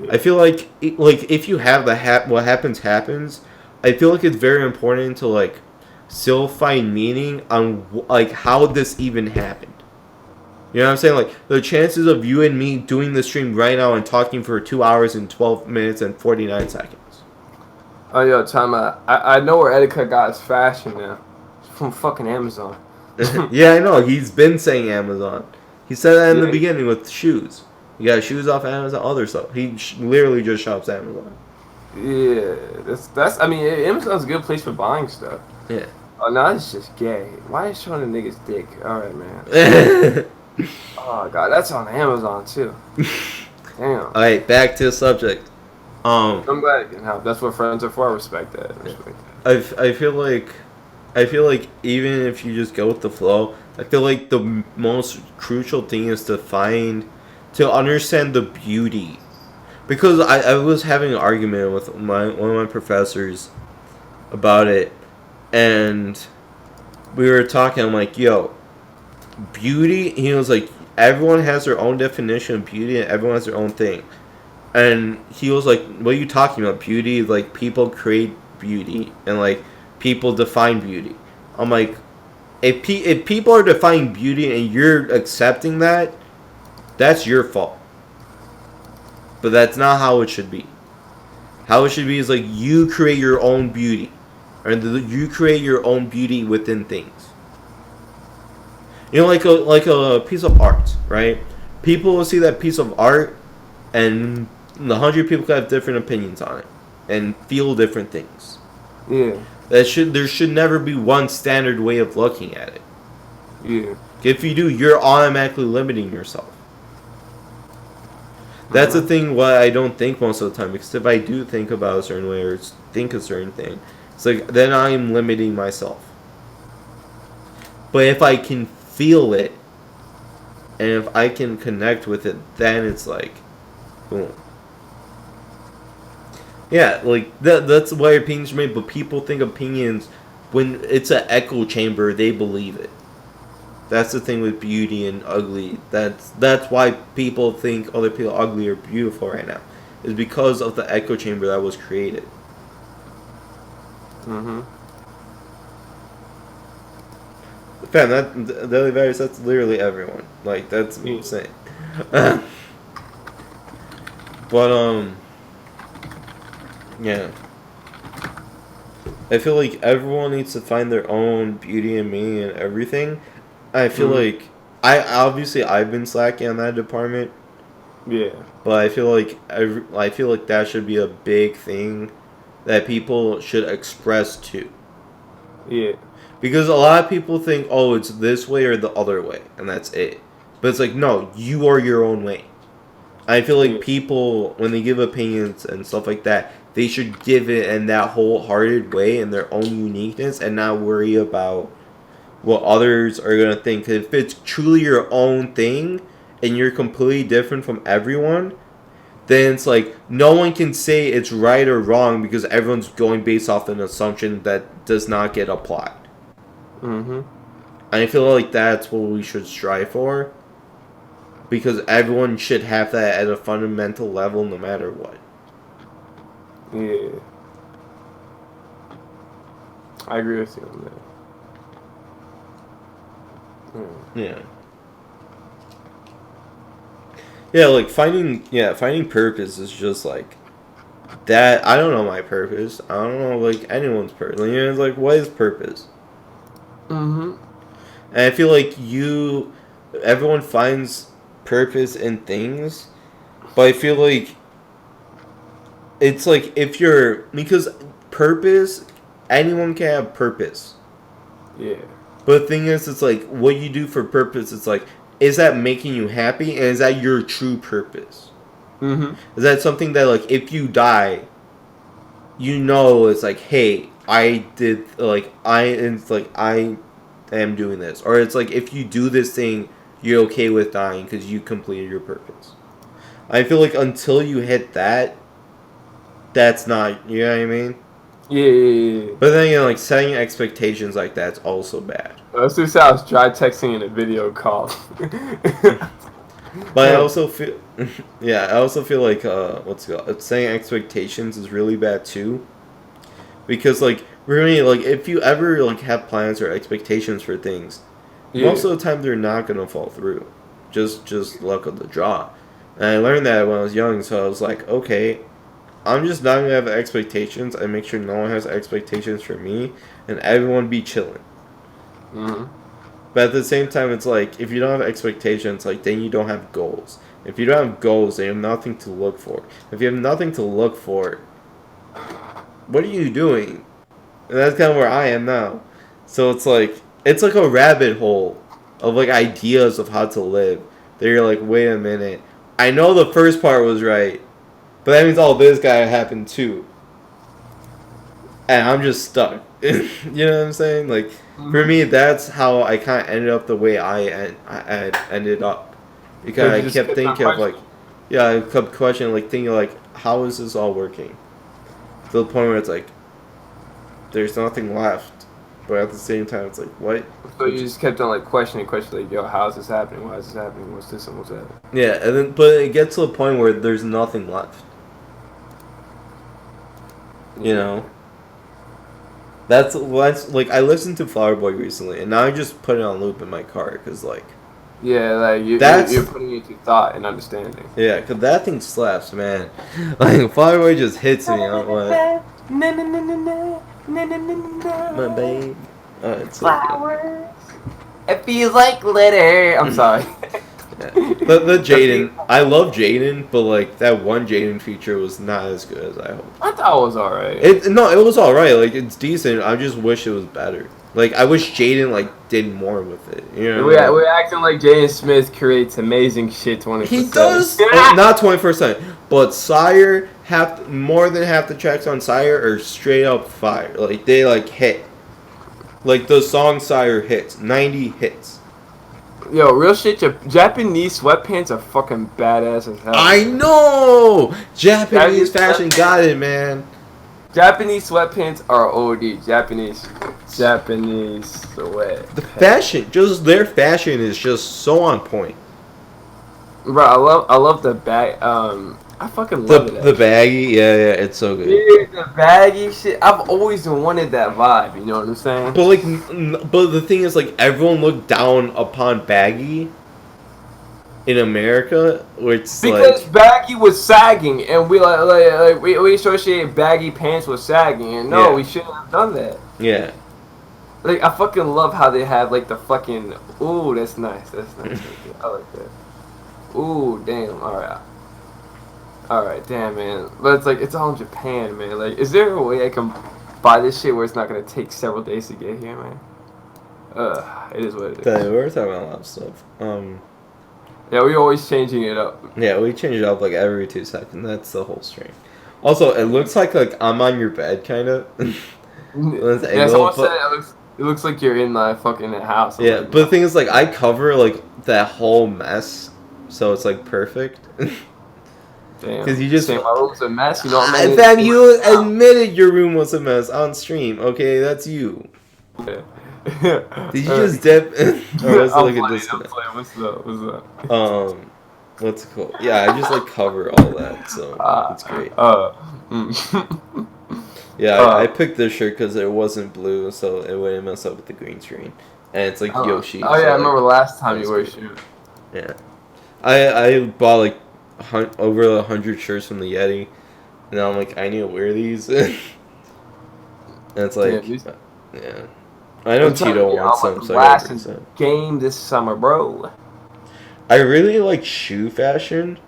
S1: Yeah. I feel like if you have what happens, happens. I feel like it's very important to like still find meaning on like how this even happened. You know what I'm saying? Like the chances of you and me doing the stream right now and talking for 2 hours and 12 minutes and 49 seconds.
S2: Oh, yo, time out. I know where Etika got his fashion now. It's from fucking Amazon.
S1: Yeah, I know. He's been saying Amazon. He said that in the beginning with shoes. You got shoes off Amazon, other stuff. He literally just shops Amazon.
S2: Yeah, that's. I mean, Amazon's a good place for buying stuff.
S1: Yeah.
S2: Oh, no, it's just gay. Why is showing a nigga's dick? All right, man. Oh god, that's on Amazon too. Damn.
S1: All right, back to the subject.
S2: I'm glad it can help. That's what friends are for. I respect that.
S1: I feel like even if you just go with the flow, I feel like the most crucial thing is to understand the beauty. Because I was having an argument with one of my professors about it, and we were talking. I'm like, yo, beauty. He was like, everyone has their own definition of beauty, and everyone has their own thing. And he was like, what are you talking about? Beauty, like people create beauty, and like people define beauty. I'm like, if people are defining beauty and you're accepting that, that's your fault. But that's not how it should be. How it should be is like you create your own beauty, or you create your own beauty within things. You know, like a piece of art, right? People will see that piece of art, and 100 people have different opinions on it, and feel different things.
S2: Yeah.
S1: There should never be one standard way of looking at it.
S2: Yeah.
S1: If you do, you're automatically limiting yourself. That's the thing why I don't think most of the time, because if I do think about a certain way or think a certain thing, it's like then I'm limiting myself. But if I can feel it, and if I can connect with it, then it's like, boom. Yeah, like that's why opinions are made, but people think opinions, when it's an echo chamber, they believe it. That's the thing with beauty and ugly. That's why people think other people are ugly or beautiful right now. Is because of the echo chamber that was created. Fam, that daily values, that's literally everyone. Like, that's insane. But, yeah. I feel like everyone needs to find their own beauty and meaning and everything. I feel like, I've been slacking on that department.
S2: Yeah.
S1: But I feel like that should be a big thing that people should express to.
S2: Yeah.
S1: Because a lot of people think, oh, it's this way or the other way, and that's it. But it's like, no, you are your own way. I feel like people, when they give opinions and stuff like that, they should give it in that wholehearted way in their own uniqueness and not worry about what others are going to think. 'Cause if it's truly your own thing and you're completely different from everyone, then it's like no one can say it's right or wrong because everyone's going based off an assumption that does not get applied.
S2: Mm-hmm.
S1: And I feel like that's what we should strive for. Because everyone should have that at a fundamental level no matter what.
S2: Yeah. I agree with you on that.
S1: Yeah. Yeah, like finding purpose is just like that. I don't know my purpose. I don't know like anyone's purpose. You know, it's like, what is purpose?
S2: Mm-hmm.
S1: And I feel like everyone finds purpose in things, but I feel like it's like because purpose, anyone can have purpose.
S2: Yeah.
S1: But the thing is, it's like what you do for purpose. It's like, is that making you happy, and is that your true purpose?
S2: Mm-hmm.
S1: Is that something that like if you die, you know, it's like, hey, I am doing this, or it's like if you do this thing, you're okay with dying because you completed your purpose. I feel like until you hit that, that's not, you know what I mean?
S2: Yeah.
S1: But then, you know, like setting expectations like that's also bad.
S2: That's just how I was dry texting in a video call.
S1: But I also feel, I also feel like setting expectations is really bad too. Because like really, like if you ever like have plans or expectations for things, most of the time they're not gonna fall through. Just luck of the draw. And I learned that when I was young, so I was like, okay, I'm just not gonna have expectations. I make sure no one has expectations for me, and everyone be chilling.
S2: Mm-hmm.
S1: But at the same time, it's like if you don't have expectations, like then you don't have goals. If you don't have goals, then you have nothing to look for. If you have nothing to look for, what are you doing? And that's kind of where I am now. So it's like a rabbit hole of like ideas of how to live. That you're like, wait a minute, I know the first part was right, but that means all this gotta happen too. And I'm just stuck. You know what I'm saying? Like, for me, that's how I kind of ended up the way I ended up. Because I kept thinking of like, I kept questioning, like thinking like, how is this all working? To the point where it's like, there's nothing left. But at the same time, it's like, what?
S2: So you just kept on like questioning, like, yo, how is this happening? Why is this happening? What's this and what's that?
S1: Yeah, and then but it gets to a point where there's nothing left. You know? That's like I listened to Flower Boy recently, and now I just put it on loop in my car because like.
S2: Yeah, like you're putting it into thought and understanding.
S1: Yeah, cause that thing slaps, man. Like Flower Boy just hits me. I'm like, my babe. It's
S2: flowers. It feels like glitter. I'm sorry.
S1: Yeah. The Jaden, I love Jaden, but like that one Jaden feature was not as good as I hoped.
S2: I thought it was alright.
S1: It was alright. Like it's decent. I just wish it was better. Like I wish Jaden like did more with it. You know,
S2: we're acting like Jaden Smith creates amazing shit 24/7.
S1: He does. Not 24/7, but Sire more than half the tracks on Sire are straight up fire. Like they like hit. Like the song Sire hits, 90 hits.
S2: Yo, real shit, Japanese sweatpants are fucking badass as hell.
S1: I know! Japanese fashion got it, man.
S2: Japanese sweatpants are OD. Japanese sweat.
S1: The fashion, just their fashion is just so on point.
S2: Bro, I love the back. I fucking love it.
S1: The baggy, yeah, it's so good.
S2: Yeah, the baggy shit. I've always wanted that vibe. You know what I'm saying?
S1: But like, but the thing is, like, everyone looked down upon baggy in America, where it's
S2: because
S1: like
S2: baggy was sagging, and we associate baggy pants with sagging, and no, we shouldn't have done that.
S1: Yeah.
S2: Like, I fucking love how they have like the fucking. Ooh, that's nice. That's nice. I like that. Ooh, damn. All right, damn, man. But it's like, it's all in Japan, man. Like, is there a way I can buy this shit where it's not gonna take several days to get here, man? It is what it is.
S1: We're talking about a lot of stuff.
S2: Yeah, we're always changing it up.
S1: Yeah, we change it up like every 2 seconds. That's the whole stream. Also, it looks like I'm on your bed, kind of.
S2: Yeah, someone said it looks like you're in my fucking house.
S1: Yeah, but the thing is, like, I cover like that whole mess, so it's like perfect.
S2: Damn.
S1: Because you just
S2: say my room's a mess. You know what I mean?
S1: Fam, you admitted your room was a mess on stream. Okay, that's you.
S2: Yeah.
S1: Did you just dip? Or was it like a
S2: disconnect? What's up?
S1: What's it called? Yeah, I just like cover all that, so it's great. Yeah, I picked this shirt because it wasn't blue, so it wouldn't mess up with the green screen. And it's like Yoshi.
S2: Oh yeah,
S1: so,
S2: I remember last time you wore a shirt.
S1: Yeah, I bought like over 100 shirts from the Yeti, and I'm like, I need to wear these. And it's like, yeah. I know Tito wants some, so I got some.
S2: Game this summer, bro.
S1: I really like shoe fashion,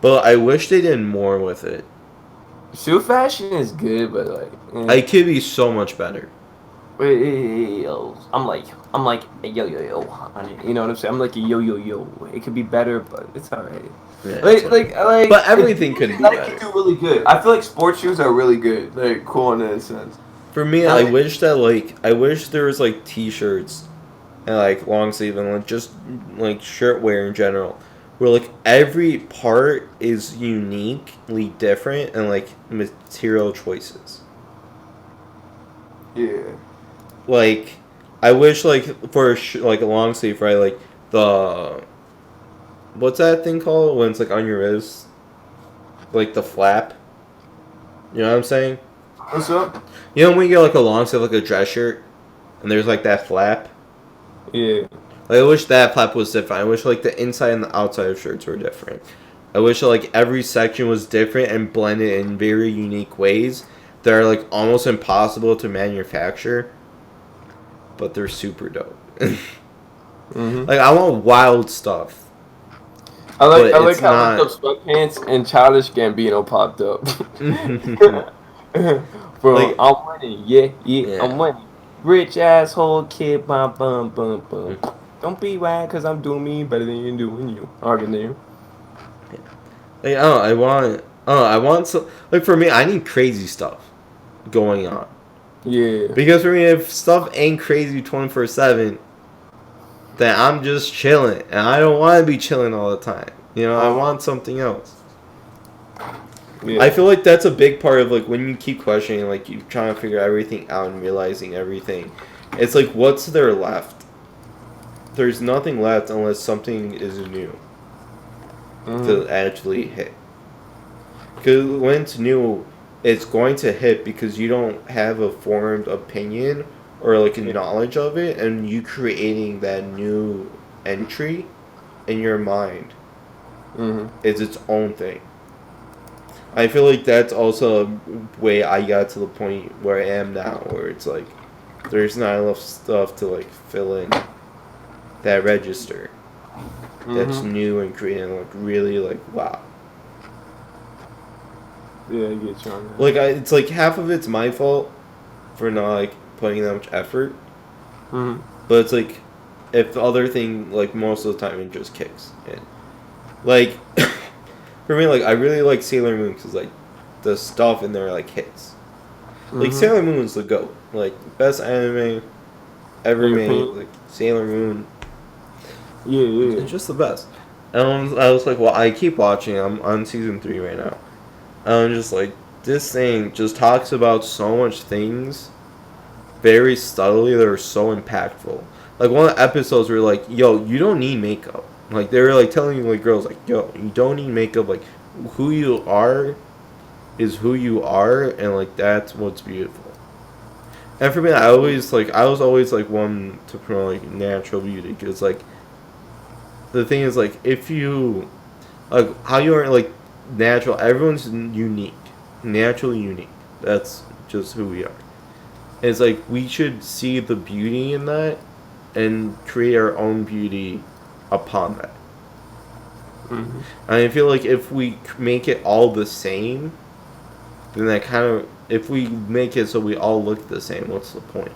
S1: but I wish they did more with it.
S2: Shoe fashion is good, but like,
S1: it could be so much better.
S2: I'm like yo. You know what I'm saying? I'm like a yo. It could be better, but it's alright.
S1: Yeah,
S2: like.
S1: But everything could be better.
S2: Nike do really good. I feel like sports shoes are really good. They're cool in that sense.
S1: For me, I wish there was like t-shirts and like long sleeve and like just like shirt wear in general, where like every part is uniquely different and like material choices.
S2: Yeah.
S1: Like, I wish like for like a long sleeve, right? Like the what's that thing called when it's like on your wrist, like the flap. You know what I'm saying?
S2: What's up?
S1: You know when you get like a long sleeve, like a dress shirt, and there's like that flap?
S2: Yeah.
S1: Like, I wish that flap was different. I wish like the inside and the outside of shirts were different. I wish like every section was different and blended in very unique ways that are like almost impossible to manufacture, but they're super dope. Like, I want wild stuff.
S2: I like how the sweatpants and Childish Gambino popped up. Bro, like, I'm winning. Yeah, I'm winning. Rich asshole kid, bum. Don't be wild because I'm doing me better than you doing you. Arguing.
S1: Like, I want some, like, for me, I need crazy stuff going on.
S2: Yeah.
S1: Because for me, if stuff ain't crazy 24/7, then I'm just chilling, and I don't want to be chilling all the time. You know, I want something else. Yeah. I feel like that's a big part of like when you keep questioning, like you trying to figure everything out and realizing everything. It's like, what's there left? There's nothing left unless something is new to actually hit. Because when it's new, it's going to hit because you don't have a formed opinion or like a knowledge of it, and you creating that new entry in your mind is its own thing. I feel like that's also a way I got to the point where I am now, where it's like there's not enough stuff to like fill in that register that's new and creating like really like wow.
S2: Yeah, I get you on that.
S1: Like it's like half of it's my fault for not like putting that much effort, but it's like if the other thing like most of the time it just kicks in. Like for me, like I really like Sailor Moon because like the stuff in there like hits. Like Sailor Moon's the GOAT. Like best anime ever made. Like Sailor Moon.
S2: Yeah.
S1: It's just the best. And I was like, well, I keep watching. I'm on season 3 right now. And I'm just like, this thing just talks about so much things very subtly that are so impactful. Like one of the episodes where like, yo, you don't need makeup. Like they were like telling you like girls like, yo, you don't need makeup. Like who you are is who you are, and like that's what's beautiful. And for me, I was always like one to promote like natural beauty, because like the thing is like if you like how you are like natural, everyone's unique, naturally unique. That's just who we are. And it's like we should see the beauty in that and create our own beauty upon that.
S2: Mm-hmm.
S1: And I feel like if we make it all the same, then that kind of, if we make it so we all look the same, what's the point?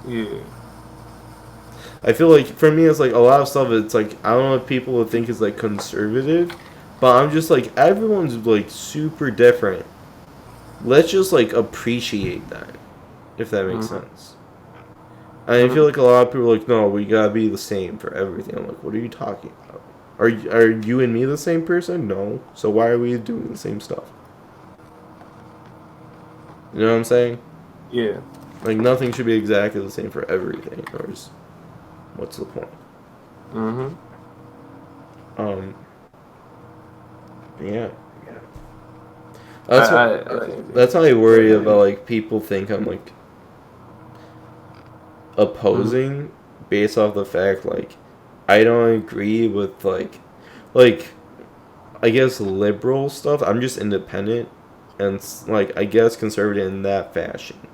S2: Yeah.
S1: I feel like for me, it's like a lot of stuff. It's like I don't know if people would think it's like conservative, but I'm just like everyone's like super different. Let's just like appreciate that, if that makes sense. And I feel like a lot of people are like, no, we gotta be the same for everything. I'm like, what are you talking about? Are you and me the same person? No. So why are we doing the same stuff? You know what I'm saying?
S2: Yeah.
S1: Like nothing should be exactly the same for everything, or is, what's the point?
S2: Mm-hmm.
S1: Yeah. That's how I worry about like people think I'm like opposing based off the fact like I don't agree with like I guess liberal stuff. I'm just independent and like I guess conservative in that fashion.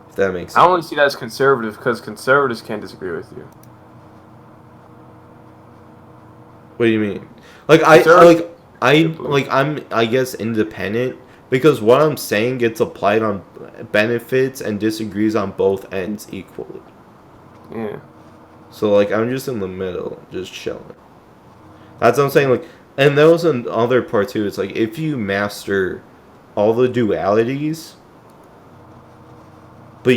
S1: If that makes sense.
S2: I only see that as conservative because conservatives can't disagree with you.
S1: What do you mean? Like I'm I guess independent because what I'm saying gets applied on benefits and disagrees on both ends equally.
S2: Yeah.
S1: So like I'm just in the middle, just chilling. That's what I'm saying. Like, and that was another part too. It's like if you master all the dualities, but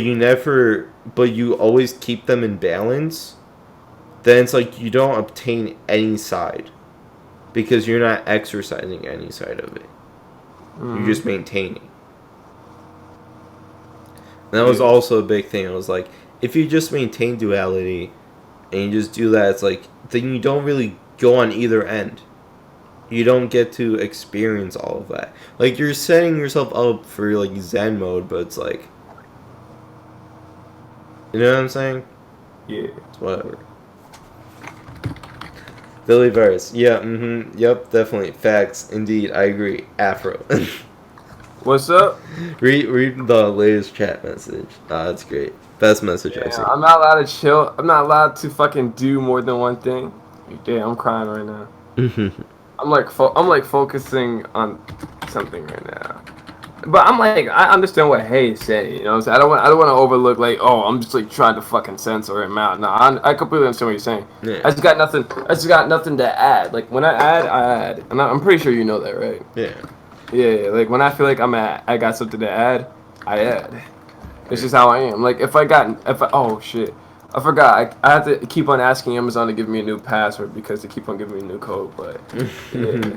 S1: you always keep them in balance, then it's like you don't obtain any side. Because you're not exercising any side of it. You're just maintaining. And that was also a big thing. It was like, if you just maintain duality, and you just do that, it's like, then you don't really go on either end. You don't get to experience all of that. Like, you're setting yourself up for, like, Zen mode, but it's like... You know what I'm saying?
S2: Yeah.
S1: It's whatever. Billy Virus. Yeah, yep, definitely. Facts. Indeed, I agree. Afro.
S2: What's up?
S1: Read the latest chat message. That's great. Best message I've seen.
S2: I'm not allowed to chill. I'm not allowed to fucking do more than one thing. Damn, I'm crying right now. I'm like focusing on something right now. But I'm like, I understand what Hayes said, you know what I'm saying? I don't want to overlook, like, oh, I'm just, like, trying to fucking censor him out. No, I completely understand what you're saying.
S1: Yeah.
S2: I just got nothing to add. Like, when I add. And I'm pretty sure you know that, right?
S1: Yeah.
S2: Yeah, like, when I feel like I got something to add, I add. It's just how I am. Like, oh, shit. I forgot. I have to keep on asking Amazon to give me a new password because they keep on giving me a new code, but, yeah.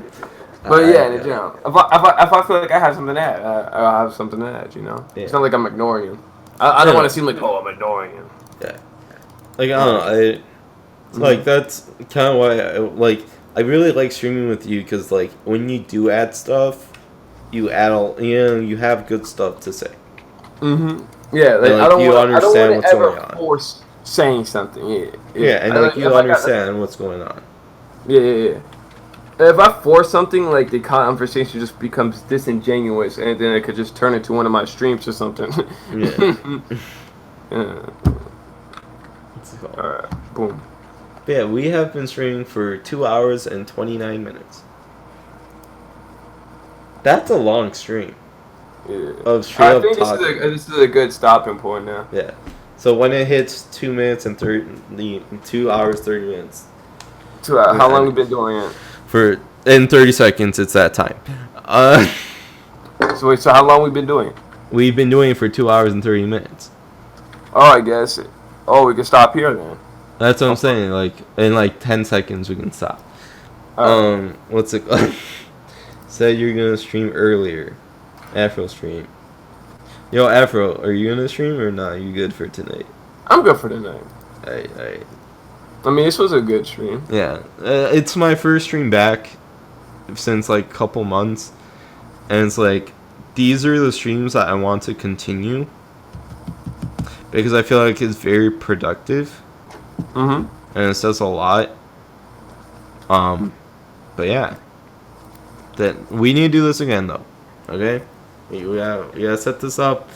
S2: But yeah, in general, if I feel like I have something to add, I'll have something to add. You know, It's not like I'm ignoring you. I don't want to seem like, oh, I'm ignoring you.
S1: Yeah. Like I don't know, like that's kind of why I really like streaming with you because like when you do add stuff, you have good stuff to say.
S2: Yeah, like,
S1: and, like, you understand what's going on.
S2: Force saying something.
S1: Yeah, and like you understand what's going on.
S2: Yeah. If I force something, like, the conversation just becomes disingenuous, and then it could just turn into one of my streams or something.
S1: Yeah.
S2: Yeah. Alright, boom.
S1: But yeah, we have been streaming for 2 hours and 29 minutes. That's a long stream.
S2: Yeah.
S1: Of straight
S2: I think this is a good stopping point now.
S1: Yeah. So when it hits 2 minutes and 2 hours 30 minutes.
S2: How long have we been doing it?
S1: In 30 seconds, it's that time.
S2: So how long we been doing it?
S1: We've been doing it for 2 hours and 30 minutes.
S2: Oh, I guess. Oh, we can stop here then.
S1: That's what I'm saying. Like in like 10 seconds, we can stop. What's it called? Said you're gonna stream earlier. Afro stream. Yo, Afro, are you gonna stream or not? You good for tonight?
S2: I'm good for tonight.
S1: Alright.
S2: I mean, this was a good stream.
S1: Yeah, it's my first stream back since like a couple months, and it's like these are the streams that I want to continue because I feel like it's very productive.
S2: Mm-hmm.
S1: And it says a lot. But yeah, that we need to do this again though. Okay, we gotta set this up.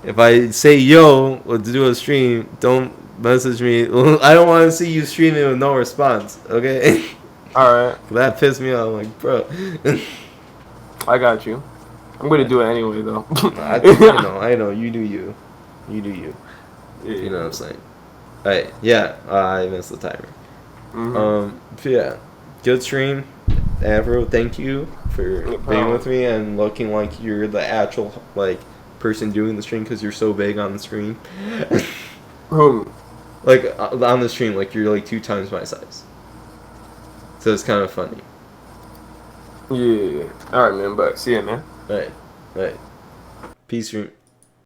S1: If I say yo, let's do a stream, don't message me. I don't want to see you streaming with no response. Okay.
S2: All right.
S1: That pissed me off. I'm like, bro.
S2: I got you. I'm gonna do it anyway though.
S1: I know. You do you. You do you.
S2: Yeah.
S1: You know what I'm saying. Alright, yeah. I missed the timer.
S2: Mm-hmm.
S1: But yeah, good stream. Avro, thank you for being with me and looking like you're the actual like person doing the stream because you're so big on the screen.
S2: Who?
S1: Like on the stream, like you're like 2 times my size. So it's kind of funny.
S2: Yeah. All right, man. But see ya, man.
S1: Alright. Peace, stream.